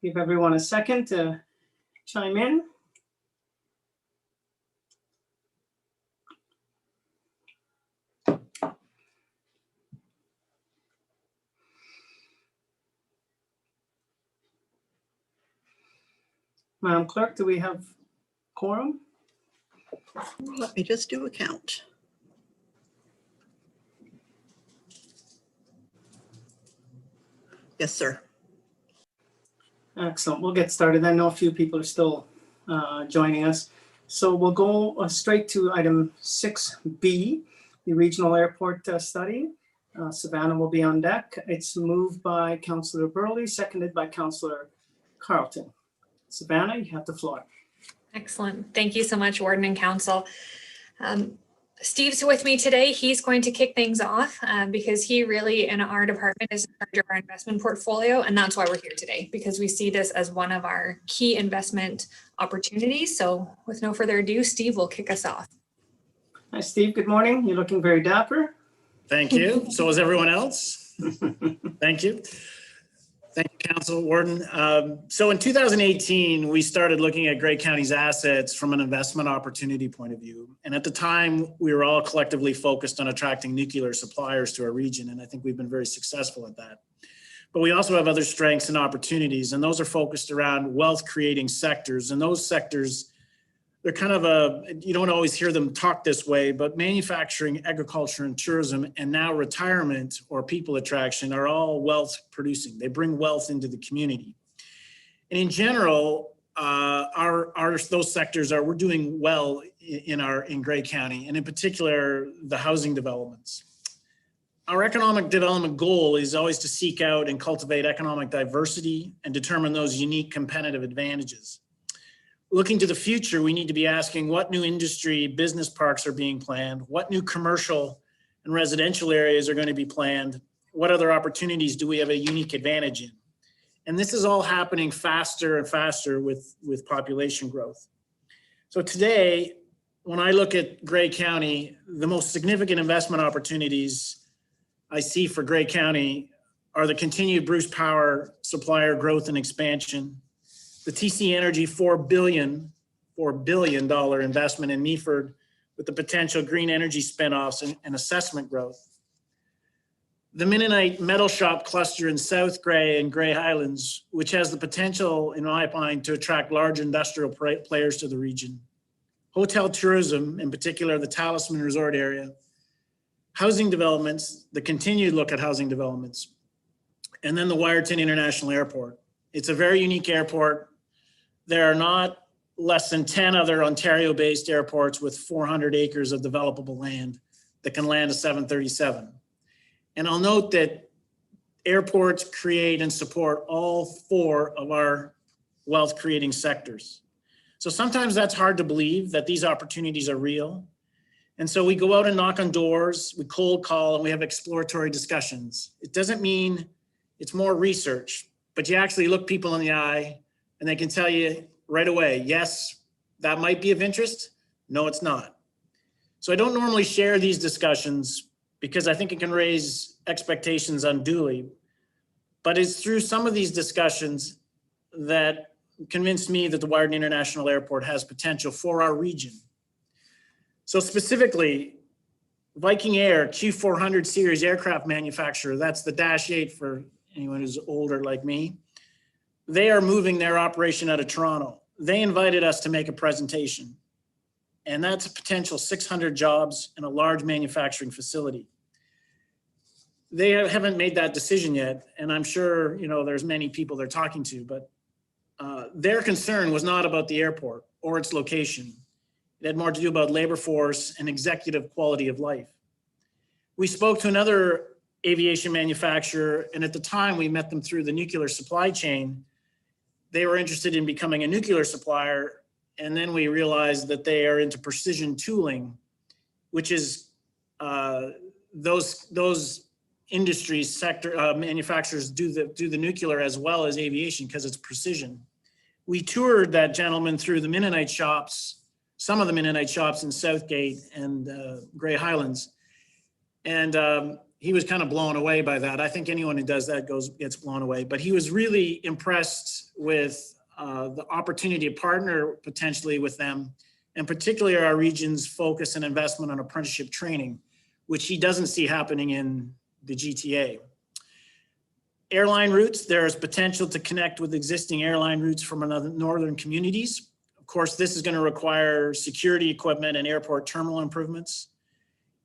Give everyone a second to chime in. Madam Clerk, do we have quorum? Let me just do a count. Yes, sir. Excellent. We'll get started. I know a few people are still joining us. So we'll go straight to item 6B, the regional airport study. Savannah will be on deck. It's moved by Councillor Burley, seconded by Councillor Carlton. Savannah, you have the floor. Excellent. Thank you so much, Warden and Council. Steve's with me today. He's going to kick things off because he really, in our department, is in charge of our investment portfolio. And that's why we're here today, because we see this as one of our key investment opportunities. So with no further ado, Steve will kick us off. Hi, Steve. Good morning. You're looking very dapper. Thank you. So is everyone else. Thank you. Thank you, Council Warden. So in 2018, we started looking at Grey County's assets from an investment opportunity point of view. And at the time, we were all collectively focused on attracting nuclear suppliers to our region. And I think we've been very successful at that. But we also have other strengths and opportunities, and those are focused around wealth creating sectors. And those sectors, they're kind of you don't always hear them talk this way, but manufacturing, agriculture, and tourism, and now retirement or people attraction are all wealth producing. They bring wealth into the community. And in general, those sectors we're doing well in Grey County, and in particular, the housing developments. Our economic development goal is always to seek out and cultivate economic diversity and determine those unique competitive advantages. Looking to the future, we need to be asking what new industry business parks are being planned, what new commercial and residential areas are going to be planned, what other opportunities do we have a unique advantage in? And this is all happening faster and faster with population growth. So today, when I look at Grey County, the most significant investment opportunities I see for Grey County are the continued Bruce Power supplier growth and expansion, the TC Energy $4 billion investment in Meaford with the potential green energy spinoffs and assessment growth. The Mennonite Metal Shop cluster in South Grey and Grey Highlands, which has the potential, in my mind, to attract large industrial players to the region. Hotel tourism, in particular, the Talisman Resort area. Housing developments, the continued look at housing developments. And then the Wyerton International Airport. It's a very unique airport. There are not less than 10 other Ontario-based airports with 400 acres of developable land that can land a 737. And I'll note that airports create and support all four of our wealth creating sectors. So sometimes that's hard to believe that these opportunities are real. And so we go out and knock on doors, we cold call, and we have exploratory discussions. It doesn't mean it's more research, but you actually look people in the eye and they can tell you right away, yes, that might be of interest. No, it's not. So I don't normally share these discussions because I think it can raise expectations unduly. But it's through some of these discussions that convinced me that the Wyerton International Airport has potential for our region. So specifically, Viking Air Q400 series aircraft manufacturer, that's the Dash 8 for anyone who's older like me. They are moving their operation out of Toronto. They invited us to make a presentation, and that's a potential 600 jobs in a large manufacturing facility. They haven't made that decision yet, and I'm sure there's many people they're talking to, but their concern was not about the airport or its location. It had more to do about labor force and executive quality of life. We spoke to another aviation manufacturer, and at the time we met them through the nuclear supply chain. They were interested in becoming a nuclear supplier, and then we realized that they are into precision tooling, which is those industries sector manufacturers do the nuclear as well as aviation because it's precision. We toured that gentleman through the Mennonite shops, some of the Mennonite shops in Southgate and Grey Highlands, and he was kind of blown away by that. I think anyone who does that gets blown away, but he was really impressed with the opportunity to partner potentially with them, and particularly our region's focus and investment on apprenticeship training, which he doesn't see happening in the GTA. Airline routes, there is potential to connect with existing airline routes from another northern communities. Of course, this is going to require security equipment and airport terminal improvements.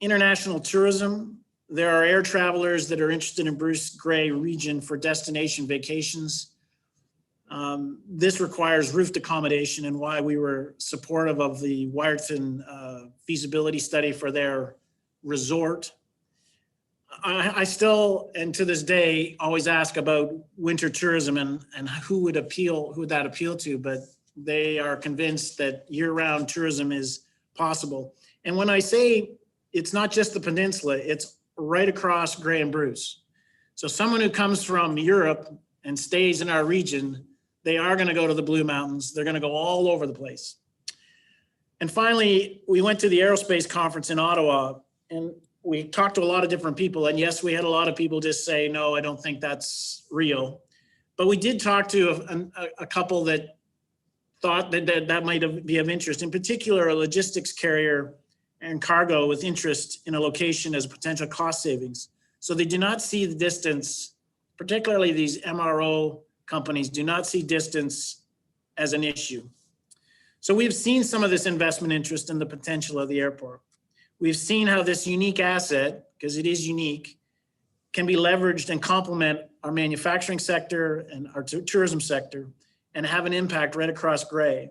International tourism, there are air travelers that are interested in Bruce Grey region for destination vacations. This requires roofed accommodation, and why we were supportive of the Wyerton feasibility study for their resort. I still, and to this day, always ask about winter tourism and who would that appeal to, but they are convinced that year-round tourism is possible. And when I say it's not just the peninsula, it's right across Grey and Bruce. So someone who comes from Europe and stays in our region, they are going to go to the Blue Mountains. They're going to go all over the place. And finally, we went to the aerospace conference in Ottawa, and we talked to a lot of different people. And yes, we had a lot of people just say, no, I don't think that's real. But we did talk to a couple that thought that might be of interest, in particular, a logistics carrier and cargo with interest in a location as potential cost savings. So they do not see the distance, particularly these MRO companies do not see distance as an issue. So we've seen some of this investment interest in the potential of the airport. We've seen how this unique asset, because it is unique, can be leveraged and complement our manufacturing sector and our tourism sector and have an impact right across Grey.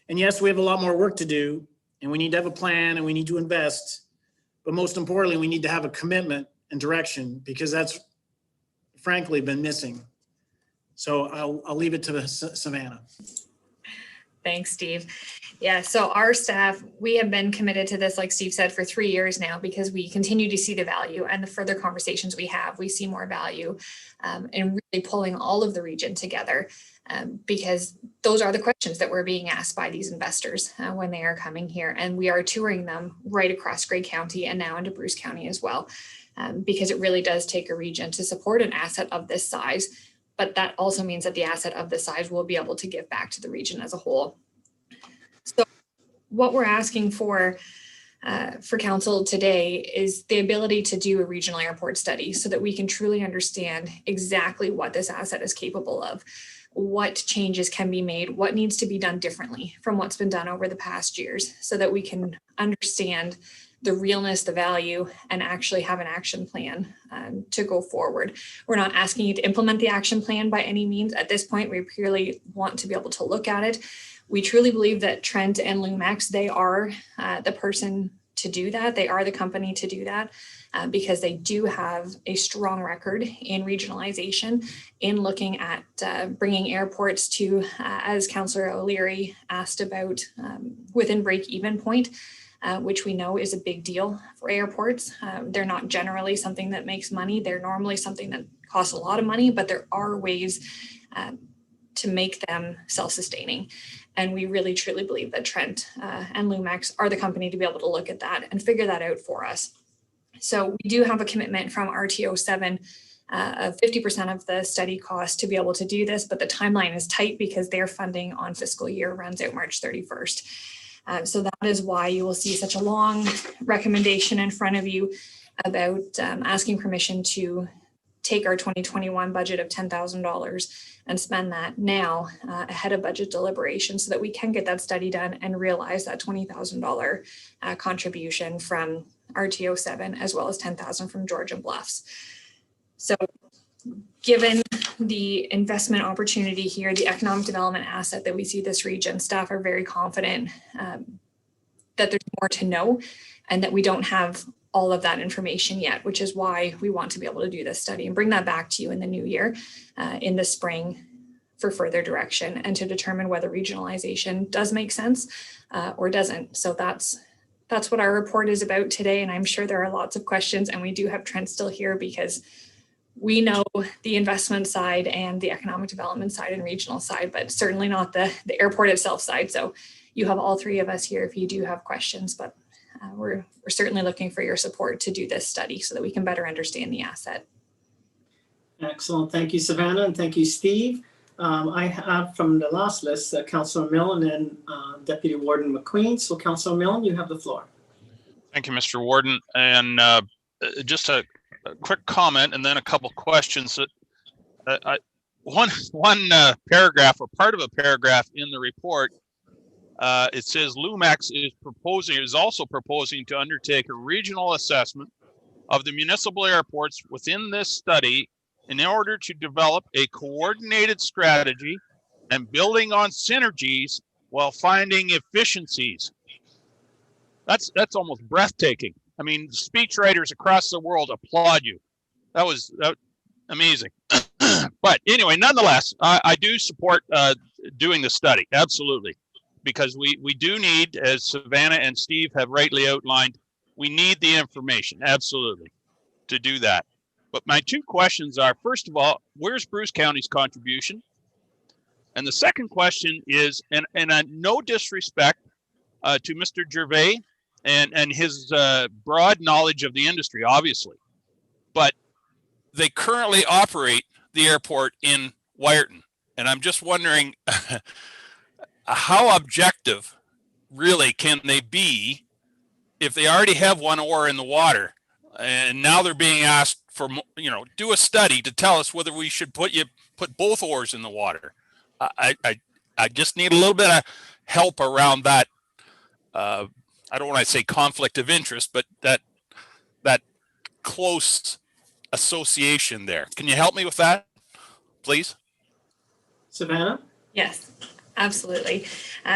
And yes, we have a lot more work to do, and we need to have a plan and we need to invest. But most importantly, we need to have a commitment and direction, because that's frankly been missing. So I'll leave it to Savannah. Thanks, Steve. Yeah, so our staff, we have been committed to this, like Steve said, for 3 years now, because we continue to see the value, and the further conversations we have, we see more value in really pulling all of the region together, because those are the questions that we're being asked by these investors when they are coming here. And we are touring them right across Grey County and now into Bruce County as well, because it really does take a region to support an asset of this size. But that also means that the asset of this size will be able to give back to the region as a whole. So what we're asking for council today is the ability to do a regional airport study so that we can truly understand exactly what this asset is capable of, what changes can be made, what needs to be done differently from what's been done over the past years, so that we can understand the realness, the value, and actually have an action plan to go forward. We're not asking you to implement the action plan by any means. At this point, we purely want to be able to look at it. We truly believe that Trent and Lumax, they are the person to do that. They are the company to do that because they do have a strong record in regionalization, in looking at bringing airports to, as Councillor O'Leary asked about, within break-even point. Which we know is a big deal for airports. They're not generally something that makes money. They're normally something that costs a lot of money, but there are ways to make them self-sustaining. And we really truly believe that Trent and Lumax are the company to be able to look at that and figure that out for us. So we do have a commitment from RTO7 of 50% of the study cost to be able to do this, but the timeline is tight because their funding on fiscal year runs out March 31st. So that is why you will see such a long recommendation in front of you about asking permission to take our 2021 budget of $10,000 and spend that now ahead of budget deliberation so that we can get that study done and realize that $20,000 contribution from RTO7 as well as $10,000 from Georgian Bluffs. So given the investment opportunity here, the economic development asset that we see this region, staff are very confident that there's more to know and that we don't have all of that information yet, which is why we want to be able to do this study and bring that back to you in the new year, in the spring, for further direction and to determine whether regionalization does make sense or doesn't. So that's what our report is about today. And I'm sure there are lots of questions, and we do have Trent still here because we know the investment side and the economic development side and regional side, but certainly not the airport itself side. So you have all three of us here if you do have questions, but we're certainly looking for your support to do this study so that we can better understand the asset. Excellent. Thank you, Savannah, and thank you, Steve. I have from the last list, Councillor Millen and Deputy Warden McQueen. So Councillor Millen, you have the floor. Thank you, Mr. Warden. And just a quick comment and then a couple questions. One paragraph or part of a paragraph in the report, it says Lumex is also proposing to undertake a regional assessment of the municipal airports within this study in order to develop a coordinated strategy and building on synergies while finding efficiencies. That's almost breathtaking. I mean, speechwriters across the world applaud you. That was amazing. But anyway, nonetheless, I do support doing the study, absolutely, because we do need, as Savannah and Steve have rightly outlined, we need the information, absolutely, to do that. But my two questions are, first of all, where's Bruce County's contribution? And the second question is, and no disrespect to Mr. Gervais and his broad knowledge of the industry, obviously, but they currently operate the airport in Wyerton. And I'm just wondering how objective really can they be if they already have one oar in the water and now they're being asked for, do a study to tell us whether we should put both oars in the water. I just need a little bit of help around that. I don't want to say conflict of interest, but that close association there. Can you help me with that, please? Savannah? Yes, absolutely.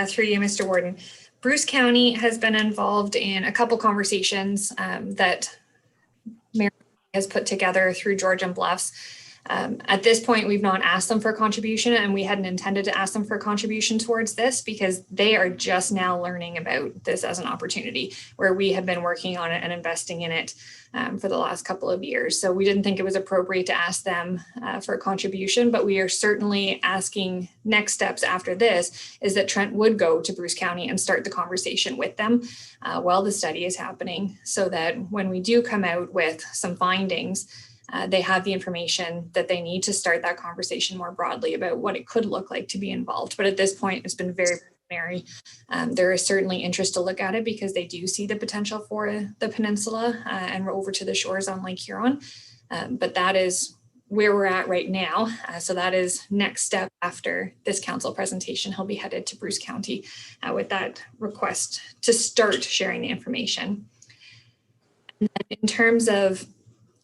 Through you, Mr. Warden. Bruce County has been involved in a couple conversations that Mayor has put together through Georgian Bluffs. At this point, we've not asked them for a contribution, and we hadn't intended to ask them for a contribution towards this because they are just now learning about this as an opportunity where we have been working on it and investing in it for the last couple of years. So we didn't think it was appropriate to ask them for a contribution, but we are certainly asking next steps after this is that Trent would go to Bruce County and start the conversation with them while the study is happening so that when we do come out with some findings, they have the information that they need to start that conversation more broadly about what it could look like to be involved. But at this point, it's been very preliminary. There is certainly interest to look at it because they do see the potential for the peninsula and over to the shores on Lake Huron. But that is where we're at right now. So that is next step after this council presentation. He'll be headed to Bruce County with that request to start sharing the information. And then in terms of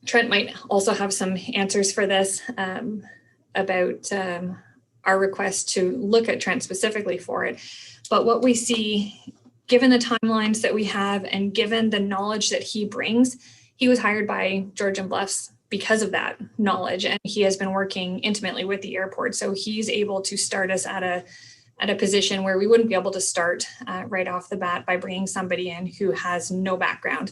Trent might also have some answers for this about our request to look at Trent specifically for it. But what we see, given the timelines that we have and given the knowledge that he brings, he was hired by Georgian Bluffs because of that knowledge. And he has been working intimately with the airport. So he's able to start us at a position where we wouldn't be able to start right off the bat by bringing somebody in who has no background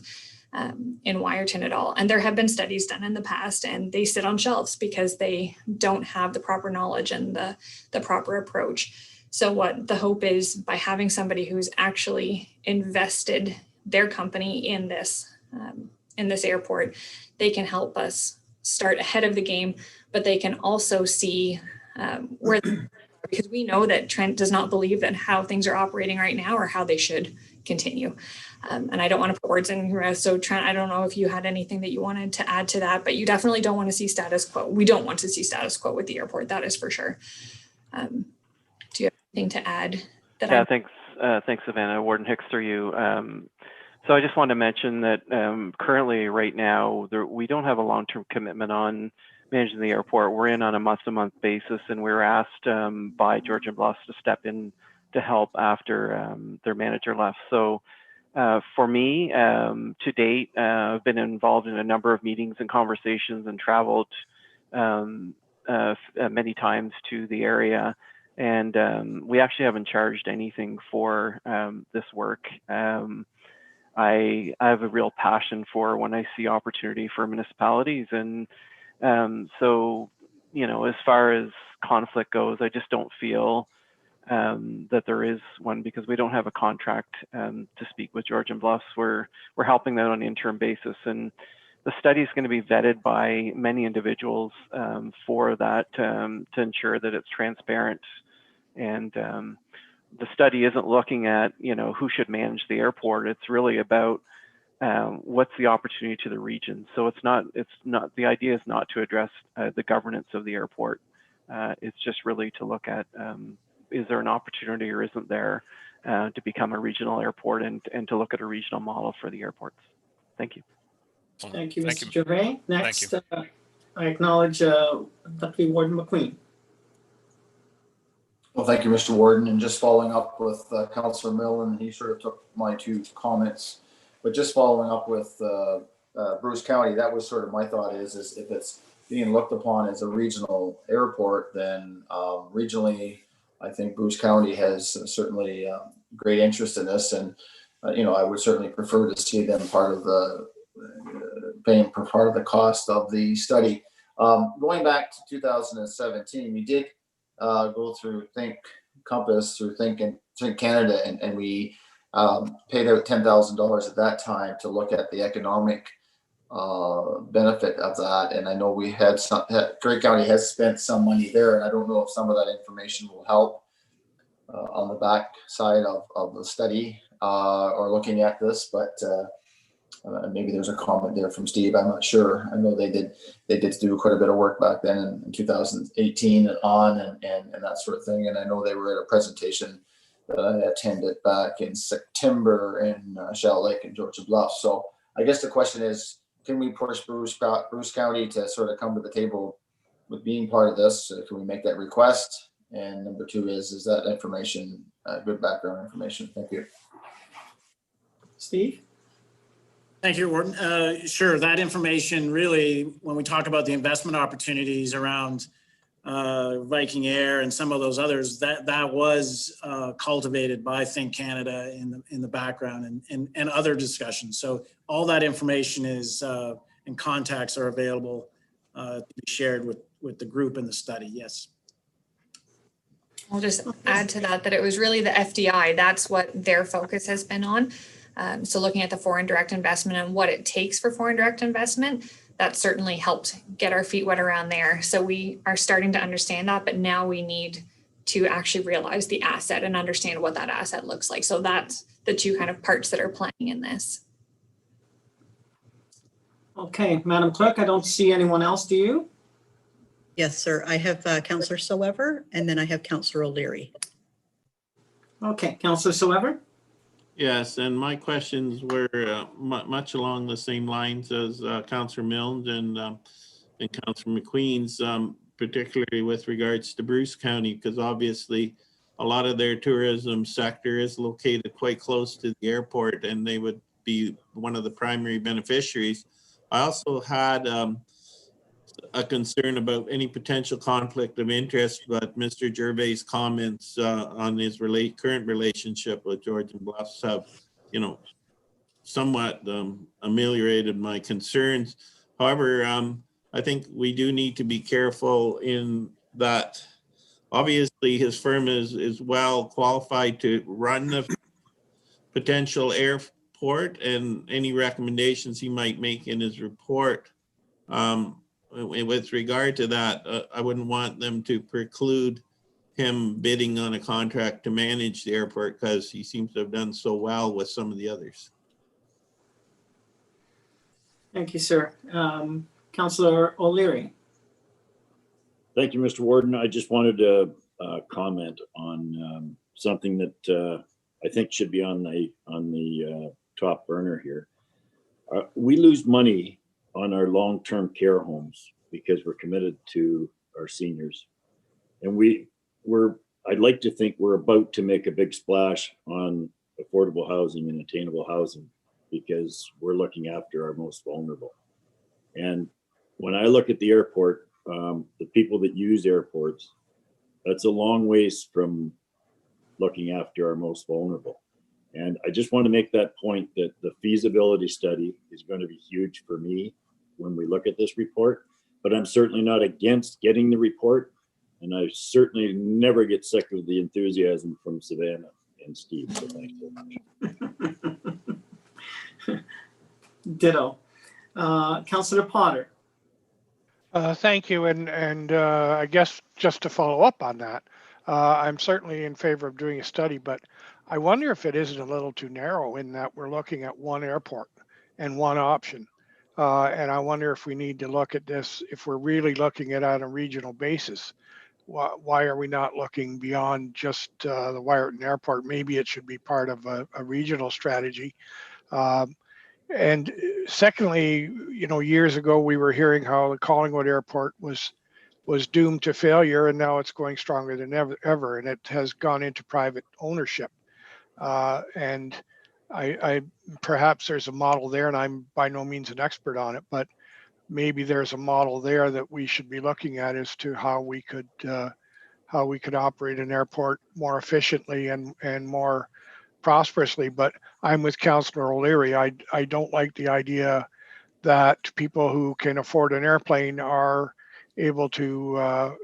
in Wyerton at all. And there have been studies done in the past and they sit on shelves because they don't have the proper knowledge and the proper approach. So what the hope is by having somebody who's actually invested their company in this airport, they can help us start ahead of the game, but they can also see because we know that Trent does not believe that how things are operating right now are how they should continue. And I don't want to put words in your mouth. So Trent, I don't know if you had anything that you wanted to add to that, but you definitely don't want to see status quo. We don't want to see status quo with the airport. That is for sure. Do you have anything to add? Thanks, Savannah. Warden Hicks, through you. So I just wanted to mention that currently, right now, we don't have a long-term commitment on managing the airport. We're in on a month-to-month basis, and we were asked by Georgian Bluffs to step in to help after their manager left. So for me, to date, I've been involved in a number of meetings and conversations and traveled many times to the area. And we actually haven't charged anything for this work. I have a real passion for when I see opportunity for municipalities. And so, as far as conflict goes, I just don't feel that there is one, because we don't have a contract to speak with Georgian Bluffs. We're helping them on an interim basis, and the study is going to be vetted by many individuals for that to ensure that it's transparent. And the study isn't looking at, you know, who should manage the airport. It's really about what's the opportunity to the region. So it's not the idea is not to address the governance of the airport. It's just really to look at is there an opportunity or isn't there to become a regional airport, and to look at a regional model for the airports. Thank you. Thank you, Mr. Gervais. Next, I acknowledge Deputy Warden McQueen. Well, thank you, Mr. Warden. And just following up with Councillor Millen, he sort of took my two comments, but just following up with Bruce County, that was sort of my thought is if it's being looked upon as a regional airport, then regionally, I think Bruce County has certainly great interest in this. And, you know, I would certainly prefer to see them part of the paying for part of the cost of the study. Going back to 2017, we did go through Think Compass, through Think Canada, and we paid out $10,000 at that time to look at the economic benefit of that. And I know we had Grey County has spent some money there, and I don't know if some of that information will help on the back side of the study or looking at this, but maybe there's a comment there from Steve. I'm not sure. I know they did do quite a bit of work back then in 2018 and on and that sort of thing. And I know they were at a presentation that I attended back in September in Shell Lake and Georgian Bluffs. So I guess the question is, can we push Bruce County to sort of come to the table with being part of this? Can we make that request? And number two is that information good background information? Thank you. Steve? Thank you, Warden. Sure, that information really, when we talk about the investment opportunities around Viking Air and some of those others, that was cultivated by Think Canada in the background and other discussions. So all that information is and contacts are available to be shared with the group in the study. Yes. I'll just add to that it was really the FDI. That's what their focus has been on. So looking at the foreign direct investment and what it takes for foreign direct investment, that certainly helped get our feet wet around there. So we are starting to understand that, but now we need to actually realize the asset and understand what that asset looks like. So that's the two kind of parts that are playing in this. Okay, Madam Clerk, I don't see anyone else. Do you? Yes, sir. I have Councillor Soever, and then I have Councillor O'Leary. Okay, Councillor Soever. Yes, and my questions were much along the same lines as Councillor Milne and Councillor McQueen's, particularly with regards to Bruce County, because obviously a lot of their tourism sector is located quite close to the airport, and they would be one of the primary beneficiaries. I also had a concern about any potential conflict of interest, but Mr. Gervais' comments on his current relationship with Georgian Bluffs have, you know, somewhat ameliorated my concerns. However, I think we do need to be careful in that obviously his firm is well qualified to run the potential airport, and any recommendations he might make in his report with regard to that, I wouldn't want them to preclude him bidding on a contract to manage the airport, because he seems to have done so well with some of the others. Thank you, sir. Councillor O'Leary. Thank you, Mr. Warden. I just wanted to comment on something that I think should be on the top burner here. We lose money on our long-term care homes because we're committed to our seniors. And I'd like to think we're about to make a big splash on affordable housing and attainable housing, because we're looking after our most vulnerable. And when I look at the airport, the people that use airports, that's a long ways from looking after our most vulnerable. And I just want to make that point that the feasibility study is going to be huge for me when we look at this report, but I'm certainly not against getting the report. And I certainly never get sick of the enthusiasm from Savannah and Steve. So thanks so much. Ditto. Councillor Potter. Thank you. And I guess just to follow up on that, I'm certainly in favor of doing a study, but I wonder if it isn't a little too narrow in that we're looking at one airport and one option. And I wonder if we need to look at this, if we're really looking at it on a regional basis. Why are we not looking beyond just the Wyerton Airport? Maybe it should be part of a regional strategy. And secondly, you know, years ago we were hearing how the Collingwood Airport was doomed to failure, and now it's going stronger than ever, and it has gone into private ownership. And I perhaps there's a model there, and I'm by no means an expert on it, but maybe there's a model there that we should be looking at as to how we could operate an airport more efficiently and more prosperously. But I'm with Councillor O'Leary. I don't like the idea that people who can afford an airplane are able to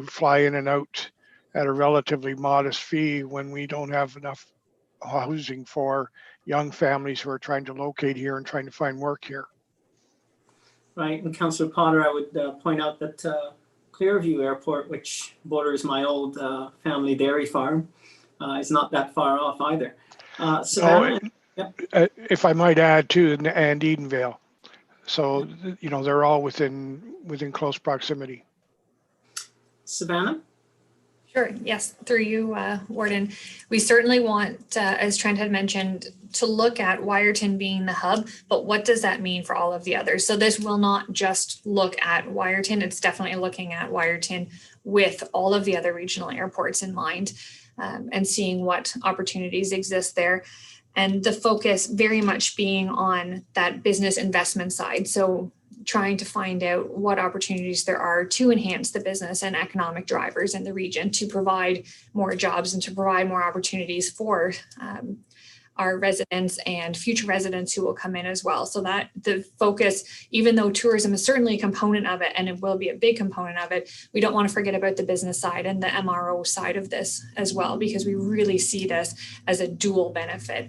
fly in and out at a relatively modest fee when we don't have enough housing for young families who are trying to locate here and trying to find work here. Right, and Councillor Potter, I would point out that Clearview Airport, which borders my old family dairy farm, is not that far off either. Savannah, if I might add too, and Edenvale. So, you know, they're all within close proximity. Savannah? Sure. Yes, through you, Warden. We certainly want, as Trent had mentioned, to look at Wyerton being the hub, but what does that mean for all of the others? So this will not just look at Wyerton. It's definitely looking at Wyerton with all of the other regional airports in mind, and seeing what opportunities exist there. And the focus very much being on that business investment side. So trying to find out what opportunities there are to enhance the business and economic drivers in the region, to provide more jobs and to provide more opportunities for our residents and future residents who will come in as well. So that the focus, even though tourism is certainly a component of it, and it will be a big component of it, we don't want to forget about the business side and the MRO side of this as well, because we really see this as a dual benefit.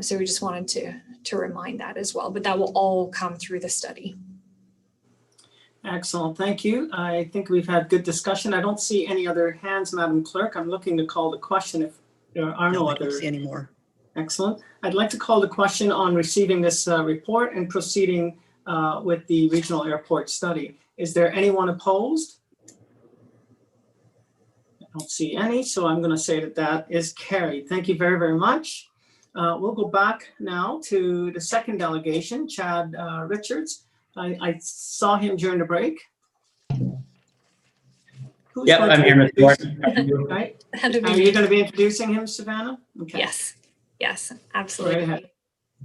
So we just wanted to remind that as well, but that will all come through the study. Excellent, thank you. I think we've had good discussion. I don't see any other hands, Madam Clerk. I'm looking to call the question if there are no other. I don't see any more. Excellent. I'd like to call the question on receiving this report and proceeding with the regional airport study. Is there anyone opposed? I don't see any, so I'm going to say that that is carried. Thank you very, very much. We'll go back now to the second delegation, Chad Richards. I saw him during the break. Yep, I'm here, Mr. Warden. Right. Are you going to be introducing him, Savannah? Okay. Yes, absolutely.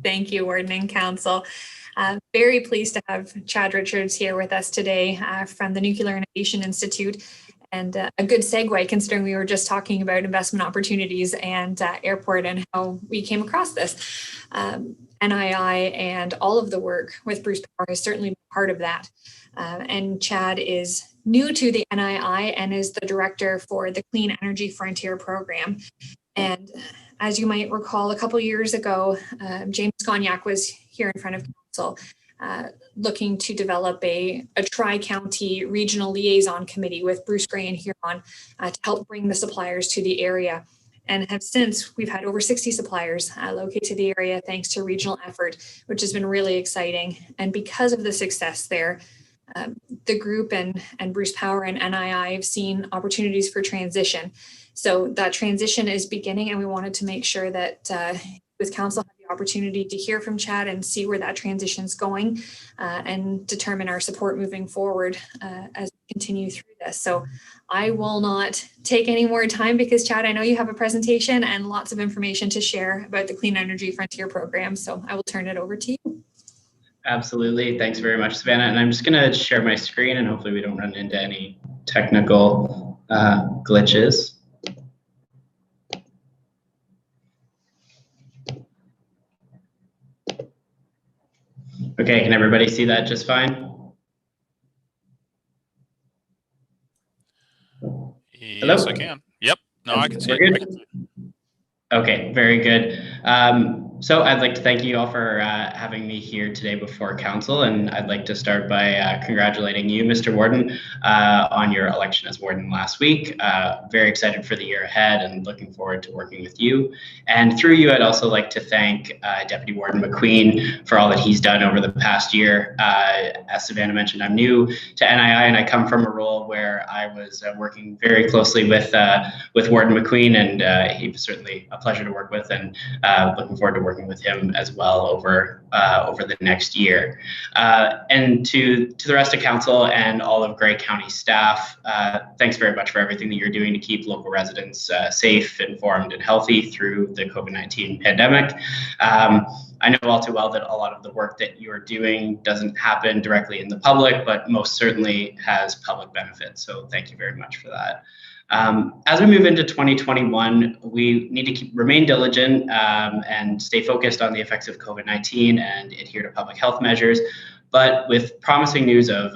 Thank you, Warden and Council. Very pleased to have Chad Richards here with us today from the Nuclear Innovation Institute. And a good segue, considering we were just talking about investment opportunities and airport and how we came across this. NII and all of the work with Bruce Power has certainly been part of that. And Chad is new to the NII and is the director for the Clean Energy Frontier program. And as you might recall, a couple years ago, James Cognac was here in front of council looking to develop a tri-county regional liaison committee with Bruce Gray and Huron to help bring the suppliers to the area. And have since, we've had over 60 suppliers locate to the area thanks to regional effort, which has been really exciting. And because of the success there, the group and Bruce Power and NII have seen opportunities for transition. So that transition is beginning, and we wanted to make sure that with council had the opportunity to hear from Chad and see where that transition is going and determine our support moving forward as we continue through this. So I will not take any more time because Chad, I know you have a presentation and lots of information to share about the Clean Energy Frontier program. So I will turn it over to you. Absolutely. Thanks very much, Savannah. And I'm just going to share my screen and hopefully we don't run into any technical glitches. Okay, can everybody see that just fine? Yes, I can. Yep. No, I can see We're it. good? Okay, very good. So I'd like to thank you all for having me here today before council, and I'd like to start by congratulating you, Mr. Warden, on your election as warden last week. Very excited for the year ahead and looking forward to working with you. And through you, I'd also like to thank Deputy Warden McQueen for all that he's done over the past year. As Savannah mentioned, I'm new to NII, and I come from a role where I was working very closely with Warden McQueen, and he was certainly a pleasure to work with, and looking forward to working with him as well over the next year. And to the rest of council and all of Grey County staff, thanks very much for everything that you're doing to keep local residents safe, informed, and healthy through the COVID-19 pandemic. I know all too well that a lot of the work that you're doing doesn't happen directly in the public, but most certainly has public benefit. So thank you very much for that. As we move into 2021, we need to remain diligent and stay focused on the effects of COVID-19 and adhere to public health measures. But with promising news of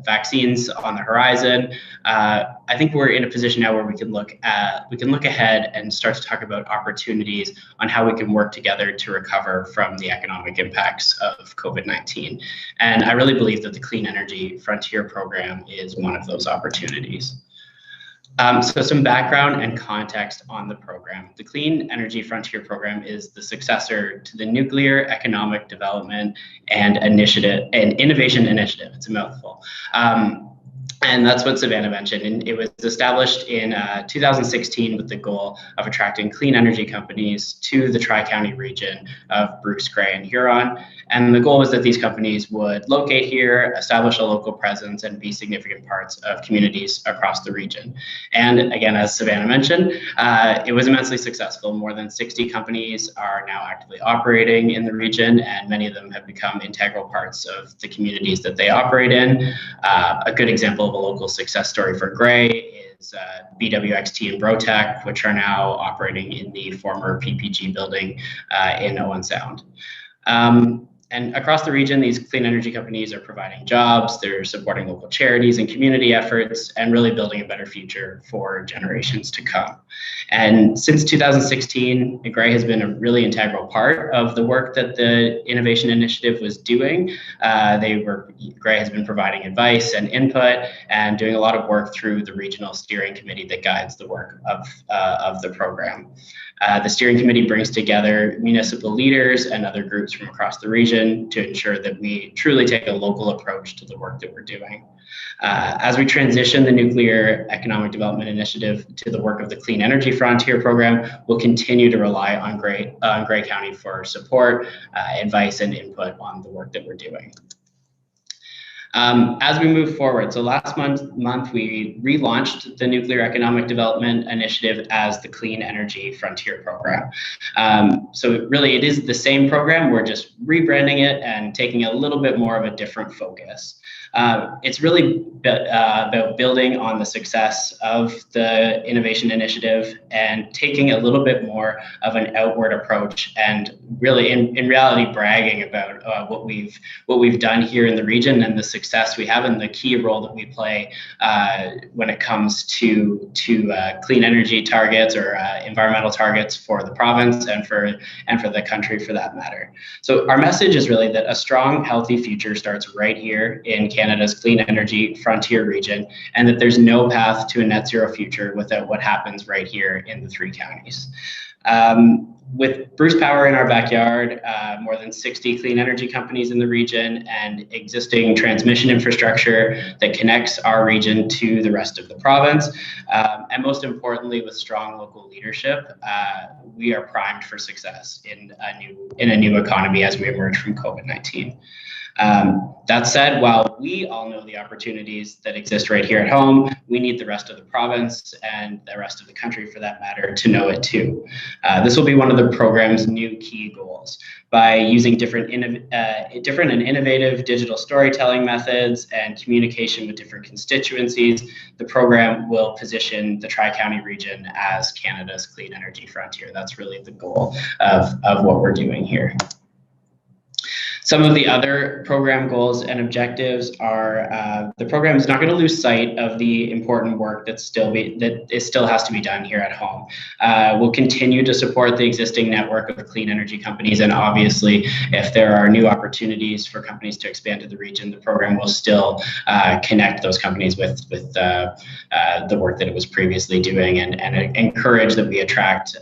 vaccines on the horizon, I think we're in a position now where we can look ahead and start to talk about opportunities on how we can work together to recover from the economic impacts of COVID-19. And I really believe that the Clean Energy Frontier program is one of those opportunities. So some background and context on the program. The Clean Energy Frontier program is the successor to the Nuclear Economic Development and Innovation Initiative. It's a mouthful. And that's what Savannah mentioned. And it was established in 2016 with the goal of attracting clean energy companies to the Tri-County region of Bruce, Grey, and Huron. And the goal was that these companies would locate here, establish a local presence, and be significant parts of communities across the region. And again, as Savannah mentioned, it was immensely successful. More than 60 companies are now actively operating in the region, and many of them have become integral parts of the communities that they operate in. A good example of a local success story for Grey is BWXT and Brotec, which are now operating in the former PPG building in Owen Sound. And across the region, these clean energy companies are providing jobs, they're supporting local charities and community efforts, and really building a better future for generations to come. And since 2016, Grey has been a really integral part of the work that the Innovation Initiative was doing. Grey has been providing advice and input and doing a lot of work through the regional steering committee that guides the work of the program. The steering committee brings together municipal leaders and other groups from across the region to ensure that we truly take a local approach to the work that we're doing. As we transition the Nuclear Economic Development Initiative to the work of the Clean Energy Frontier program, we'll continue to rely on Grey County for support, advice, and input on the work that we're doing. As we move forward, so last month we relaunched the Nuclear Economic Development Initiative as the Clean Energy Frontier program. So really it is the same program, we're just rebranding it and taking a little bit more of a different focus. It's really about building on the success of the Innovation Initiative and taking a little bit more of an outward approach and really in reality bragging about what we've done here in the region and the success we have and the key role that we play when it comes to clean energy targets or environmental targets for the province and for the country for that matter. So our message is really that a strong, healthy future starts right here in Canada's Clean Energy Frontier region, and that there's no path to a net zero future without what happens right here in the three counties. With Bruce Power in our backyard, more than 60 clean energy companies in the region, and existing transmission infrastructure that connects our region to the rest of the province, and most importantly, with strong local leadership, we are primed for success in a new economy as we emerge from COVID-19. That said, while we all know the opportunities that exist right here at home, we need the rest of the province and the rest of the country, for that matter, to know it too. This will be one of the program's new key goals. By using different and innovative digital storytelling methods and communication with different constituencies, the program will position the Tri-County region as Canada's clean energy frontier. That's really the goal of what we're doing here. Some of the other program goals and objectives are the program is not going to lose sight of the important work that still has to be done here at home. We'll continue to support the existing network of clean energy companies, and obviously, if there are new opportunities for companies to expand to the region, the program will still connect those companies with the work that it was previously doing, and encourage that we attract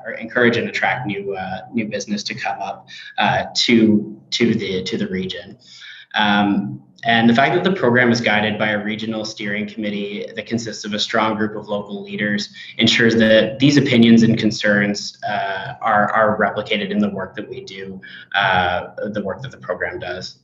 or encourage and attract new business to come up to the region. And the fact that the program is guided by a regional steering committee that consists of a strong group of local leaders ensures that these opinions and concerns are replicated in the work that we do, the work that the program does.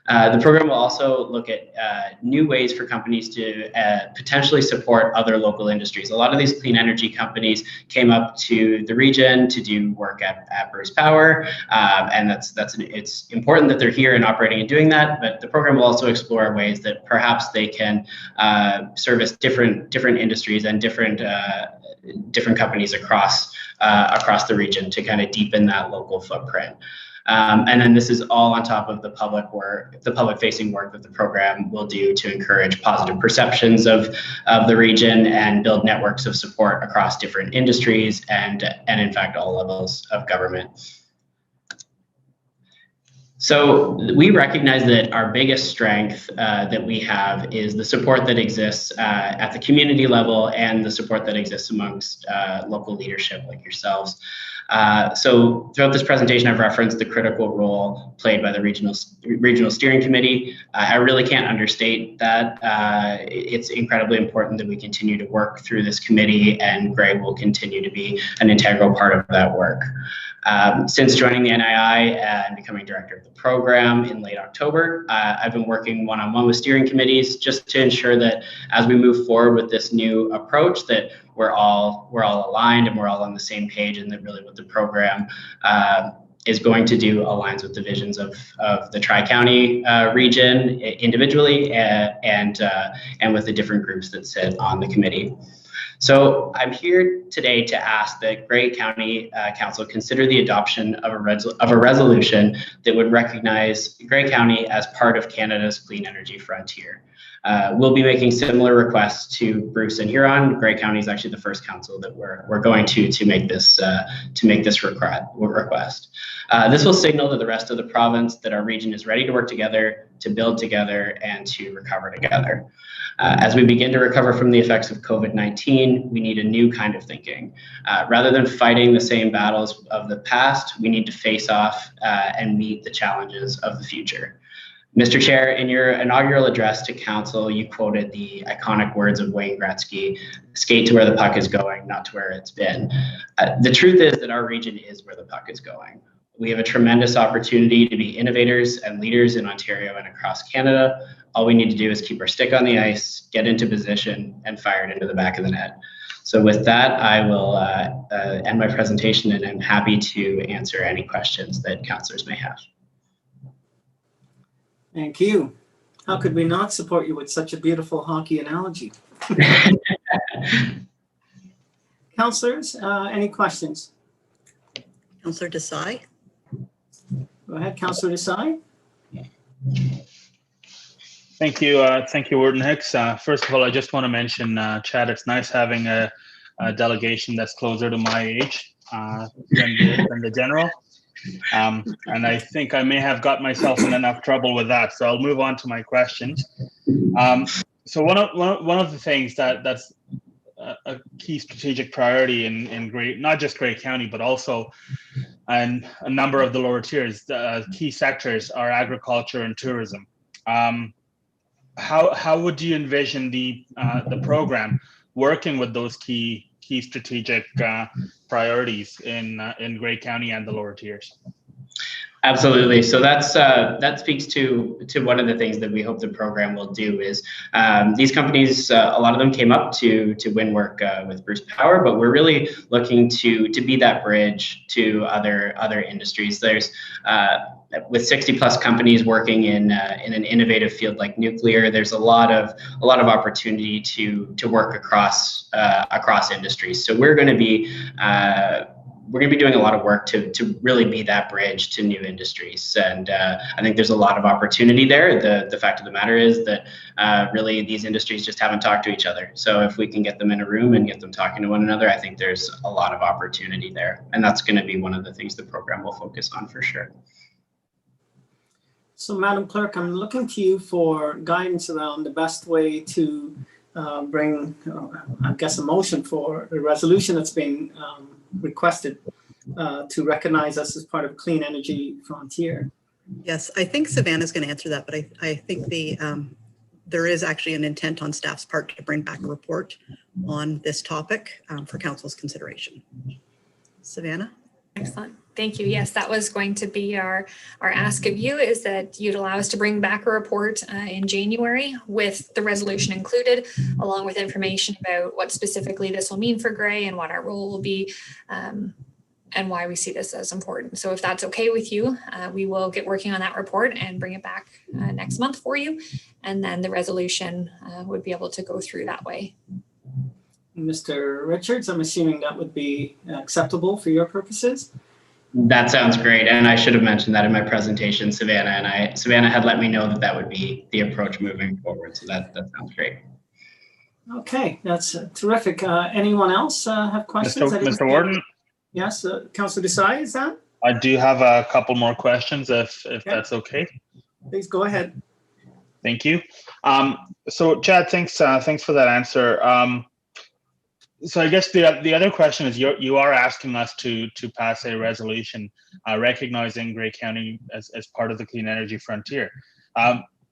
The program will also look at new ways for companies to potentially support other local industries. A lot of these clean energy companies came up to the region to do work at Bruce Power, and it's important that they're here and operating and doing that. But the program will also explore ways that perhaps they can service different industries and different companies across the region to kind of deepen that local footprint. And then this is all on top of the public-facing work that the program will do to encourage positive perceptions of the region and build networks of support across different industries and in fact all levels of government. So we recognize that our biggest strength that we have is the support that exists at the community level and the support that exists amongst local leadership like yourselves. So throughout this presentation, I've referenced the critical role played by the regional steering committee. I really can't understate that. It's incredibly important that we continue to work through this committee, and Greg will continue to be an integral part of that work. Since joining the NII and becoming director of the program in late October, I've been working one-on-one with steering committees just to ensure that as we move forward with this new approach, that we're all aligned and we're all on the same page, and that really what the program is going to do aligns with the visions of the Tri-County region individually and with the different groups that sit on the committee. So I'm here today to ask that Grey County Council consider the adoption of a resolution that would recognize Grey County as part of Canada's clean energy frontier. We'll be making similar requests to Bruce and Huron. Grey County is actually the first council that we're going to make this request. This will signal to the rest of the province that our region is ready to work together, to build together, and to recover together. As we begin to recover from the effects of COVID-19, we need a new kind of thinking. Rather than fighting the same battles of the past, we need to face off and meet the challenges of the future. Mr. Chair, in your inaugural address to council, you quoted the iconic words of Wayne Gretzky, "Skate to where the puck is going, not to where it's been." The truth is that our region is where the puck is going. We have a tremendous opportunity to be innovators and leaders in Ontario and across Canada. All we need to do is keep our stick on the ice, get into position, and fire it into the back of the net. So with that, I will end my presentation, and I'm happy to answer any questions that councillors may have. Thank you. How could we not support you with such a beautiful hockey analogy? Councillors, any questions? Councillor Desai. Go ahead, Councillor Desai. Thank you, Warden Hicks. First of all, I just want to mention, Chad, it's nice having a delegation that's closer to my age than the general. And I think I may have got myself in enough trouble with that. So I'll move on to my questions. So one of the things that's a key strategic priority in not just Grey County, but also in a number of the lower tiers, key sectors are agriculture and tourism. How would you envision the program working with those key strategic priorities in Grey County and the lower tiers? Absolutely. So that speaks to one of the things that we hope the program will do is these companies, a lot of them came up to win work with Bruce Power, but we're really looking to be that bridge to other industries. There's with 60 plus companies working in an innovative field like nuclear, there's a lot of opportunity to work across industries. So we're going to be we're going to be doing a lot of work to really be that bridge to new industries. And I think there's a lot of opportunity there. The fact of the matter is that really these industries just haven't talked to each other. So if we can get them in a room and get them talking to one another, I think there's a lot of opportunity there. And that's going to be one of the things the program will focus on for sure. So Madam Clerk, I'm looking to you for guidance around the best way to bring, I guess, a motion for the resolution that's been requested to recognize us as part of Clean Energy Frontier. Yes, I think Savannah's going to answer that, but I think there is actually an intent on staff's part to bring back a report on this topic for council's consideration. Savannah? Excellent. Thank you. Yes, that was going to be our ask of you, is that you'd allow us to bring back a report in January with the resolution included, along with information about what specifically this will mean for Gray and what our role will be, and why we see this as important. So if that's okay with you, we will get working on that report and bring it back next month for you. And then the resolution would be able to go through that way. Mr. Richards, I'm assuming that would be acceptable for your purposes? That sounds great. And I should have mentioned that in my presentation, Savannah. Savannah had let me know that that would be the approach moving forward. So that sounds great. Okay, that's terrific. Anyone else have questions? Mr. Warden? Yes, Councillor Desai, is that? I do have a couple more questions if that's okay. Please go ahead. Thank you. So Chad, thanks for that answer. So I guess the other question is you are asking us to pass a resolution recognizing Grey County as part of the Clean Energy Frontier.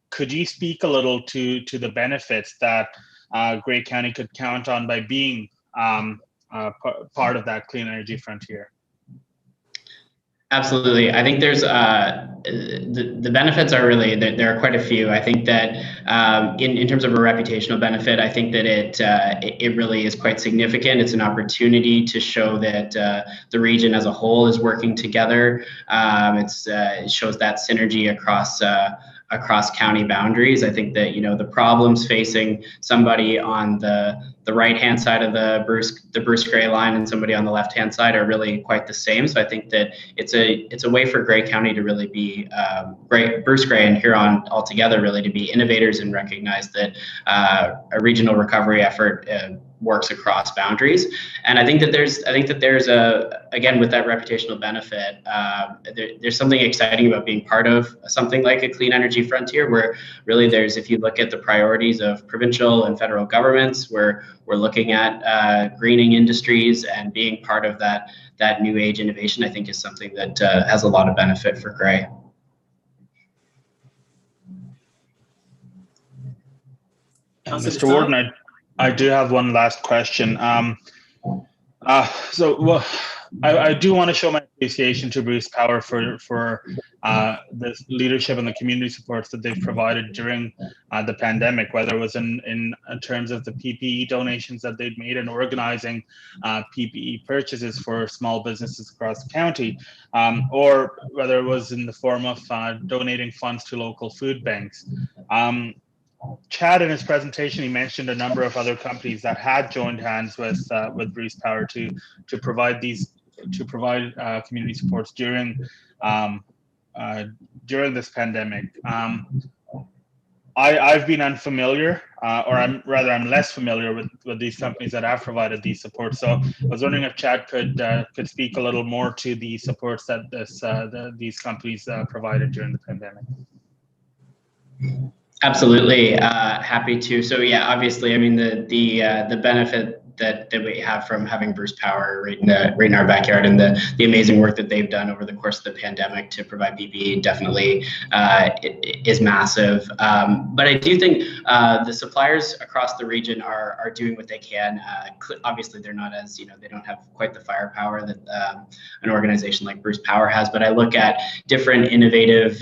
Could you speak a little to the benefits that Grey County could count on by being part of that Clean Energy Frontier? Absolutely. I think there's the benefits are really, there are quite a few. I think that in terms of a reputational benefit, I think that it really is quite significant. It's an opportunity to show that the region as a whole is working together. It shows that synergy across county boundaries. I think that, the problems facing somebody on the right-hand side of the Bruce Grey line and somebody on the left-hand side are really quite the same. So I think that it's a way for Grey County to really be Bruce Grey and Huron altogether really to be innovators and recognize that a regional recovery effort works across boundaries. And I think that there's again, with that reputational benefit, there's something exciting about being part of something like a Clean Energy Frontier, where really if you look at the priorities of provincial and federal governments, we're looking at greening industries, and being part of that new age innovation, I think, is something that has a lot of benefit for Grey. Mr. Warden, I do have one last question. I do want to show my appreciation to Bruce Power for the leadership and the community supports that they've provided during the pandemic, whether it was in terms of the PPE donations that they'd made and organizing PPE purchases for small businesses across the county, or whether it was in the form of donating funds to local food banks. Chad, in his presentation, he mentioned a number of other companies that had joined hands with Bruce Power to provide community supports during this pandemic. I've been unfamiliar, I'm less familiar with these companies that have provided these supports. So I was wondering if Chad could speak a little more to the supports that these companies provided during the pandemic. Absolutely, happy to. So yeah, obviously, I mean the benefit that we have from having Bruce Power right in our backyard, and the amazing work that they've done over the course of the pandemic to provide PPE definitely is massive. But I do think the suppliers across the region are doing what they can. Obviously, they're not as, they don't have quite the firepower that an organization like Bruce Power has. But I look at different innovative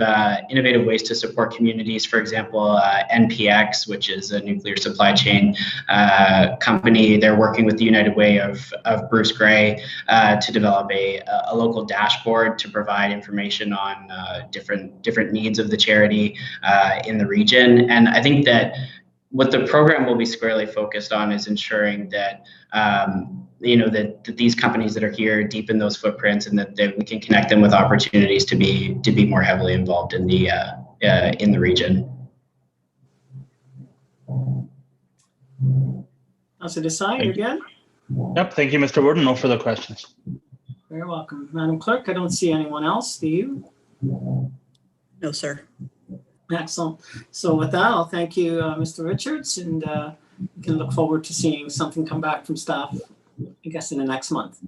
ways to support communities. For example, NPX, which is a nuclear supply chain company, they're working with the United Way of Bruce Grey to develop a local dashboard to provide information on different needs of the charity in the region. And I think that what the program will be squarely focused on is ensuring that that these companies that are here deepen those footprints, and that we can connect them with opportunities to be more heavily involved in the region. Councillor Desai, you're good? Yep, thank you, Mr. Warden. No further questions. Very welcome. Madam Clerk, I don't see anyone else. Do you? No, sir. Excellent. So with that, I'll thank you, Mr. Richards, and we can look forward to seeing something come back from staff, I guess, in the next month.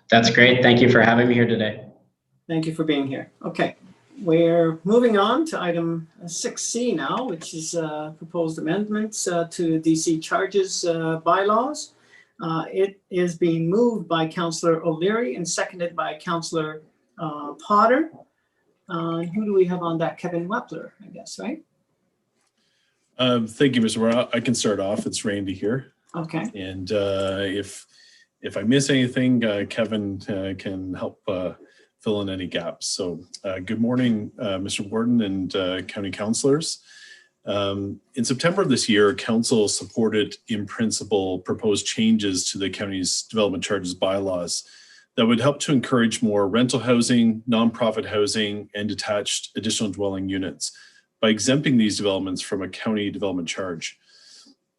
That's great. Thank you for having me here today. Thank you for being here. Okay, we're moving on to item 6C now, which is proposed amendments to DC charges bylaws. It is being moved by Councillor O'Leary and seconded by Councillor Potter. Who do we have on that? Kevin Wepler, I guess, right? Thank you, Mr. Warren. I can start off. It's Randy here. Okay. And if I miss anything, Kevin can help fill in any gaps. So good morning, Mr. Warden and county councillors. In September of this year, council supported in principle proposed changes to the county's development charges bylaws that would help to encourage more rental housing, nonprofit housing, and detached additional dwelling units by exempting these developments from a county development charge.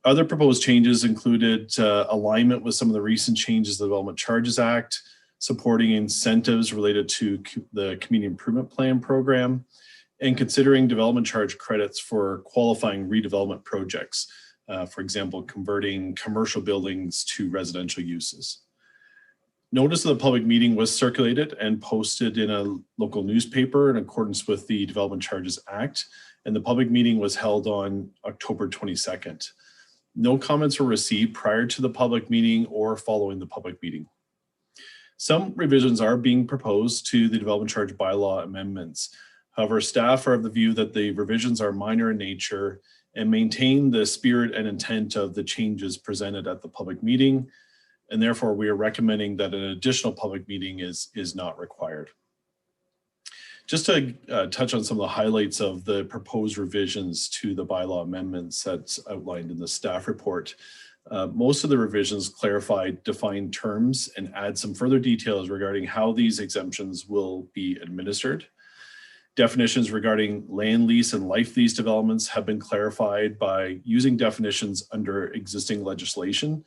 Other proposed changes included alignment with some of the recent changes to the Development Charges Act, supporting incentives related to the Community Improvement Plan program, and considering development charge credits for qualifying redevelopment projects, for example, converting commercial buildings to residential uses. Notice of the public meeting was circulated and posted in a local newspaper in accordance with the Development Charges Act, and the public meeting was held on October 22nd. No comments were received prior to the public meeting or following the public meeting. Some revisions are being proposed to the development charge bylaw amendments. However, staff are of the view that the revisions are minor in nature and maintain the spirit and intent of the changes presented at the public meeting, and therefore we are recommending that an additional public meeting is not required. Just to touch on some of the highlights of the proposed revisions to the bylaw amendments that's outlined in the staff report. Most of the revisions clarify defined terms and add some further details regarding how these exemptions will be administered. Definitions regarding land lease and life lease developments have been clarified by using definitions under existing legislation.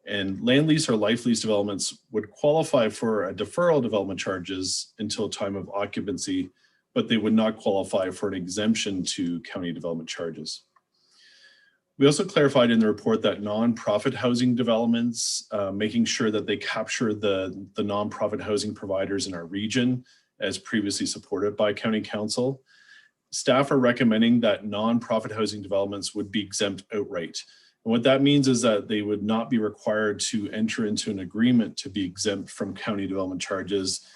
And land lease or life lease developments would qualify for a deferral of development charges until time of occupancy, but they would not qualify for an exemption to county development charges. We also clarified in the report that nonprofit housing developments, making sure that they capture the nonprofit housing providers in our region as previously supported by County Council. Staff are recommending that nonprofit housing developments would be exempt outright. And what that means is that they would not be required to enter into an agreement to be exempt from county development charges,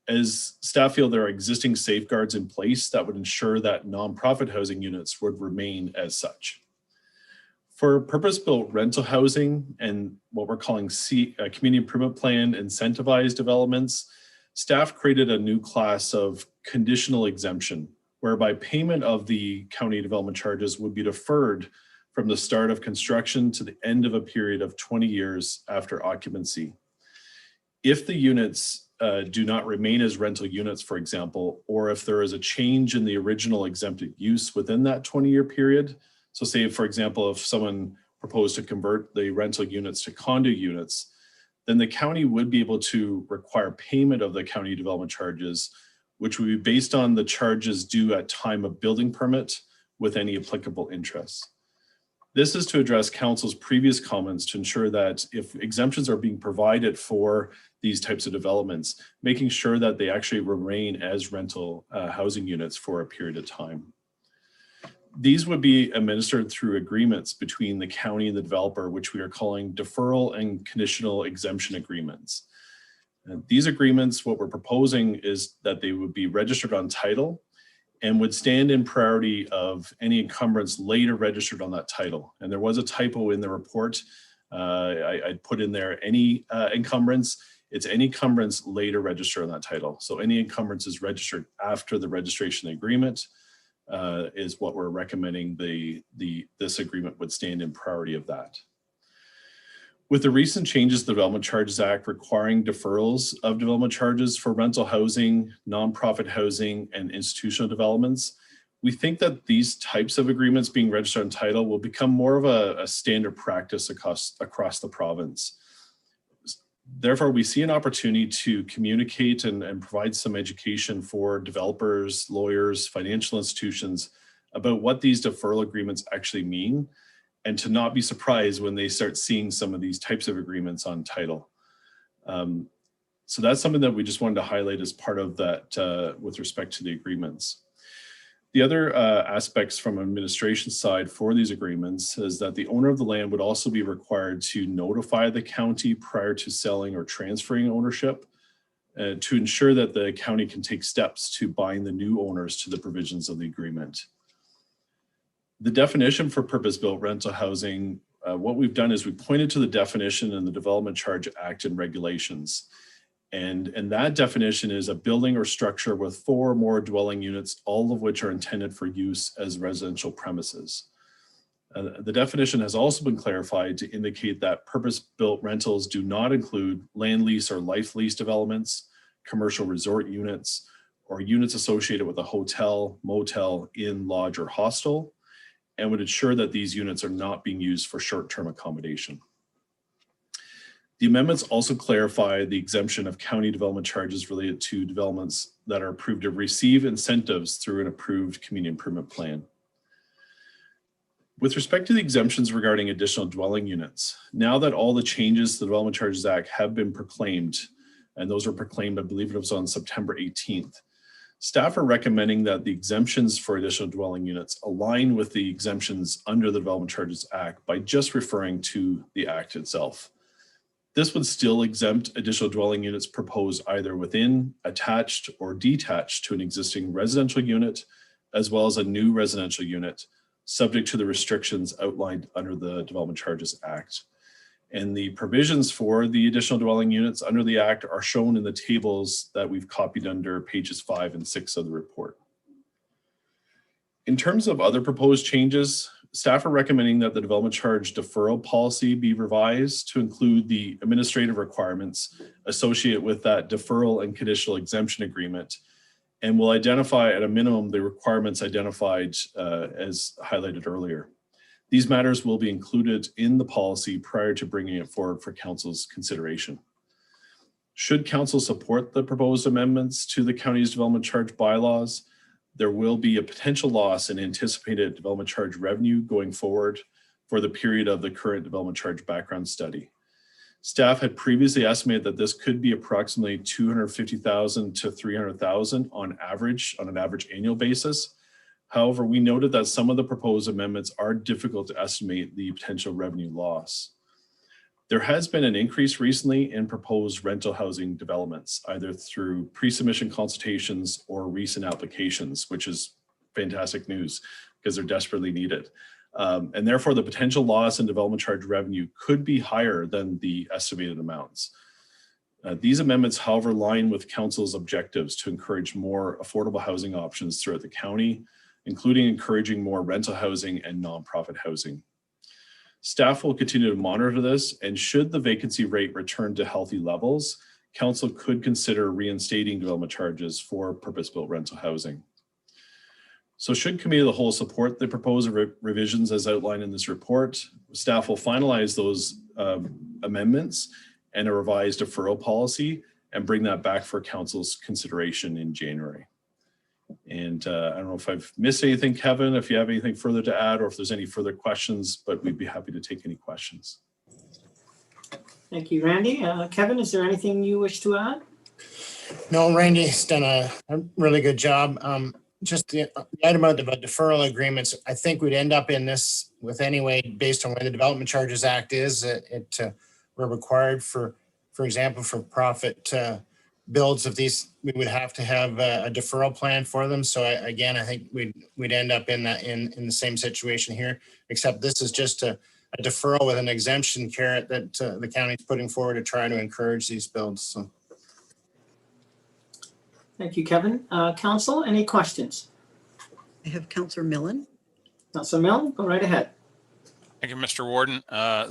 as staff feel there are existing safeguards in place that would ensure that nonprofit housing units would remain as such. For purpose-built rental housing and what we're calling Community Improvement Plan incentivized developments, staff created a new class of conditional exemption, whereby payment of the county development charges would be deferred from the start of construction to the end of a period of 20 years after occupancy. If the units do not remain as rental units, for example, or if there is a change in the original exempted use within that 20-year period, so say, for example, if someone proposed to convert the rental units to condo units, then the county would be able to require payment of the county development charges, which would be based on the charges due at time of building permit with any applicable interest. This is to address council's previous comments to ensure that if exemptions are being provided for these types of developments, making sure that they actually remain as rental housing units for a period of time. These would be administered through agreements between the county and the developer, which we are calling deferral and conditional exemption agreements. And these agreements, what we're proposing is that they would be registered on title and would stand in priority of any encumbrance later registered on that title. And there was a typo in the report. I put in there any encumbrance. It's any encumbrance later registered on that title. So any encumbrance is registered after the registration agreement is what we're recommending this agreement would stand in priority of that. With the recent changes to the Development Charges Act requiring deferrals of development charges for rental housing, nonprofit housing, and institutional developments, we think that these types of agreements being registered on title will become more of a standard practice across the province. Therefore, we see an opportunity to communicate and provide some education for developers, lawyers, financial institutions about what these deferral agreements actually mean, and to not be surprised when they start seeing some of these types of agreements on title. So that's something that we just wanted to highlight as part of that with respect to the agreements. The other aspects from administration side for these agreements is that the owner of the land would also be required to notify the county prior to selling or transferring ownership to ensure that the county can take steps to bind the new owners to the provisions of the agreement. The definition for purpose-built rental housing, what we've done is we pointed to the definition in the Development Charge Act and regulations. And that definition is a building or structure with 4 or more dwelling units, all of which are intended for use as residential premises. The definition has also been clarified to indicate that purpose-built rentals do not include land lease or life lease developments, commercial resort units, or units associated with a hotel, motel, inn, lodge, or hostel, and would ensure that these units are not being used for short-term accommodation. The amendments also clarify the exemption of county development charges related to developments that are approved to receive incentives through an approved community improvement plan. With respect to the exemptions regarding additional dwelling units, now that all the changes to the Development Charges Act have been proclaimed, and those were proclaimed, I believe it was on September 18th, staff are recommending that the exemptions for additional dwelling units align with the exemptions under the Development Charges Act by just referring to the Act itself. This would still exempt additional dwelling units proposed either within, attached, or detached to an existing residential unit, as well as a new residential unit, subject to the restrictions outlined under the Development Charges Act. And the provisions for the additional dwelling units under the Act are shown in the tables that we've copied under pages 5 and 6 of the report. In terms of other proposed changes, staff are recommending that the development charge deferral policy be revised to include the administrative requirements associated with that deferral and conditional exemption agreement, and will identify at a minimum the requirements identified as highlighted earlier. These matters will be included in the policy prior to bringing it forward for council's consideration. Should council support the proposed amendments to the county's development charge bylaws, there will be a potential loss in anticipated development charge revenue going forward for the period of the current development charge background study. Staff had previously estimated that this could be approximately $250,000 to $300,000 on an average annual basis. However, we noted that some of the proposed amendments are difficult to estimate the potential revenue loss. There has been an increase recently in proposed rental housing developments, either through pre-submission consultations or recent applications, which is fantastic news because they're desperately needed. And therefore, the potential loss in development charge revenue could be higher than the estimated amounts. These amendments, however, align with council's objectives to encourage more affordable housing options throughout the county, including encouraging more rental housing and nonprofit housing. Staff will continue to monitor this, and should the vacancy rate return to healthy levels, council could consider reinstating development charges for purpose-built rental housing. So should committee of the whole support the proposed revisions as outlined in this report, staff will finalize those amendments and a revised deferral policy and bring that back for council's consideration in January. And I don't know if I've missed anything, Kevin, if you have anything further to add or if there's any further questions, but we'd be happy to take any questions. Thank you, Randy. Kevin, is there anything you wish to add? No, Randy's done a really good job. Just the item of the deferral agreements, I think we'd end up in this with anyway, based on where the Development Charges Act is, we're required for example, for profit builds of these, we would have to have a deferral plan for them. So again, I think we'd end up in the same situation here, except this is just a deferral with an exemption carrot that the county's putting forward to try to encourage these builds. So. Thank you, Kevin. Council, any questions? I have Councillor Millen. Councillor Millen, go right ahead. Thank you, Mr. Warden.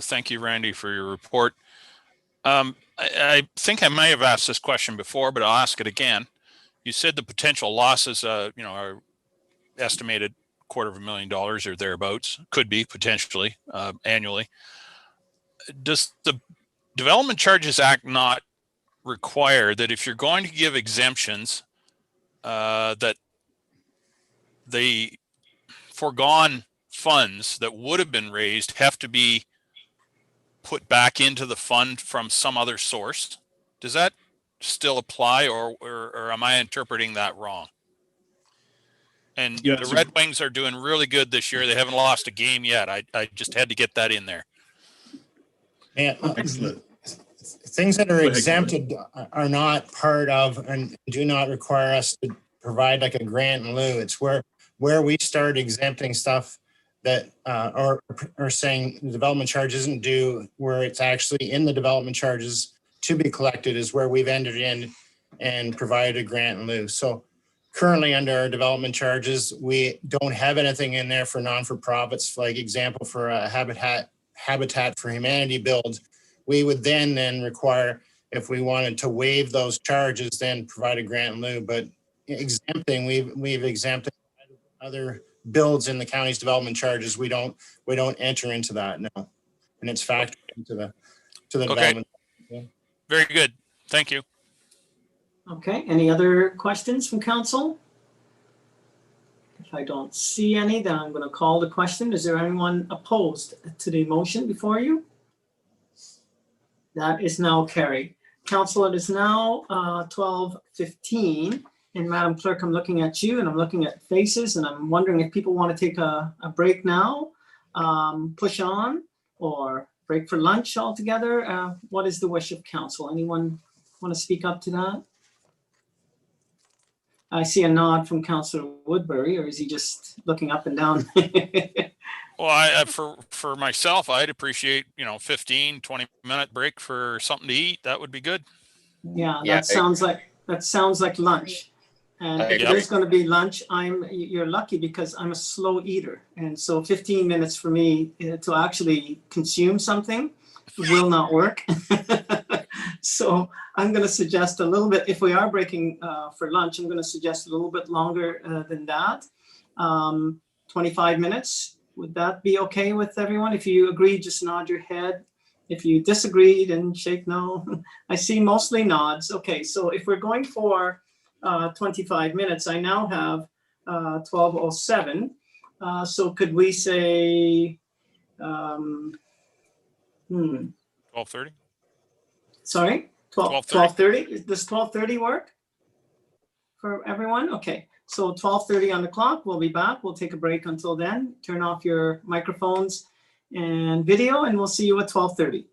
Thank you, Randy, for your report. I think I may have asked this question before, but I'll ask it again. You said the potential losses, are estimated $250,000 or thereabouts, could be potentially annually. Does the Development Charges Act not require that if you're going to give exemptions, that the foregone funds that would have been raised have to be put back into the fund from some other source? Does that still apply, or am I interpreting that wrong? And Yeah, the Red Wings are doing really good this year. They haven't lost a game yet. I just had to get that in there. Yeah, Excellent. things that are Go ahead, exempted are not part of and do not require us to provide like a grant in lieu. It's where we start exempting stuff that or saying the development charge isn't due, where it's actually in the development charges to be collected, is where we've entered in and provided a grant in lieu. So currently under our development charges, we don't have anything in there for non-for-profits. Like example, for a Habitat for Humanity build, we would then require, if we wanted to waive those charges, then provide a grant in lieu. But exempting, we've exempted other builds in the county's development charges. We don't enter into that, no. And it's factored into the development. Very good. Thank you. Okay, any other questions from council? If I don't see any, then I'm going to call the question. Is there anyone opposed to the motion before you? That is now carried. Council, it is now 12:15. And Madam Clerk, I'm looking at you and I'm looking at faces, and I'm wondering if people want to take a break now, push on, or break for lunch altogether. What is the wish of council? Anyone want to speak up to that? I see a nod from Councillor Woodbury, or is he just looking up and down? Well, for myself, I'd appreciate, 15, 20-minute break for something to eat. That would be good. Yeah, that sounds like lunch. And if there's going to be lunch, you're lucky because I'm a slow eater. And so 15 minutes for me to actually consume something will not work. So I'm going to suggest a little bit, if we are breaking for lunch, I'm going to suggest a little bit longer than that. 25 minutes. Would that be okay with everyone? If you agree, just nod your head. If you disagree, then shake no. I see mostly nods. Okay, so if we're going for 25 minutes, I now have 12:07. So could we say 12:30? Sorry, 12:30. Does 12:30 work for everyone? Okay, so 12:30 on the clock. We'll be back. We'll take a break until then. Turn off your microphones and video, and we'll see you at 12:30.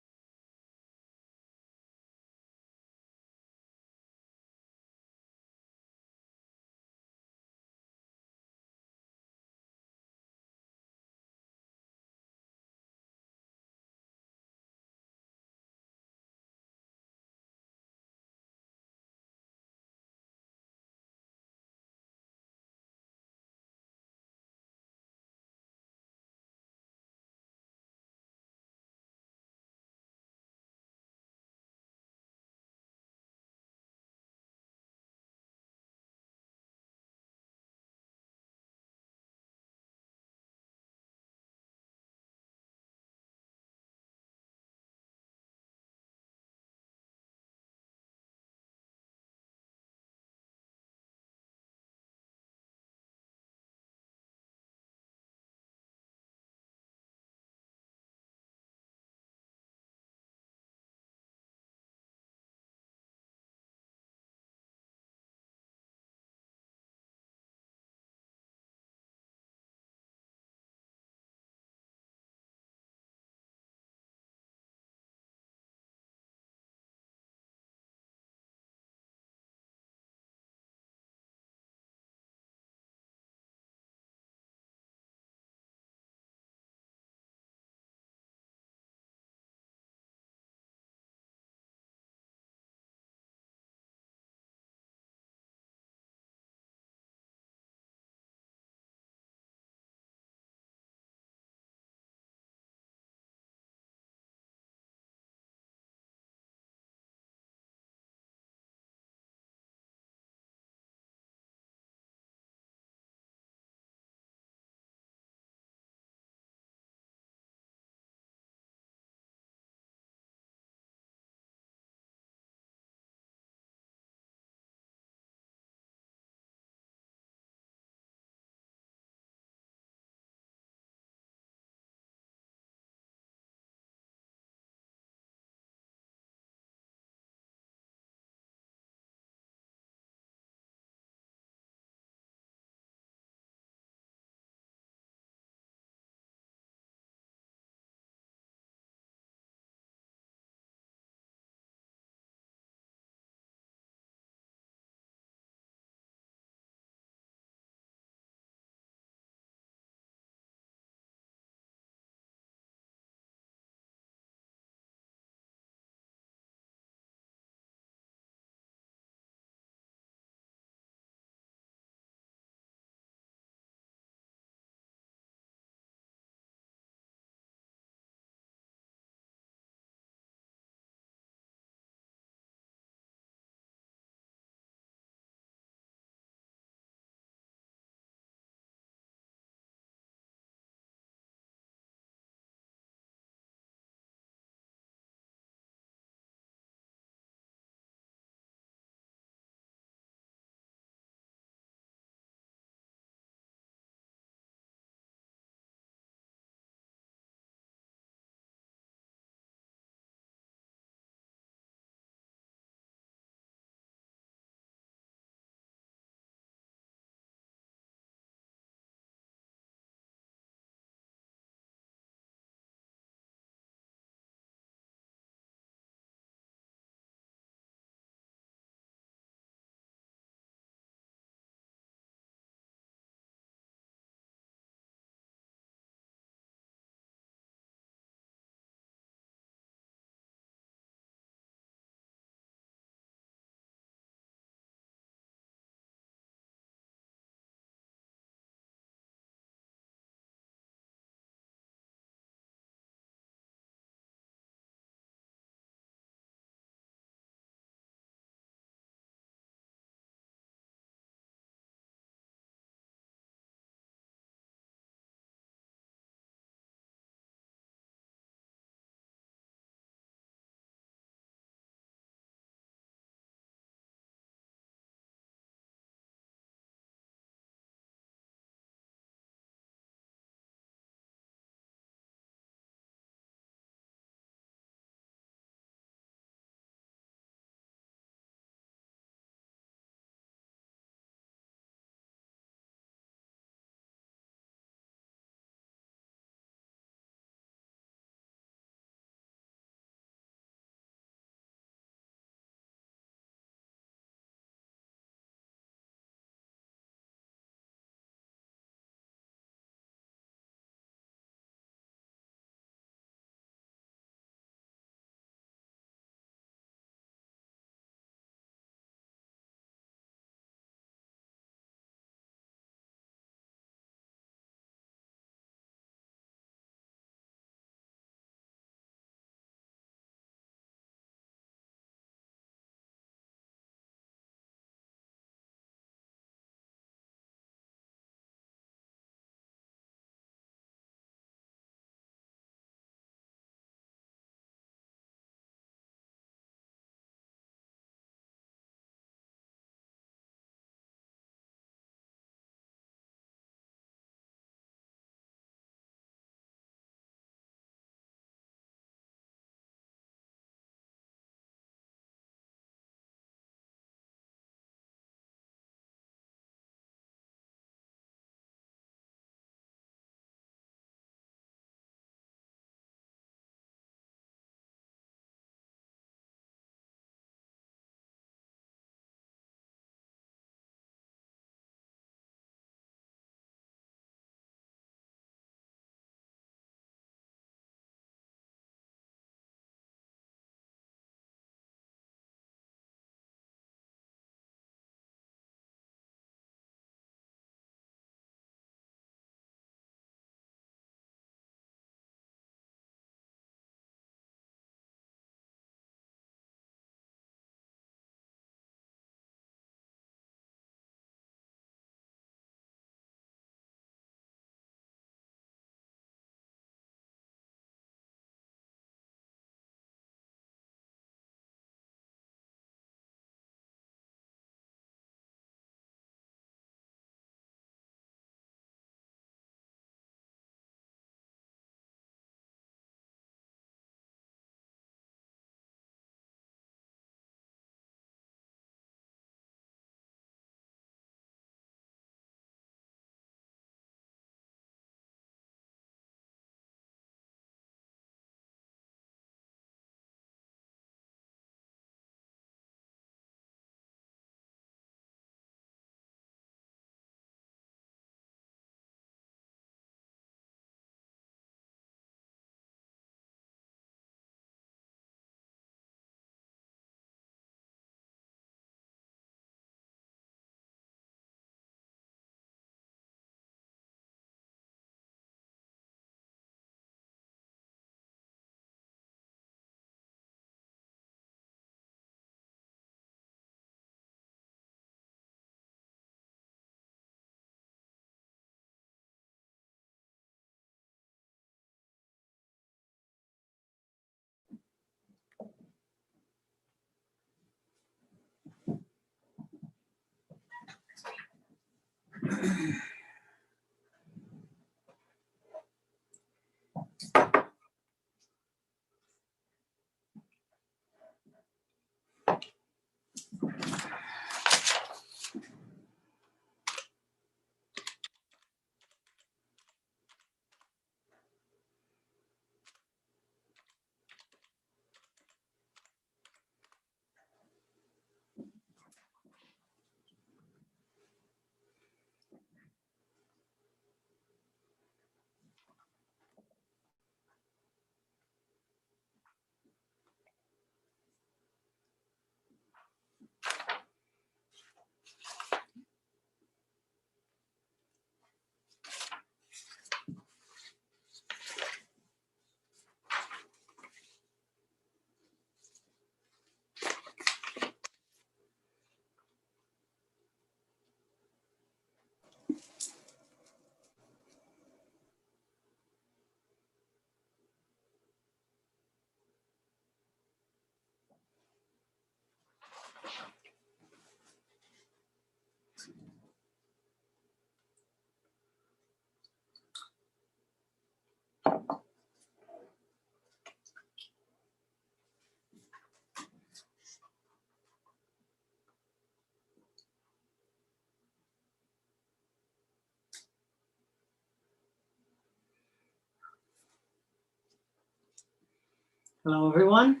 Hello, everyone.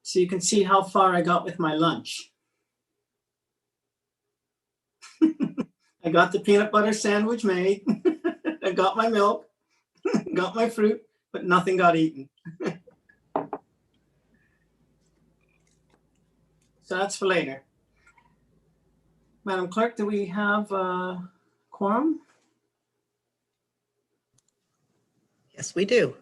So you can see how far I got with my lunch. I got the peanut butter sandwich made. I got my milk, got my fruit, but nothing got eaten. So that's for later. Madam Clerk, do we have a quorum? Yes, we do.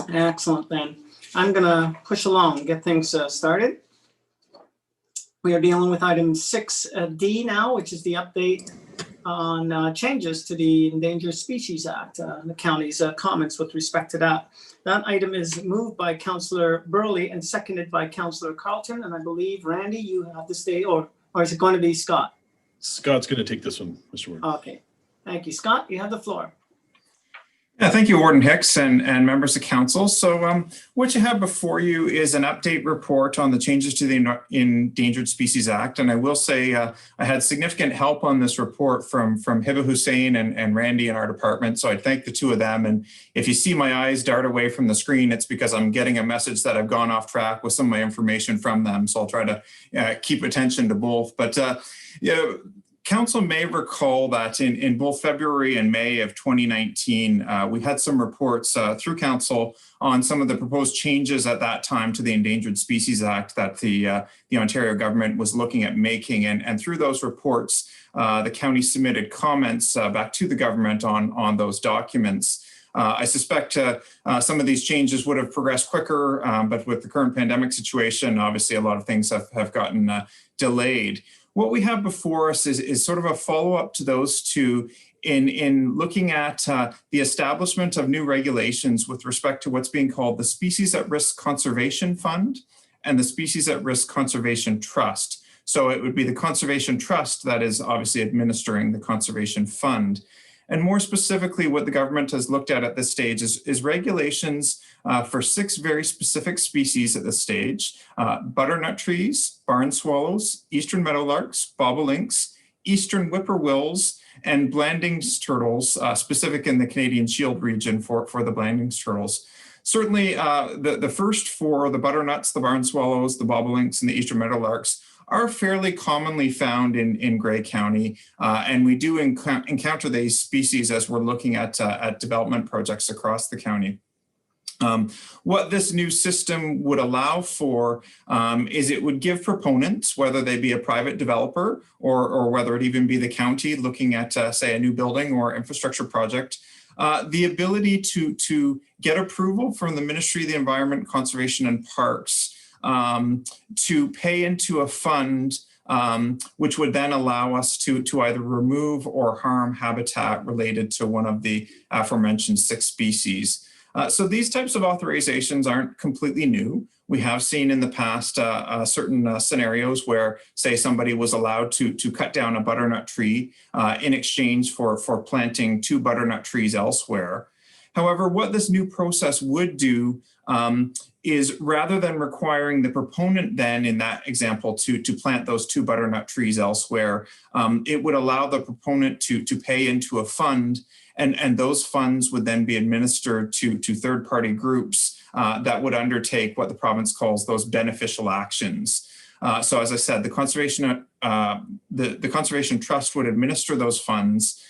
Excellent, then. I'm gonna push along, get things started. We are dealing with item 6D now, which is the update on changes to the Endangered Species Act, the county's comments with respect to that. That item is moved by Councillor Burley and seconded by Councillor Carlton. And I believe, Randy, you have to stay, or is it going to be Scott? Scott's going to take this one, Mr. Warden. Okay, thank you. Scott, you have the floor. Yeah, thank you, Warden Hicks and members of council. So what you have before you is an update report on the changes to the Endangered Species Act. And I will say I had significant help on this report from Hiba Hussein and Randy in our department. So I thank the two of them. And if you see my eyes dart away from the screen, it's because I'm getting a message that I've gone off track with some of my information from them. So I'll try to keep attention to both. But yeah. Council may recall that in both February and May of 2019, we had some reports through Council on some of the proposed changes at that time to the Endangered Species Act that the Ontario government was looking at making. And through those reports, the county submitted comments back to the government on those documents. I suspect some of these changes would have progressed quicker, but with the current pandemic situation, obviously a lot of things have gotten delayed. What we have before us is sort of a follow-up to those two in looking at the establishment of new regulations with respect to what's being called the Species at Risk Conservation Fund and the Species at Risk Conservation Trust. So it would be the Conservation Trust that is obviously administering the Conservation Fund. And more specifically, what the government has looked at this stage is regulations for 6 very specific species at this stage: butternut trees, barn swallows, eastern meadowlarks, bobolinks, eastern whippoorwills, and Blanding's turtles, specific in the Canadian Shield region for the Blanding's turtles. Certainly, the first 4, the butternuts, the barn swallows, the bobolinks, and the eastern meadowlarks, are fairly commonly found in Grey County, and we do encounter these species as we're looking at development projects across the county. What this new system would allow for is it would give proponents, whether they be a private developer or whether it even be the county looking at, say, a new building or infrastructure project, the ability to get approval from the Ministry of the Environment, Conservation and Parks to pay into a fund which would then allow us to either remove or harm habitat related to one of the aforementioned 6 species. So these types of authorizations aren't completely new. We have seen in the past certain scenarios where, say, somebody was allowed to cut down a butternut tree in exchange for planting 2 butternut trees elsewhere. However, what this new process would do is, rather than requiring the proponent then in that example to plant those 2 butternut trees elsewhere, it would allow the proponent to pay into a fund, and those funds would then be administered to third-party groups that would undertake what the province calls those beneficial actions. So as I said, the Conservation Trust would administer those funds.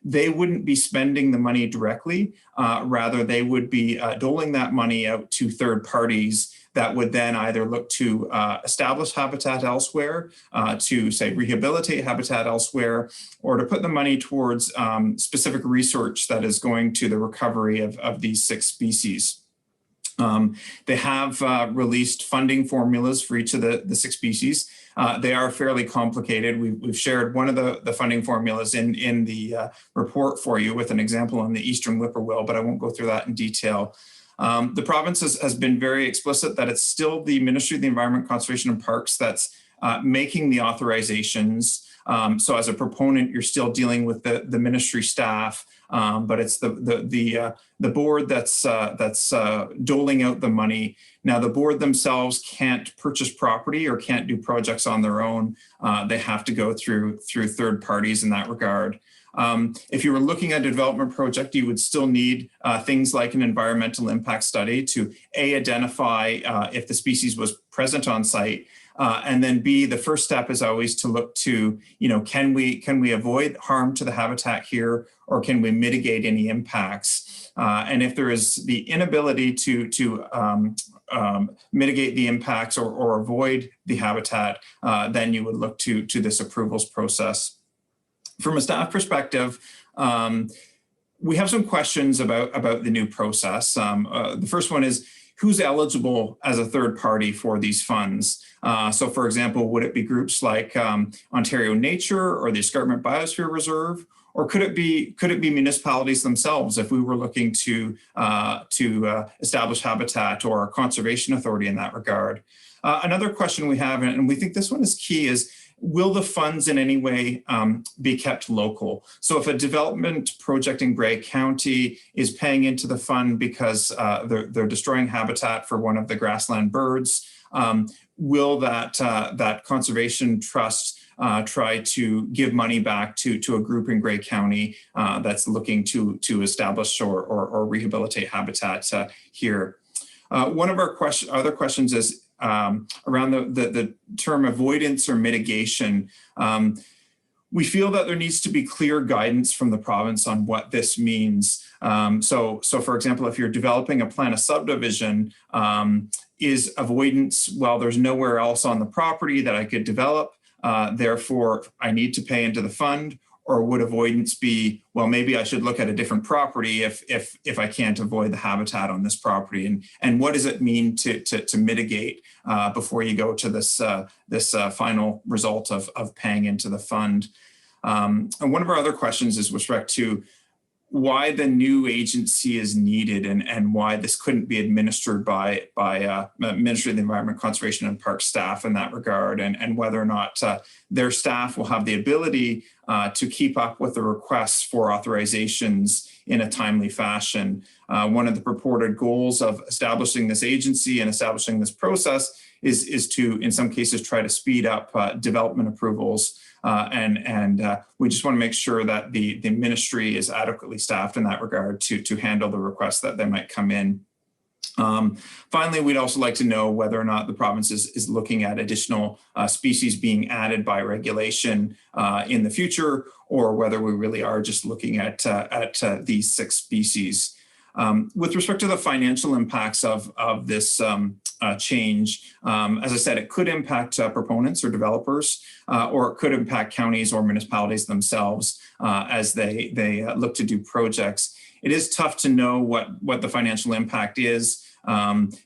They wouldn't be spending the money directly. Rather, they would be doling that money out to third parties that would then either look to establish habitat elsewhere, to, say, rehabilitate habitat elsewhere, or to put the money towards specific research that is going to the recovery of these 6 species. They have released funding formulas for each of the 6 species. They are fairly complicated. We've shared one of the funding formulas in the report for you with an example on the eastern whippoorwill, but I won't go through that in detail. The province has been very explicit that it's still the Ministry of the Environment, Conservation and Parks that's making the authorizations. So as a proponent, you're still dealing with the ministry staff, but it's the board that's doling out the money. Now, the board themselves can't purchase property or can't do projects on their own. They have to go through third parties in that regard. If you were looking at a development project, you would still need things like an environmental impact study to A, identify if the species was present on site, and then B, the first step is always to look to, can we avoid harm to the habitat here, or can we mitigate any impacts? And if there is the inability to mitigate the impacts or avoid the habitat, then you would look to this approvals process. From a staff perspective, we have some questions about the new process. The first one is, who's eligible as a third party for these funds? So for example, would it be groups like Ontario Nature or the Escarpment Biosphere Reserve? Or could it be municipalities themselves if we were looking to establish habitat, or a conservation authority in that regard? Another question we have, and we think this one is key, is will the funds in any way be kept local? So if a development project in Grey County is paying into the fund because they're destroying habitat for one of the grassland birds, will that conservation trust try to give money back to a group in Grey County that's looking to establish or rehabilitate habitat here? One of our other questions is around the term avoidance or mitigation. We feel that there needs to be clear guidance from the province on what this means. So for example, if you're developing a plan of subdivision, is avoidance, well, there's nowhere else on the property that I could develop, therefore I need to pay into the fund? Or would avoidance be, well, maybe I should look at a different property if I can't avoid the habitat on this property? And what does it mean to mitigate before you go to this final result of paying into the fund? And one of our other questions is with respect to why the new agency is needed and why this couldn't be administered by Ministry of the Environment, Conservation and Parks staff in that regard, and whether or not their staff will have the ability to keep up with the requests for authorizations in a timely fashion. One of the purported goals of establishing this agency and establishing this process is to, in some cases, try to speed up development approvals. And we just want to make sure that the ministry is adequately staffed in that regard to handle the requests that they might come in. Finally, we'd also like to know whether or not the province is looking at additional species being added by regulation in the future, or whether we really are just looking at these 6 species. With respect to the financial impacts of this change, as I said, it could impact proponents or developers, or it could impact counties or municipalities themselves as they look to do projects. It is tough to know what the financial impact is.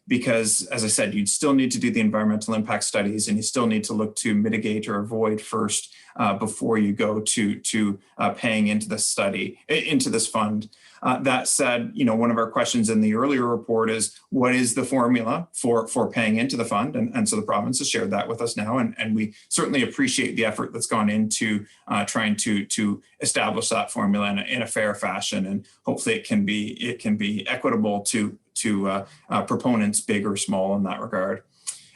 because, as I said, you'd still need to do the environmental impact studies, and you still need to look to mitigate or avoid first before you go to paying into this fund. That said, one of our questions in the earlier report is, what is the formula for paying into the fund? And so the province has shared that with us now, and we certainly appreciate the effort that's gone into trying to establish that formula in a fair fashion, and hopefully it can be equitable to proponents, big or small, in that regard.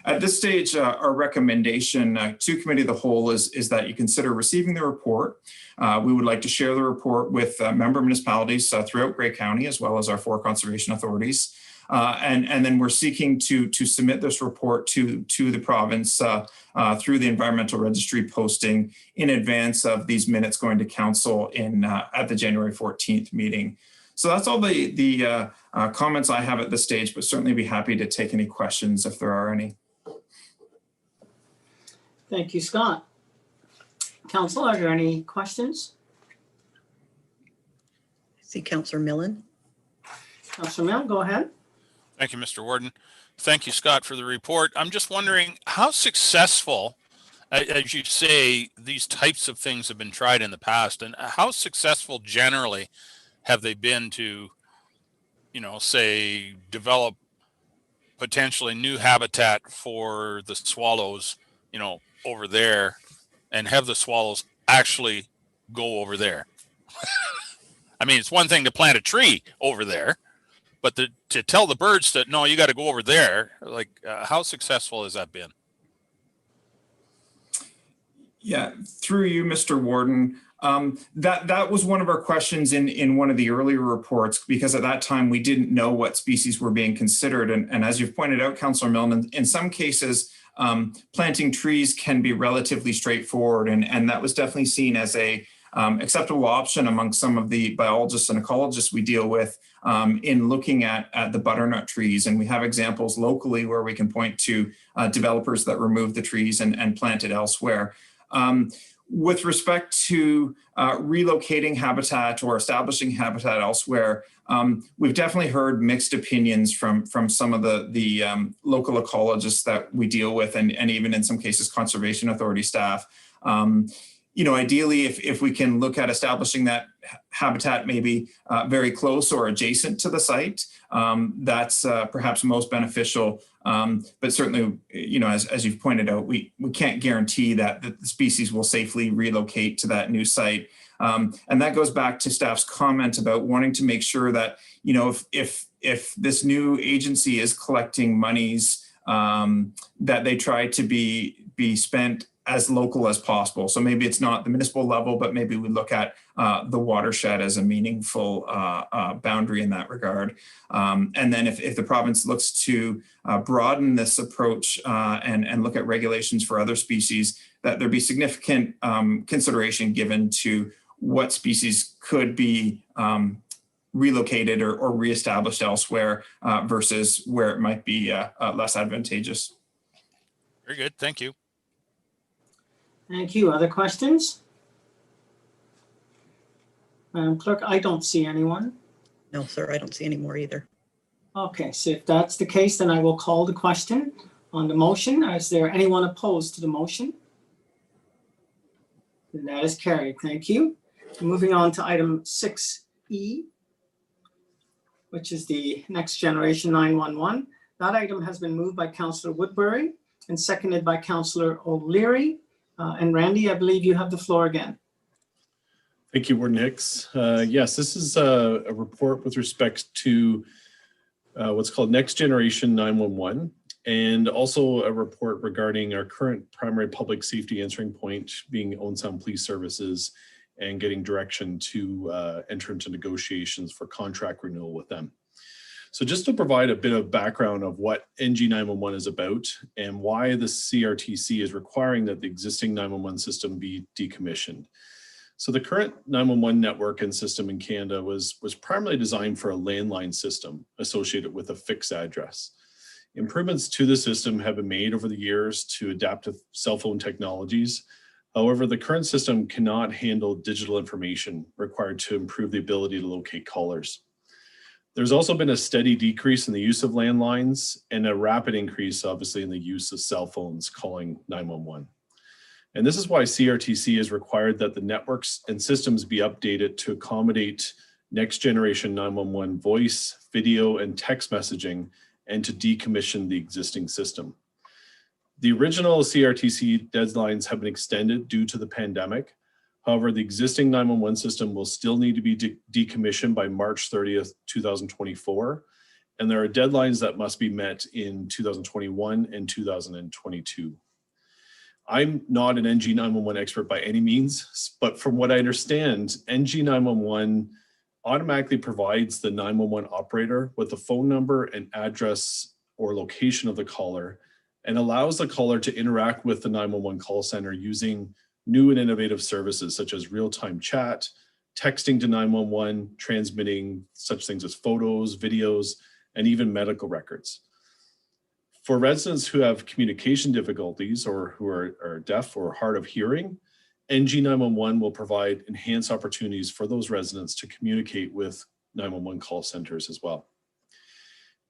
At this stage, our recommendation to Committee of the Whole is that you consider receiving the report. We would like to share the report with member municipalities throughout Grey County, as well as our 4 conservation authorities. And then we're seeking to submit this report to the province through the environmental registry posting in advance of these minutes going to council at the January 14th meeting. So that's all the comments I have at this stage, but certainly be happy to take any questions if there are any. Thank you, Scott. Council, are there any questions? I see Councillor Millen. Councillor Millen, go ahead. Thank you, Mr. Warden. Thank you, Scott, for the report. I'm just wondering how successful, as you say, these types of things have been tried in the past, and how successful generally have they been to, say, develop potentially new habitat for the swallows, over there, and have the swallows actually go over there? I mean, it's one thing to plant a tree over there, but to tell the birds that, no, you got to go over there, how successful has that been? Yeah, through you, Mr. Warden. That was one of our questions in one of the earlier reports, because at that time we didn't know what species were being considered. And as you've pointed out, Councillor Milne, in some cases, planting trees can be relatively straightforward. And that was definitely seen as a acceptable option among some of the biologists and ecologists we deal with in looking at the butternut trees. And we have examples locally where we can point to developers that remove the trees and plant it elsewhere. With respect to relocating habitat or establishing habitat elsewhere, we've definitely heard mixed opinions from some of the local ecologists that we deal with, and even in some cases conservation authority staff. Ideally, if we can look at establishing that habitat maybe very close or adjacent to the site, that's perhaps most beneficial. But certainly, as you've pointed out, we can't guarantee that the species will safely relocate to that new site. And that goes back to staff's comment about wanting to make sure that, if this new agency is collecting monies, that they try to be spent as local as possible. So maybe it's not the municipal level, but maybe we look at the watershed as a meaningful boundary in that regard. And then if the province looks to broaden this approach and look at regulations for other species, that there be significant consideration given to what species could be relocated or reestablished elsewhere versus where it might be less advantageous. Very good. Thank you. Thank you. Other questions? Madam Clerk, I don't see anyone. No, sir, I don't see any more either. Okay, so if that's the case, then I will call the question on the motion. Is there anyone opposed to the motion? And that is carried. Thank you. Moving on to item 6E, which is the Next Generation 911. That item has been moved by Councillor Woodbury and seconded by Councillor O'Leary. And Randy, I believe you have the floor again. Thank you, Warden Hicks. Yes, this is a report with respect to what's called Next Generation 911, and also a report regarding our current primary public safety answering point being Owen Sound Police Services, and getting direction to enter into negotiations for contract renewal with them. So just to provide a bit of background of what NG911 is about and why the CRTC is requiring that the existing 911 system be decommissioned. So the current 911 network and system in Canada was primarily designed for a landline system associated with a fixed address. Improvements to the system have been made over the years to adapt to cell phone technologies. However, the current system cannot handle digital information required to improve the ability to locate callers. There's also been a steady decrease in the use of landlines and a rapid increase, obviously, in the use of cell phones calling 911. And this is why CRTC has required that the networks and systems be updated to accommodate next generation 911 voice, video, and text messaging, and to decommission the existing system. The original CRTC deadlines have been extended due to the pandemic. However, the existing 911 system will still need to be decommissioned by March 30th, 2024. And there are deadlines that must be met in 2021 and 2022. I'm not an NG911 expert by any means, but from what I understand, NG911 automatically provides the 911 operator with the phone number and address or location of the caller and allows the caller to interact with the 911 call center using new and innovative services such as real-time chat, texting to 911, transmitting such things as photos, videos, and even medical records. For residents who have communication difficulties or who are deaf or hard of hearing, NG911 will provide enhanced opportunities for those residents to communicate with 911 call centers as well.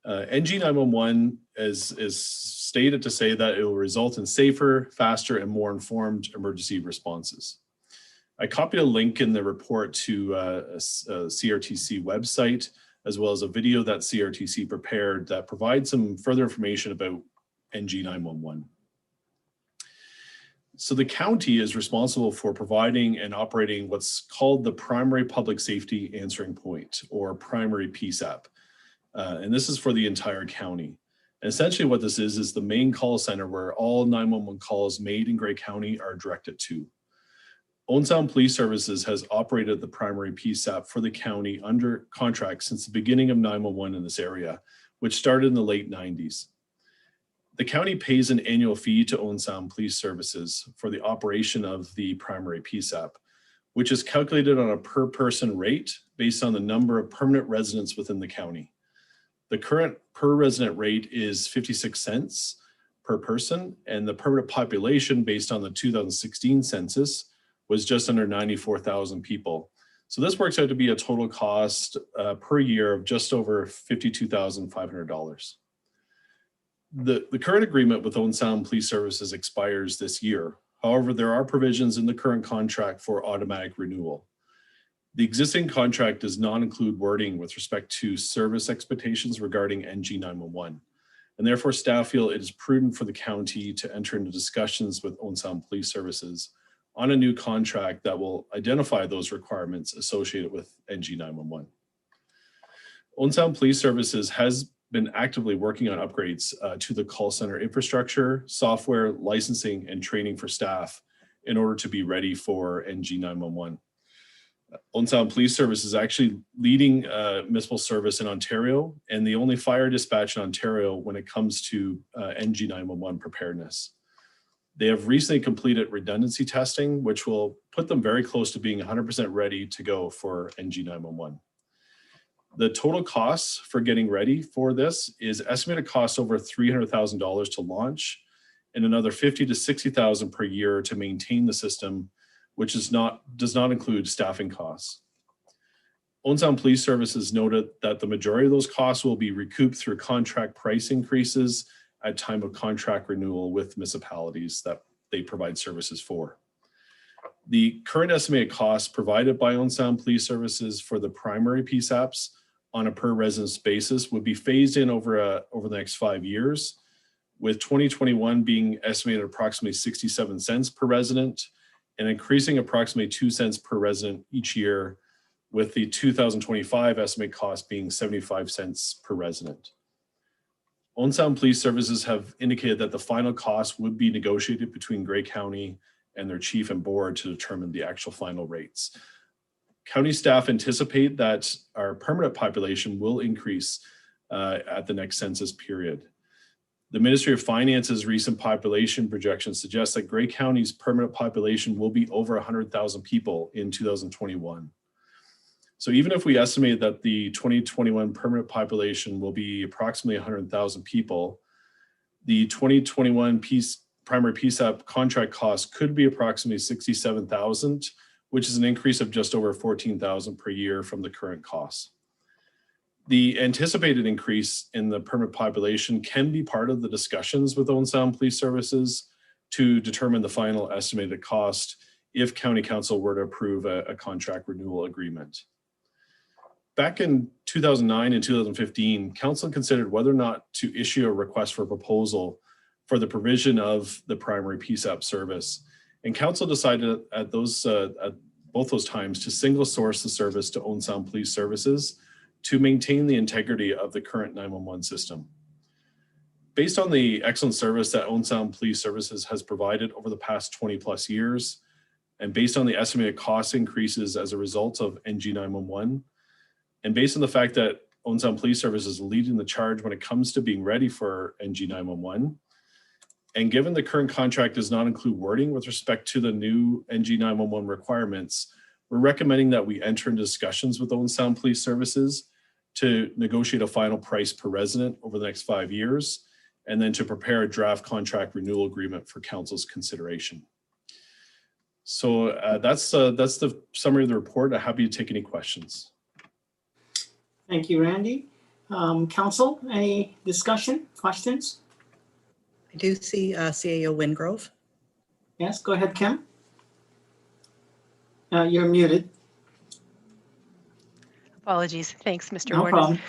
NG911 is stated to say that it will result in safer, faster, and more informed emergency responses. I copied a link in the report to a CRTC website, as well as a video that CRTC prepared that provides some further information about NG911. So the county is responsible for providing and operating what's called the Primary Public Safety Answering Point, or primary PSAP. And this is for the entire county. And essentially what this is the main call center where all 911 calls made in Grey County are directed to. Owen Sound Police Services has operated the primary PSAP for the county under contract since the beginning of 911 in this area, which started in the late 90s. The county pays an annual fee to Owen Sound Police Services for the operation of the primary PSAP, which is calculated on a per person rate based on the number of permanent residents within the county. The current per resident rate is 56 cents per person, and the permanent population based on the 2016 census was just under 94,000 people. So this works out to be a total cost per year of just over $52,500. The current agreement with Owen Sound Police Services expires this year. However, there are provisions in the current contract for automatic renewal. The existing contract does not include wording with respect to service expectations regarding NG911. And therefore, staff feel it is prudent for the county to enter into discussions with Owen Sound Police Services on a new contract that will identify those requirements associated with NG911. Owen Sound Police Services has been actively working on upgrades to the call center infrastructure, software, licensing, and training for staff in order to be ready for NG911. Owen Sound Police Service is actually leading municipal service in Ontario and the only fire dispatch in Ontario when it comes to NG911 preparedness. They have recently completed redundancy testing, which will put them very close to being 100% ready to go for NG911. The total costs for getting ready for this is estimated cost over $300,000 to launch and another $50,000 to $60,000 per year to maintain the system, which does not include staffing costs. Owen Sound Police Services noted that the majority of those costs will be recouped through contract price increases at time of contract renewal with municipalities that they provide services for. The current estimated costs provided by Owen Sound Police Services for the primary PSAPs on a per residence basis would be phased in over the next 5 years, with 2021 being estimated approximately 67 cents per resident and increasing approximately 2 cents per resident each year, with the 2025 estimate cost being 75 cents per resident. Owen Sound Police Services have indicated that the final cost would be negotiated between Grey County and their chief and board to determine the actual final rates. County staff anticipate that our permanent population will increase at the next census period. The Ministry of Finance's recent population projections suggest that Grey County's permanent population will be over 100,000 people in 2021. So even if we estimate that the 2021 permanent population will be approximately 100,000 people, the 2021 primary PSAP contract cost could be approximately $67,000, which is an increase of just over $14,000 per year from the current costs. The anticipated increase in the permit population can be part of the discussions with Owen Sound Police Services to determine the final estimated cost if County Council were to approve a contract renewal agreement. Back in 2009 and 2015, Council considered whether or not to issue a request for proposal for the provision of the primary PSAP service. And Council decided at both those times to single source the service to Owen Sound Police Services to maintain the integrity of the current 911 system. Based on the excellent service that Owen Sound Police Services has provided over the past 20+ years, and based on the estimated cost increases as a result of NG 911, and based on the fact that Owen Sound Police Services is leading the charge when it comes to being ready for NG 911, and given the current contract does not include wording with respect to the new NG 911 requirements, we're recommending that we enter into discussions with Owen Sound Police Services to negotiate a final price per resident over the next 5 years, and then to prepare a draft contract renewal agreement for Council's consideration. So that's the summary of the report. I'm happy to take any questions. Thank you, Randy. Council, any discussion, questions? I do see CAO Wingrove. Yes, go ahead, Kim. You're muted. Apologies. Thanks, Mr. No Warden.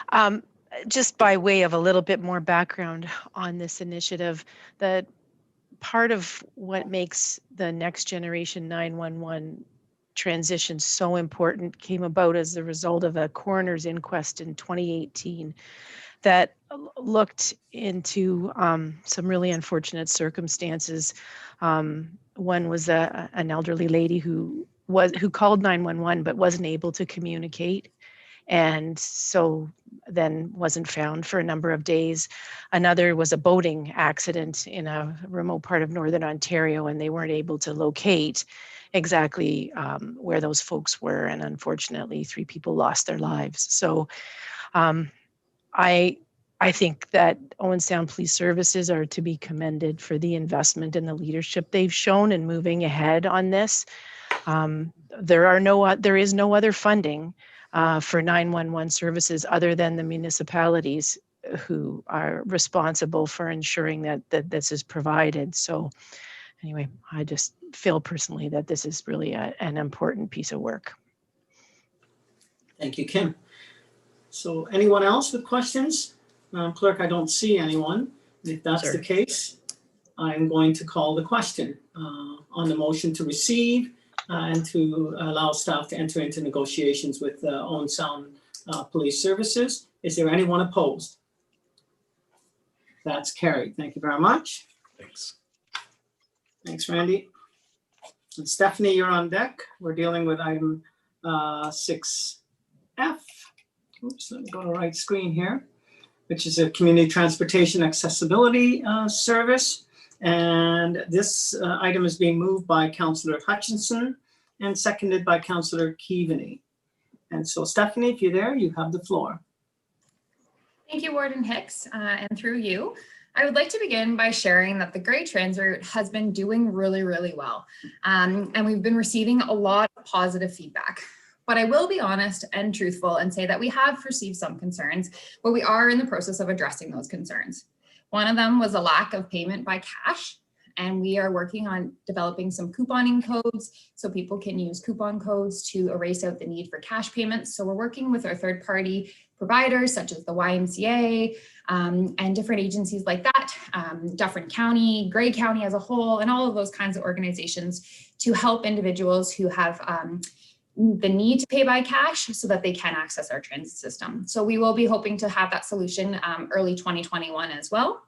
problem. Just by way of a little bit more background on this initiative, that part of what makes the next generation 911 transition so important came about as a result of a coroner's inquest in 2018 that looked into some really unfortunate circumstances. One was an elderly lady who called 911 but wasn't able to communicate, and so then wasn't found for a number of days. Another was a boating accident in a remote part of Northern Ontario, and they weren't able to locate exactly where those folks were, and unfortunately 3 people lost their lives. So I think that Owen Sound Police Services are to be commended for the investment and the leadership they've shown in moving ahead on this. There is no other funding for 911 services other than the municipalities who are responsible for ensuring that this is provided. So anyway, I just feel personally that this is really an important piece of work. Thank you, Kim. So anyone else with questions? Clerk, I don't see anyone. If that's the case, I'm going to call the question on the motion to receive and to allow staff to enter into negotiations with Owen Sound Police Services. Is there anyone opposed? That's carried. Thank you very much. Thanks. Thanks, Randy. And Stephanie, you're on deck. We're dealing with item 6F. Oops, let me go to the right screen here, which is a community transportation accessibility service. And this item is being moved by Councillor Hutchinson and seconded by Councillor Keaveney. And so Stephanie, if you're there, you have the floor. Thank you, Warden Hicks, and through you. I would like to begin by sharing that the Grey Trans route has been doing really, really well. And we've been receiving a lot of positive feedback. But I will be honest and truthful and say that we have received some concerns, but we are in the process of addressing those concerns. One of them was a lack of payment by cash, and we are working on developing some couponing codes so people can use coupon codes to erase out the need for cash payments. So we're working with our third-party providers such as the YMCA and different agencies like that, Dufferin County, Grey County as a whole, and all of those kinds of organizations to help individuals who have the need to pay by cash so that they can access our transit system. So we will be hoping to have that solution early 2021 as well.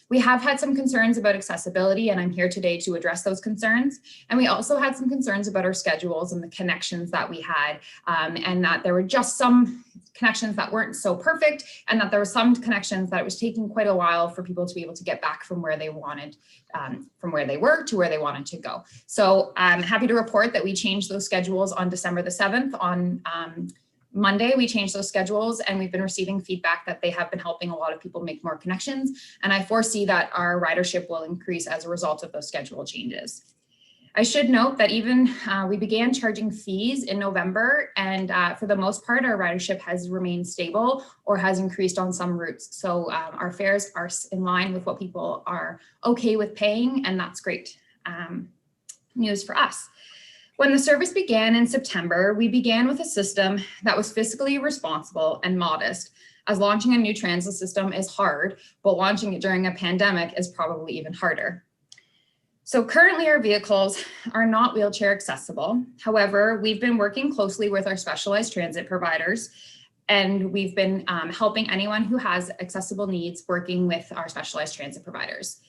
We have had some concerns about accessibility, and I'm here today to address those concerns. And we also had some concerns about our schedules and the connections that we had, and that there were just some connections that weren't so perfect, and that there were some connections that it was taking quite a while for people to be able to get back from where they wanted, from where they were to where they wanted to go. So I'm happy to report that we changed those schedules on December the 7th. On Monday, we changed those schedules, and we've been receiving feedback that they have been helping a lot of people make more connections. And I foresee that our ridership will increase as a result of those schedule changes. I should note that even we began charging fees in November, and for the most part, our ridership has remained stable or has increased on some routes. So our fares are in line with what people are okay with paying, and that's great news for us. When the service began in September, we began with a system that was fiscally responsible and modest, as launching a new transit system is hard, but launching it during a pandemic is probably even harder. So currently our vehicles are not wheelchair accessible. However, we've been working closely with our specialized transit providers, and we've been helping anyone who has accessible needs working with our specialized transit providers.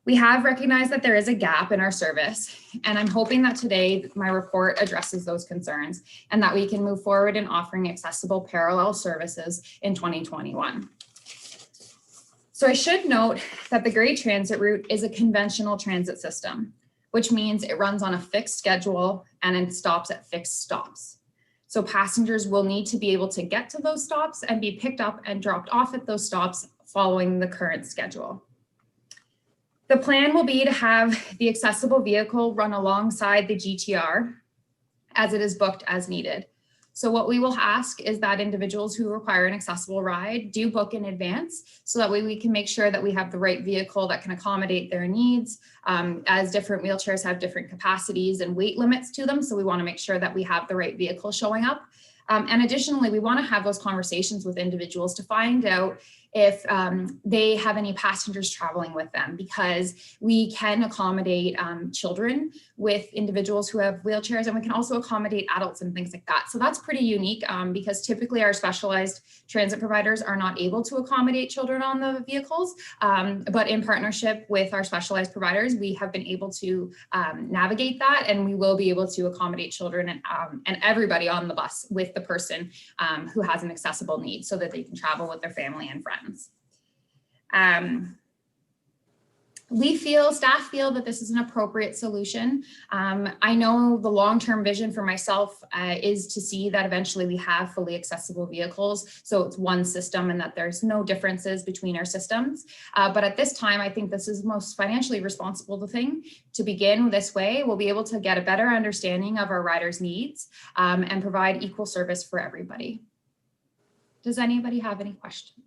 We have recognized that there is a gap in our service, and I'm hoping that today my report addresses those concerns and that we can move forward in offering accessible parallel services in 2021. So I should note that the Grey Transit route is a conventional transit system, which means it runs on a fixed schedule and it stops at fixed stops. So passengers will need to be able to get to those stops and be picked up and dropped off at those stops following the current schedule. The plan will be to have the accessible vehicle run alongside the GTR as it is booked as needed. So what we will ask is that individuals who require an accessible ride do book in advance, so that way we can make sure that we have the right vehicle that can accommodate their needs, as different wheelchairs have different capacities and weight limits to them. So we want to make sure that we have the right vehicle showing up. And additionally, we want to have those conversations with individuals to find out if they have any passengers traveling with them, because we can accommodate children with individuals who have wheelchairs, and we can also accommodate adults and things like that. So that's pretty unique because typically our specialized transit providers are not able to accommodate children on the vehicles. But in partnership with our specialized providers, we have been able to navigate that, and we will be able to accommodate children and everybody on the bus with the person who has an accessible need, so that they can travel with their family and friends. Staff feel that this is an appropriate solution. I know the long-term vision for myself is to see that eventually we have fully accessible vehicles. So it's one system and that there's no differences between our systems. But at this time, I think this is the most financially responsible thing to begin this way. We'll be able to get a better understanding of our riders' needs and provide equal service for everybody. Does anybody have any questions?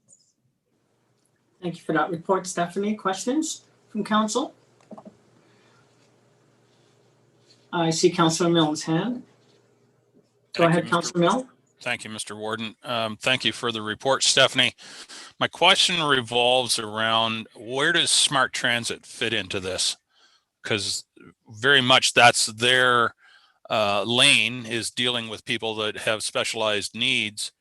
Thank you for that report, Stephanie. Questions from council? I see Councillor Milne's hand. Go Thank you, ahead, Councillor Milne. Thank you, Mr. Warden. Thank you for the report, Stephanie. My question revolves around, where does Smart Transit fit into this? Because very much that's their lane, is dealing with people that have specialized needs.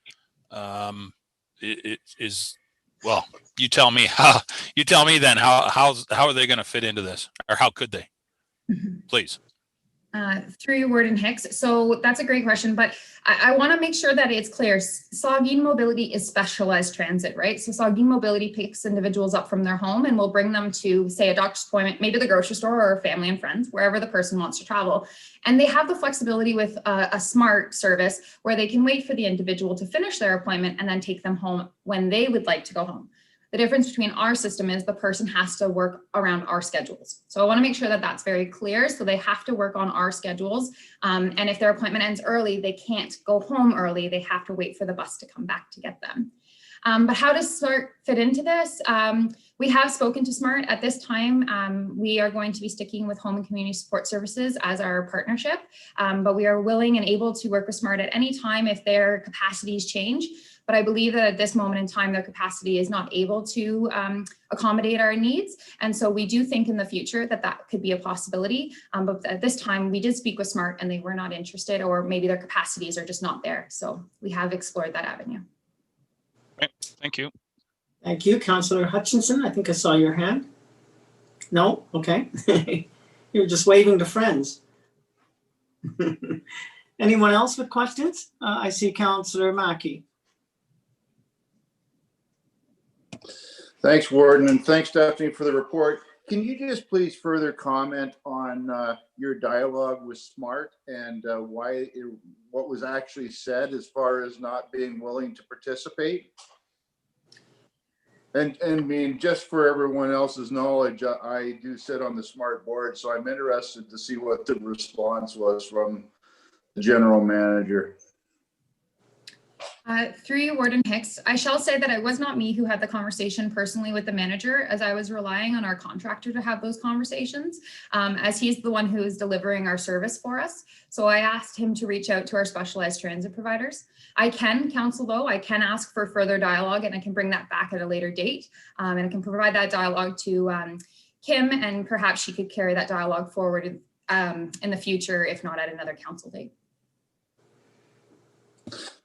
It is, well, you tell me how. You tell me then how are they going to fit into this, or how could they? Please. Through you, Warden Hicks. So that's a great question, but I want to make sure that it's clear. Saugeen Mobility is specialized transit, right? So Saugeen Mobility picks individuals up from their home and will bring them to, say, a doctor's appointment, maybe the grocery store, or family and friends, wherever the person wants to travel. And they have the flexibility with a smart service where they can wait for the individual to finish their appointment and then take them home when they would like to go home. The difference between our system is the person has to work around our schedules. So I want to make sure that that's very clear. So they have to work on our schedules. And if their appointment ends early, they can't go home early. They have to wait for the bus to come back to get them. But how does SMART fit into this? We have spoken to SMART. At this time, we are going to be sticking with Home and Community Support Services as our partnership, but we are willing and able to work with SMART at any time if their capacities change. But I believe that at this moment in time, their capacity is not able to accommodate our needs. And so we do think in the future that that could be a possibility. But at this time, we did speak with SMART and they were not interested, or maybe their capacities are just not there. So we have explored that avenue. Okay, thank you. Thank you, Councillor Hutchinson. I think I saw your hand. No? Okay. You're just waving to friends. Anyone else with questions? I see Councillor Mackey. Thanks, Warden, and thanks, Stephanie, for the report. Can you just please further comment on your dialogue with SMART and what was actually said as far as not being willing to participate? And I mean, just for everyone else's knowledge, I do sit on the SMART board, so I'm interested to see what the response was from the general manager. Through you, Warden Hicks, I shall say that it was not me who had the conversation personally with the manager, as I was relying on our contractor to have those conversations, as he's the one who is delivering our service for us. So I asked him to reach out to our specialized transit providers. I can counsel, though, I can ask for further dialogue, and I can bring that back at a later date. And I can provide that dialogue to Kim, and perhaps she could carry that dialogue forward in the future, if not at another council date.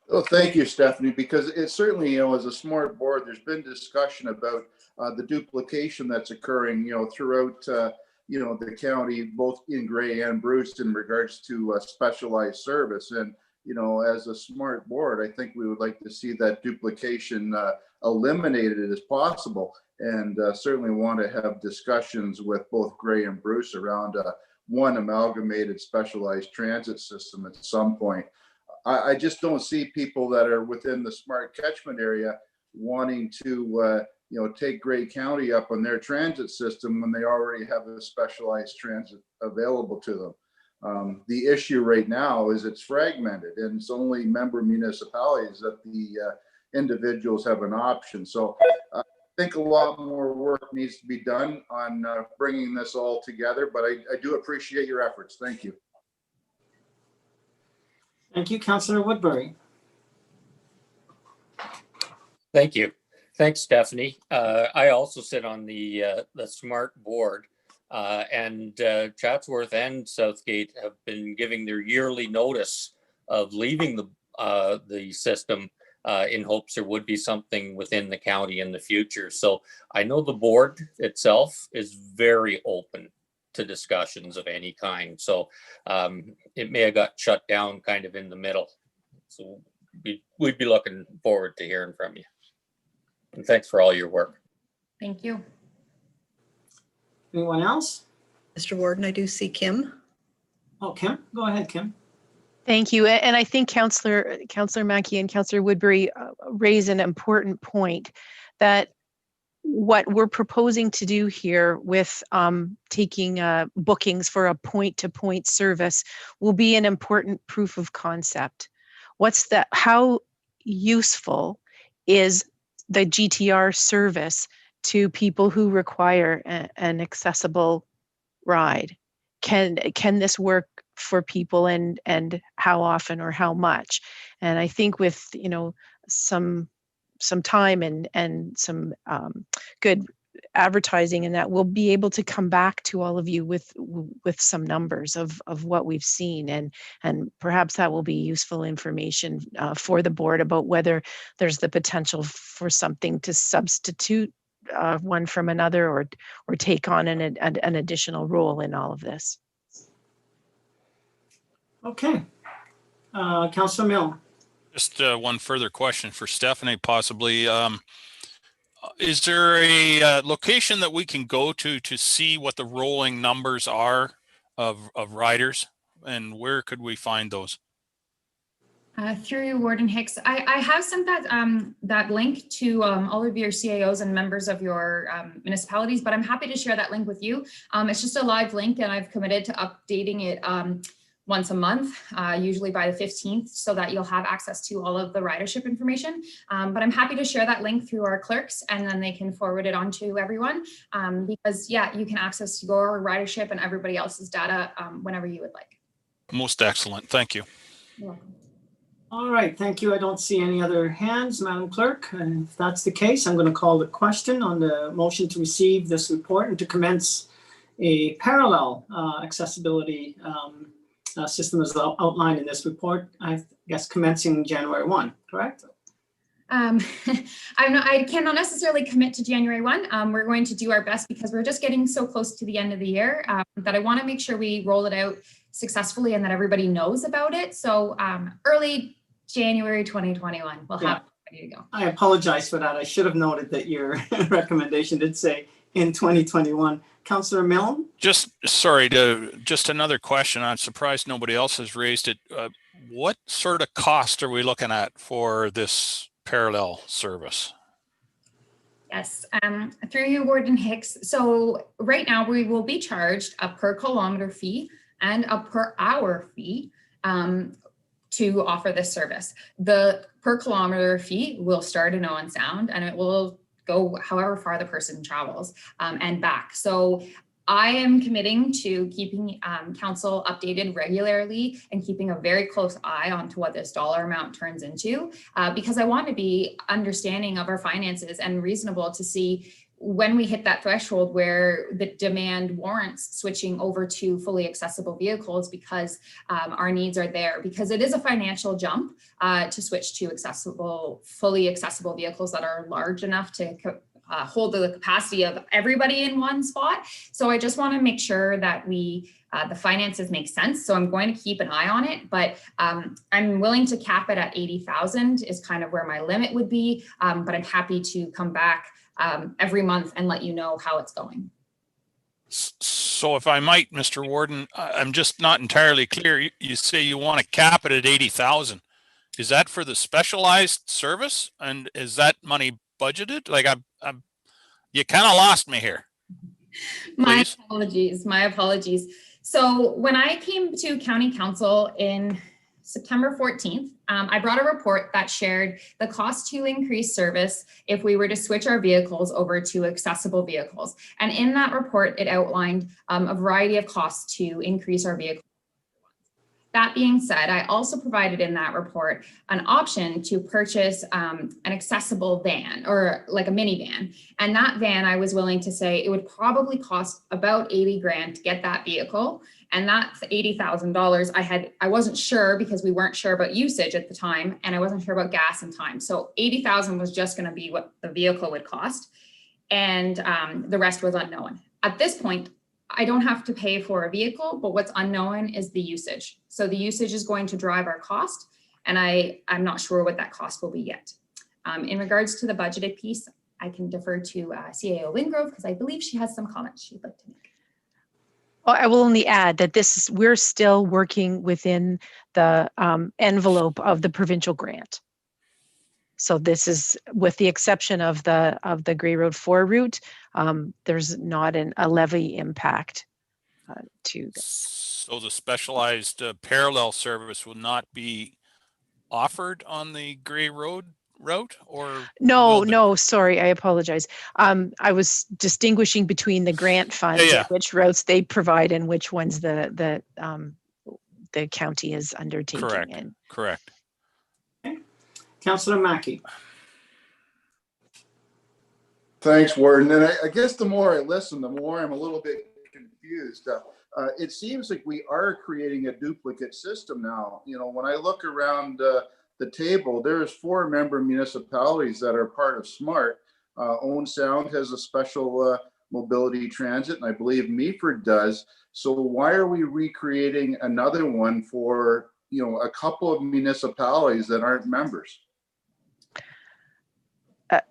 Well, thank you, Stephanie, because it's certainly, you know, as a SMART board, there's been discussion about the duplication that's occurring, you know, throughout, you know, the county, both in Grey and Bruce, in regards to specialized service. And, you know, as a SMART board, I think we would like to see that duplication eliminated as possible, and certainly want to have discussions with both Grey and Bruce around one amalgamated specialized transit system at some point. I just don't see people that are within the SMART catchment area wanting to, you know, take Grey County up on their transit system when they already have a specialized transit available to them. The issue right now is it's fragmented, and it's only member municipalities that the individuals have an option. So I think a lot more work needs to be done on bringing this all together, but I do appreciate your efforts. Thank you. Thank you, Councillor Woodbury. Thank you. Thanks, Stephanie. I also sit on the SMART board, and Chatsworth and Southgate have been giving their yearly notice of leaving the system in hopes there would be something within the county in the future. So I know the board itself is very open to discussions of any kind. So it may have got shut down kind of in the middle. So we'd be looking forward to hearing from you. And thanks for all your work. Thank you. Anyone else? Mr. Warden, I do see Kim. Oh, Kim, go ahead, Kim. Thank you. And I think Councillor Mackey and Councillor Woodbury raise an important point, that what we're proposing to do here with taking bookings for a point-to-point service will be an important proof of concept. How useful is the GTR service to people who require an accessible ride? Can this work for people, and how often or how much? And I think with, you know, some time and some good advertising, and that we'll be able to come back to all of you with some numbers of what we've seen, and perhaps that will be useful information for the board about whether there's the potential for something to substitute one from another, or take on an additional role in all of this. Okay. Councillor Mill. Just one further question for Stephanie, possibly. Is there a location that we can go to see what the rolling numbers are of riders, and where could we find those? Through you, Warden Hicks, I have sent that link to all of your CAOs and members of your municipalities, but I'm happy to share that link with you. It's just a live link, and I've committed to updating it once a month, usually by the 15th, so that you'll have access to all of the ridership information. But I'm happy to share that link through our clerks, and then they can forward it on to everyone, because yeah, you can access your ridership and everybody else's data whenever you would like. Most excellent. Thank you. You're welcome. All right, thank you. I don't see any other hands, Madam Clerk. And if that's the case, I'm going to call the question on the motion to receive this report and to commence a parallel accessibility system as outlined in this report, I guess commencing January 1, correct? I cannot necessarily commit to January 1. We're going to do our best, because we're just getting so close to the end of the year that I want to make sure we roll it out successfully and that everybody knows about it. So early January 2021, we'll have it ready to go. I apologize for that. I should have noted that your recommendation did say in 2021. Councillor Milne? Just another question. I'm surprised nobody else has raised it. What sort of cost are we looking at for this parallel service? Yes, through you, Warden Hicks. So right now we will be charged a per kilometer fee and a per hour fee to offer this service. The per kilometer fee will start in Owen Sound and it will go however far the person travels and back. So I am committing to keeping council updated regularly and keeping a very close eye onto what this dollar amount turns into, because I want to be understanding of our finances and reasonable to see when we hit that threshold where the demand warrants switching over to fully accessible vehicles because our needs are there, because it is a financial jump to switch to fully accessible vehicles that are large enough to hold the capacity of everybody in one spot. So I just want to make sure that the finances make sense. So I'm going to keep an eye on it, but I'm willing to cap it at 80,000 is kind of where my limit would be. But I'm happy to come back every month and let you know how it's going. So if I might, Mr. Warden, I'm just not entirely clear. You say you want to cap it at 80,000. Is that for the specialized service? And is that money budgeted? Like you kind of lost me here. My apologies. So when I came to County Council in September 14th, I brought a report that shared the cost to increase service if we were to switch our vehicles over to accessible vehicles. And in that report, it outlined a variety of costs to increase our vehicles. That being said, I also provided in that report an option to purchase an accessible van or like a minivan. And that van, I was willing to say it would probably cost about 80 grand to get that vehicle. And that's $80,000. I wasn't sure because we weren't sure about usage at the time, and I wasn't sure about gas and time. So 80,000 was just going to be what the vehicle would cost. And the rest was unknown. At this point, I don't have to pay for a vehicle, but what's unknown is the usage. So the usage is going to drive our cost, and I'm not sure what that cost will be yet. In regards to the budgeted piece, I can defer to CAO Wingrove because I believe she has some comments she'd like to make. Well, I will only add that we're still working within the envelope of the provincial grant. So this is with the exception of the Grey Road 4 route, there's not a levy impact to this. So the specialized parallel service will not be offered on the Grey Road route, or no, sorry, I apologize. I was distinguishing between the grant funds, and which routes they provide and which ones the county is undertaking. Correct. Councillor Mackey. Thanks, Warden. And I guess the more I listen, the more I'm a little bit confused. It seems like we are creating a duplicate system now. You know, when I look around the table, there's 4 member municipalities that are part of SMART. Owen Sound has a special mobility transit, and I believe Meaford does. So why are we recreating another one for, you know, a couple of municipalities that aren't members?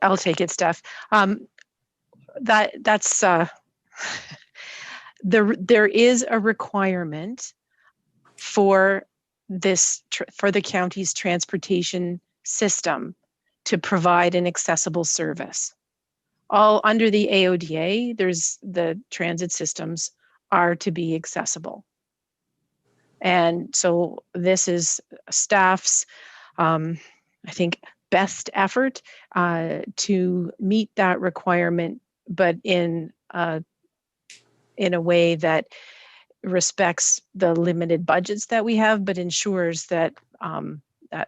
I'll take it, Steph. That's there is a requirement for for the county's transportation system to provide an accessible service. All under the AODA, the transit systems are to be accessible. And so this is staff's, I think, best effort to meet that requirement, but in a way that respects the limited budgets that we have, but ensures that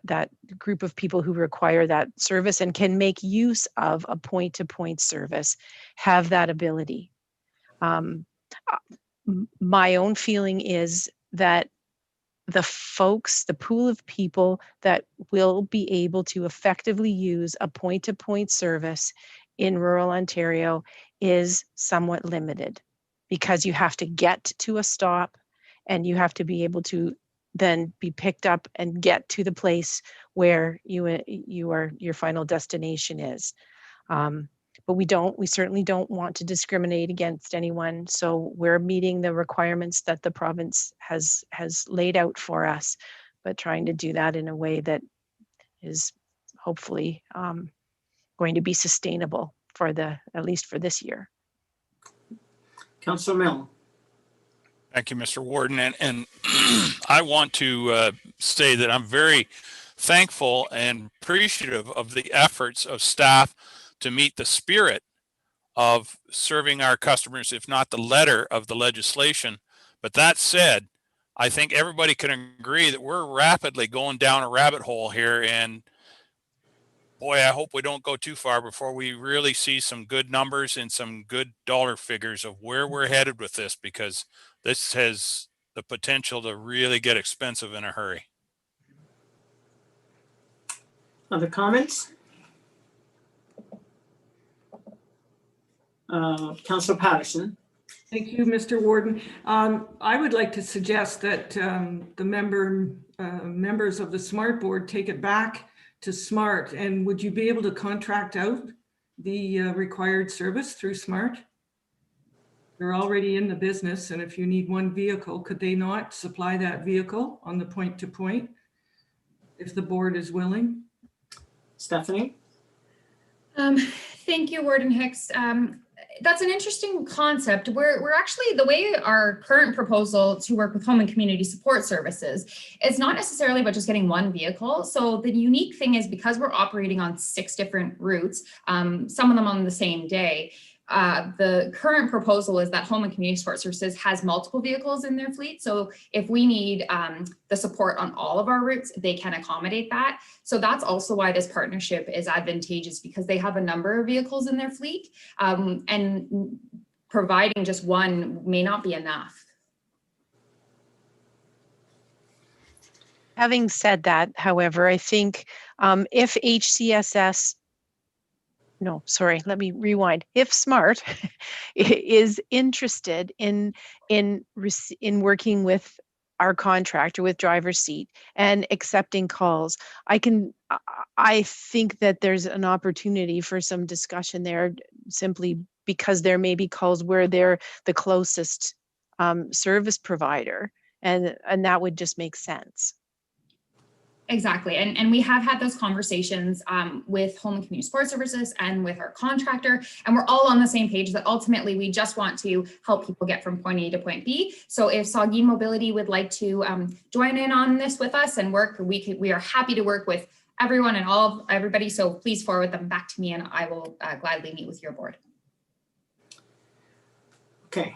that group of people who require that service and can make use of a point-to-point service have that ability. My own feeling is that the pool of people that will be able to effectively use a point-to-point service in rural Ontario is somewhat limited, because you have to get to a stop and you have to be able to then be picked up and get to the place where your final destination is. But we certainly don't want to discriminate against anyone. So we're meeting the requirements that the province has laid out for us, but trying to do that in a way that is hopefully going to be sustainable at least for this year. Councillor Milne. Thank you, Mr. Warden. And I want to say that I'm very thankful and appreciative of the efforts of staff to meet the spirit of serving our customers, if not the letter of the legislation. But that said, I think everybody can agree that we're rapidly going down a rabbit hole here. And boy, I hope we don't go too far before we really see some good numbers and some good dollar figures of where we're headed with this, because this has the potential to really get expensive in a hurry. Other comments? Councillor Patterson. Thank you, Mr. Warden. I would like to suggest that the members of the SMART board take it back to SMART. And would you be able to contract out the required service through SMART? They're already in the business, and if you need one vehicle, could they not supply that vehicle on the point-to-point if the board is willing? Stephanie? Thank you, Warden Hicks. That's an interesting concept. We're actually, the way our current proposal to work with home and community support services, it's not necessarily about just getting one vehicle. So the unique thing is, because we're operating on 6 different routes, some of them on the same day, the current proposal is that home and community support services has multiple vehicles in their fleet. So if we need the support on all of our routes, they can accommodate that. So that's also why this partnership is advantageous, because they have a number of vehicles in their fleet, and providing just one may not be enough. Having said that, however, I think if HCSS no, sorry, let me rewind. If SMART is interested in working with our contractor, with driver's seat, and accepting calls, I think that there's an opportunity for some discussion there, simply because there may be calls where they're the closest service provider, and that would just make sense. Exactly. And we have had those conversations with home and community support services and with our contractor, and we're all on the same page that ultimately we just want to help people get from point A to point B. So if Saugeen Mobility would like to join in on this with us and work, we are happy to work with everyone and everybody. So please forward them back to me, and I will gladly meet with your board. Okay,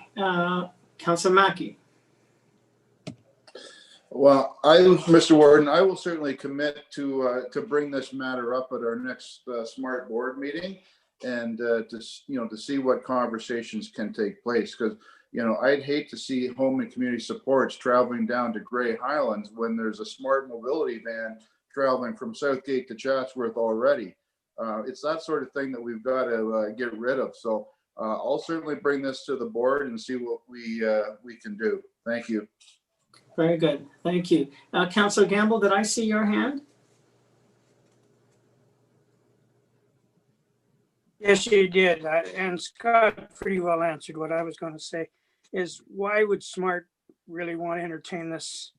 Councillor Mackey. Well, Mr. Warden, I will certainly commit to bring this matter up at our next SMART board meeting, and to see what conversations can take place, because I'd hate to see home and community supports traveling down to Grey Highlands when there's a SMART mobility van traveling from Southgate to Chatsworth already. It's that sort of thing that we've got to get rid of. So I'll certainly bring this to the board and see what we can do. Thank you. Very good. Thank you. Councillor Gamble, did I see your hand? Yes, you did. And Scott pretty well answered what I was going to say, is why would SMART really want to entertain this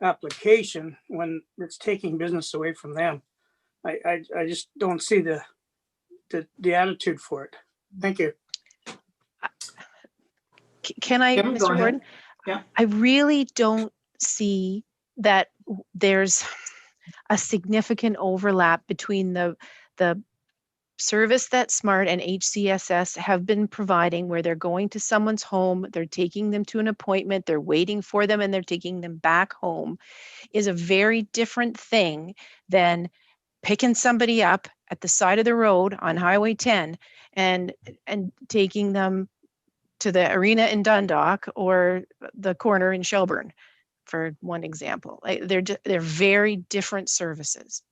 application when it's taking business away from them? I just don't see the attitude for it. Thank you. Can I, Mr. Warden? Yeah. I really don't see that there's a significant overlap between the service that SMART and HCSS have been providing, where they're going to someone's home, they're taking them to an appointment, they're waiting for them, and they're taking them back home, is a very different thing than picking somebody up at the side of the road on Highway 10 and taking them to the arena in Dundalk or the corner in Shelburne, for one example. They're very different services.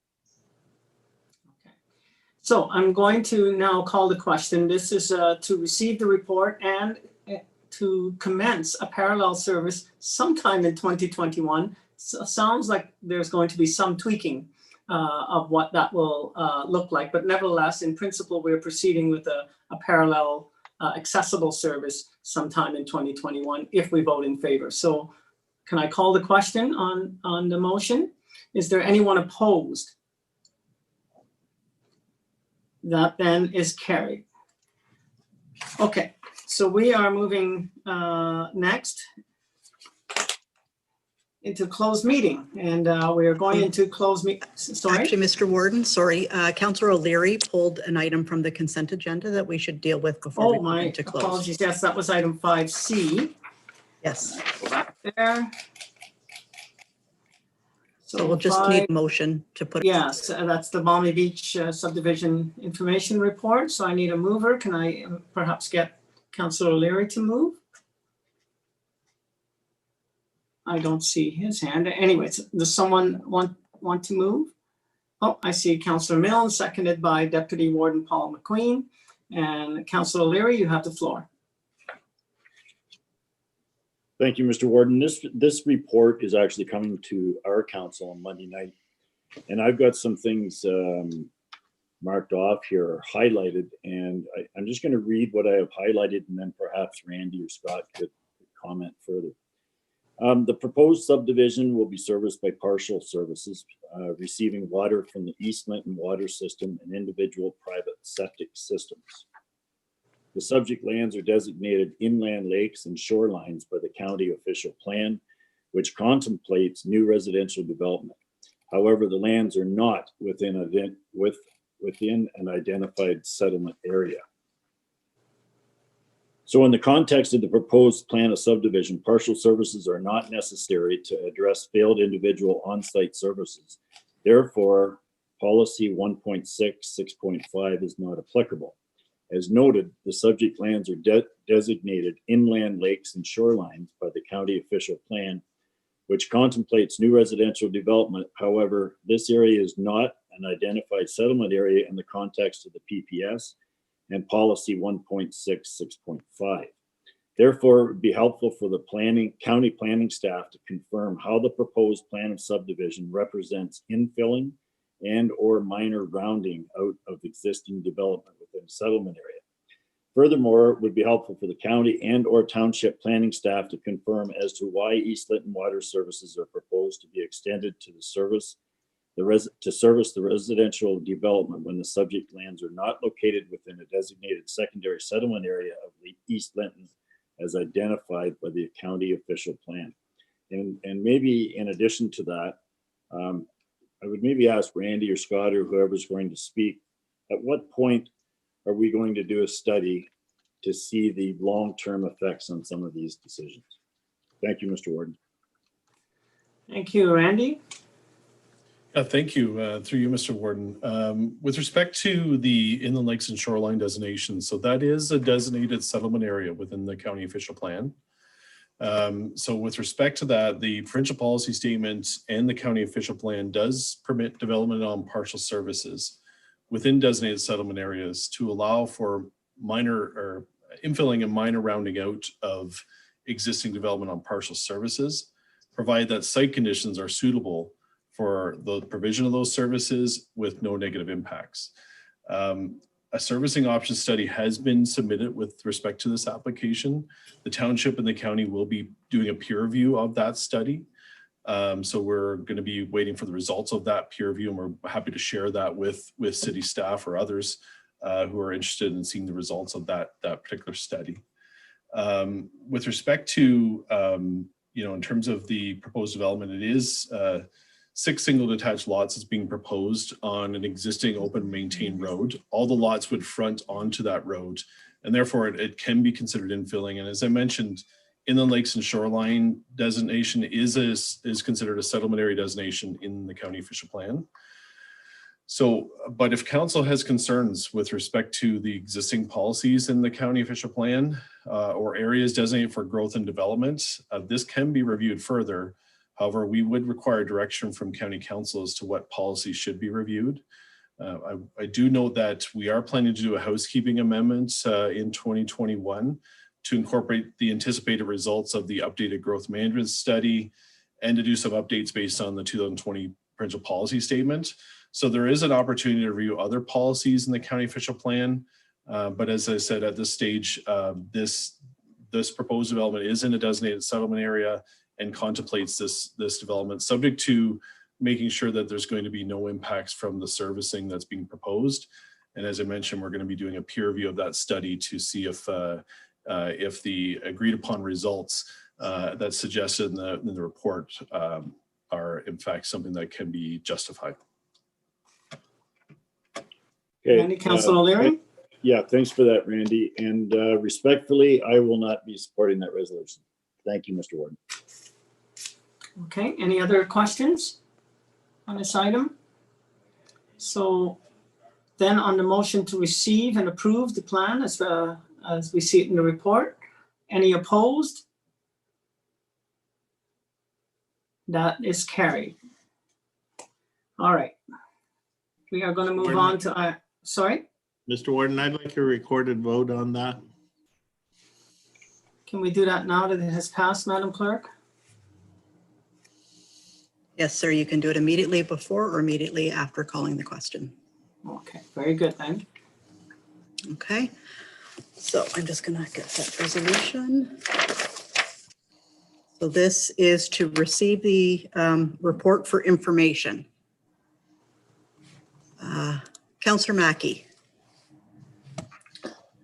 So I'm going to now call the question. This is to receive the report and to commence a parallel service sometime in 2021. So sounds like there's going to be some tweaking of what that will look like. But nevertheless, in principle, we're proceeding with a parallel accessible service sometime in 2021 if we vote in favor. So can I call the question on the motion? Is there anyone opposed? That then is carried. Okay, so we are moving next into closed meeting, and we are going into closed sorry? Actually, Mr. Warden, sorry, Councillor O'Leary pulled an item from the consent agenda that we should deal with before we Oh, move my into close. apologies. Yes, that was item 5C. Yes. Go back there. So we'll just need a motion to put. Yes, that's the Balmy Beach subdivision information report. So I need a mover. Can I perhaps get Councillor O'Leary to move? I don't see his hand. Anyways, does someone want to move? Oh, I see Councillor Milne, seconded by Deputy Warden Paul McQueen. And Councillor O'Leary, you have the floor. Thank you, Mr. Warden. This report is actually coming to our council on Monday night. And I've got some things marked off here, or highlighted, and I'm just going to read what I have highlighted, and then perhaps Randy or Scott could comment further. The proposed subdivision will be serviced by partial services, receiving water from the East Linton water system and individual private septic systems. The subject lands are designated inland lakes and shorelines by the county official plan, which contemplates new residential development. However, the lands are not within an identified settlement area. So in the context of the proposed plan of subdivision, partial services are not necessary to address failed individual on-site services. Therefore, policy 1.6.6.5 is not applicable. As noted, the subject lands are designated inland lakes and shorelines by the county official plan, which contemplates new residential development. However, this area is not an identified settlement area in the context of the PPS and policy 1.6.6.5. Therefore, it would be helpful for the county planning staff to confirm how the proposed plan of subdivision represents infilling and or minor rounding out of existing development within a settlement area. Furthermore, it would be helpful for the county and or township planning staff to confirm as to why East Linton water services are proposed to be extended to service the residential development when the subject lands are not located within a designated secondary settlement area of East Linton as identified by the county official plan. And maybe in addition to that, I would maybe ask Randy or Scott or whoever's going to speak, at what point are we going to do a study to see the long-term effects on some of these decisions? Thank you, Mr. Warden. Thank you, Randy. Thank you, through you, Mr. Warden. With respect to the inland lakes and shoreline designation, so that is a designated settlement area within the county official plan. So with respect to that, the provincial policy statement and the county official plan does permit development on partial services within designated settlement areas to allow for minor or infilling and minor rounding out of existing development on partial services, provided that site conditions are suitable for the provision of those services with no negative impacts. A servicing option study has been submitted with respect to this application. The township and the county will be doing a peer review of that study. So we're going to be waiting for the results of that peer review, and we're happy to share that with city staff or others who are interested in seeing the results of that particular study. With respect to, in terms of the proposed development, it is 6 single detached lots is being proposed on an existing open maintained road. All the lots would front onto that road, and therefore it can be considered infilling. And as I mentioned, inland lakes and shoreline designation is considered a settlement area designation in the county official plan. So, but if council has concerns with respect to the existing policies in the county official plan or areas designated for growth and development, this can be reviewed further. However, we would require direction from county council as to what policies should be reviewed. I do note that we are planning to do a housekeeping amendment in 2021 to incorporate the anticipated results of the updated growth management study and to do some updates based on the 2020 provincial policy statement. So there is an opportunity to review other policies in the county official plan. But as I said, at this stage, this proposed development is in a designated settlement area and contemplates this development, subject to making sure that there's going to be no impacts from the servicing that's being proposed. And as I mentioned, we're going to be doing a peer review of that study to see if the agreed upon results that's suggested in the report are in fact something that can be justified. Okay, Randy, Councilor O'Leary? Yeah, thanks for that, Randy. And respectfully, I will not be supporting that resolution. Thank you, Mr. Warden. Okay, any other questions on this item? So then on the motion to receive and approve the plan as we see it in the report, any opposed? That is carried. All right. We are going to move on to, sorry? Mr. Warden, I'd like a recorded vote on that. Can we do that now that it has passed, Madam Clerk? Yes, sir, you can do it immediately before or immediately after calling the question. Okay, very good then. Okay, so I'm just gonna get that resolution. So this is to receive the report for information. Councillor Mackey,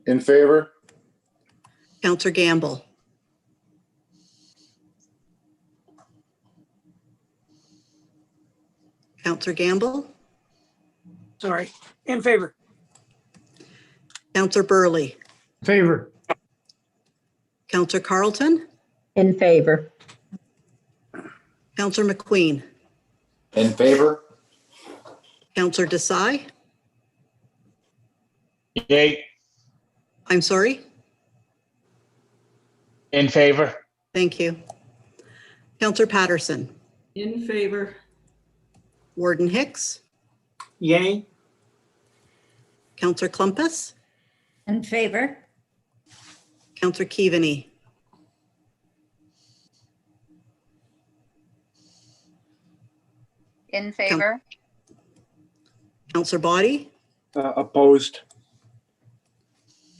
In favor? Councillor Gamble, Councillor Gamble, Sorry, in favor. Councillor Burley, Favor. Councillor Carlton, In favor. Councillor McQueen, In favor? Councillor Desai, Yay. I'm sorry, In favor. thank you. Councillor Patterson, In favor. Warden Hicks, Yay. Councillor Clumpus, In favor. Councillor Keaveney, In favor. Councillor Body, Opposed.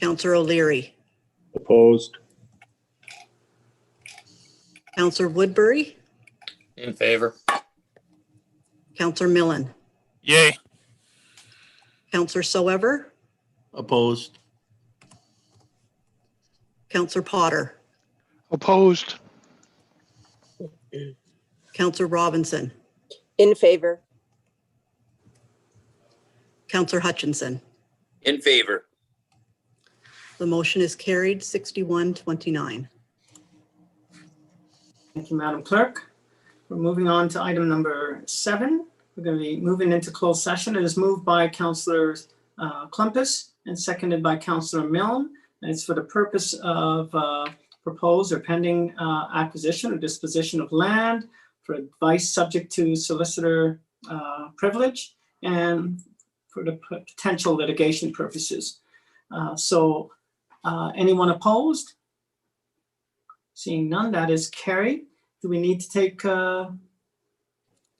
Councillor O'Leary, Opposed? Councillor Woodbury, In favor. Councillor Millen, Yay. Councillor Soever, Opposed? Councillor Potter, Opposed. Councillor Robinson, In favor. Councillor Hutchinson. In favor. The motion is carried 61-29. Thank you, Madam Clerk. We're moving on to item number 7. We're going to be moving into closed session. It is moved by Councillor Clumpus and seconded by Councillor Milne. And it's for the purpose of proposed or pending acquisition or disposition of land for advice subject to solicitor privilege and for the potential litigation purposes. Anyone opposed? Seeing none, that is carried. Do we need to take a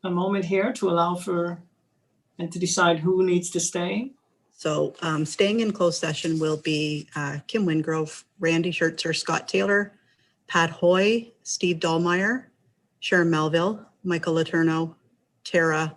moment here to allow for and to decide who needs to stay? So staying in closed session will be Kim Wingrove, Randy Schertzer, Scott Taylor, Pat Hoy, Steve Dahlmeyer, Sharon Melville, Michael Letourneau, Tara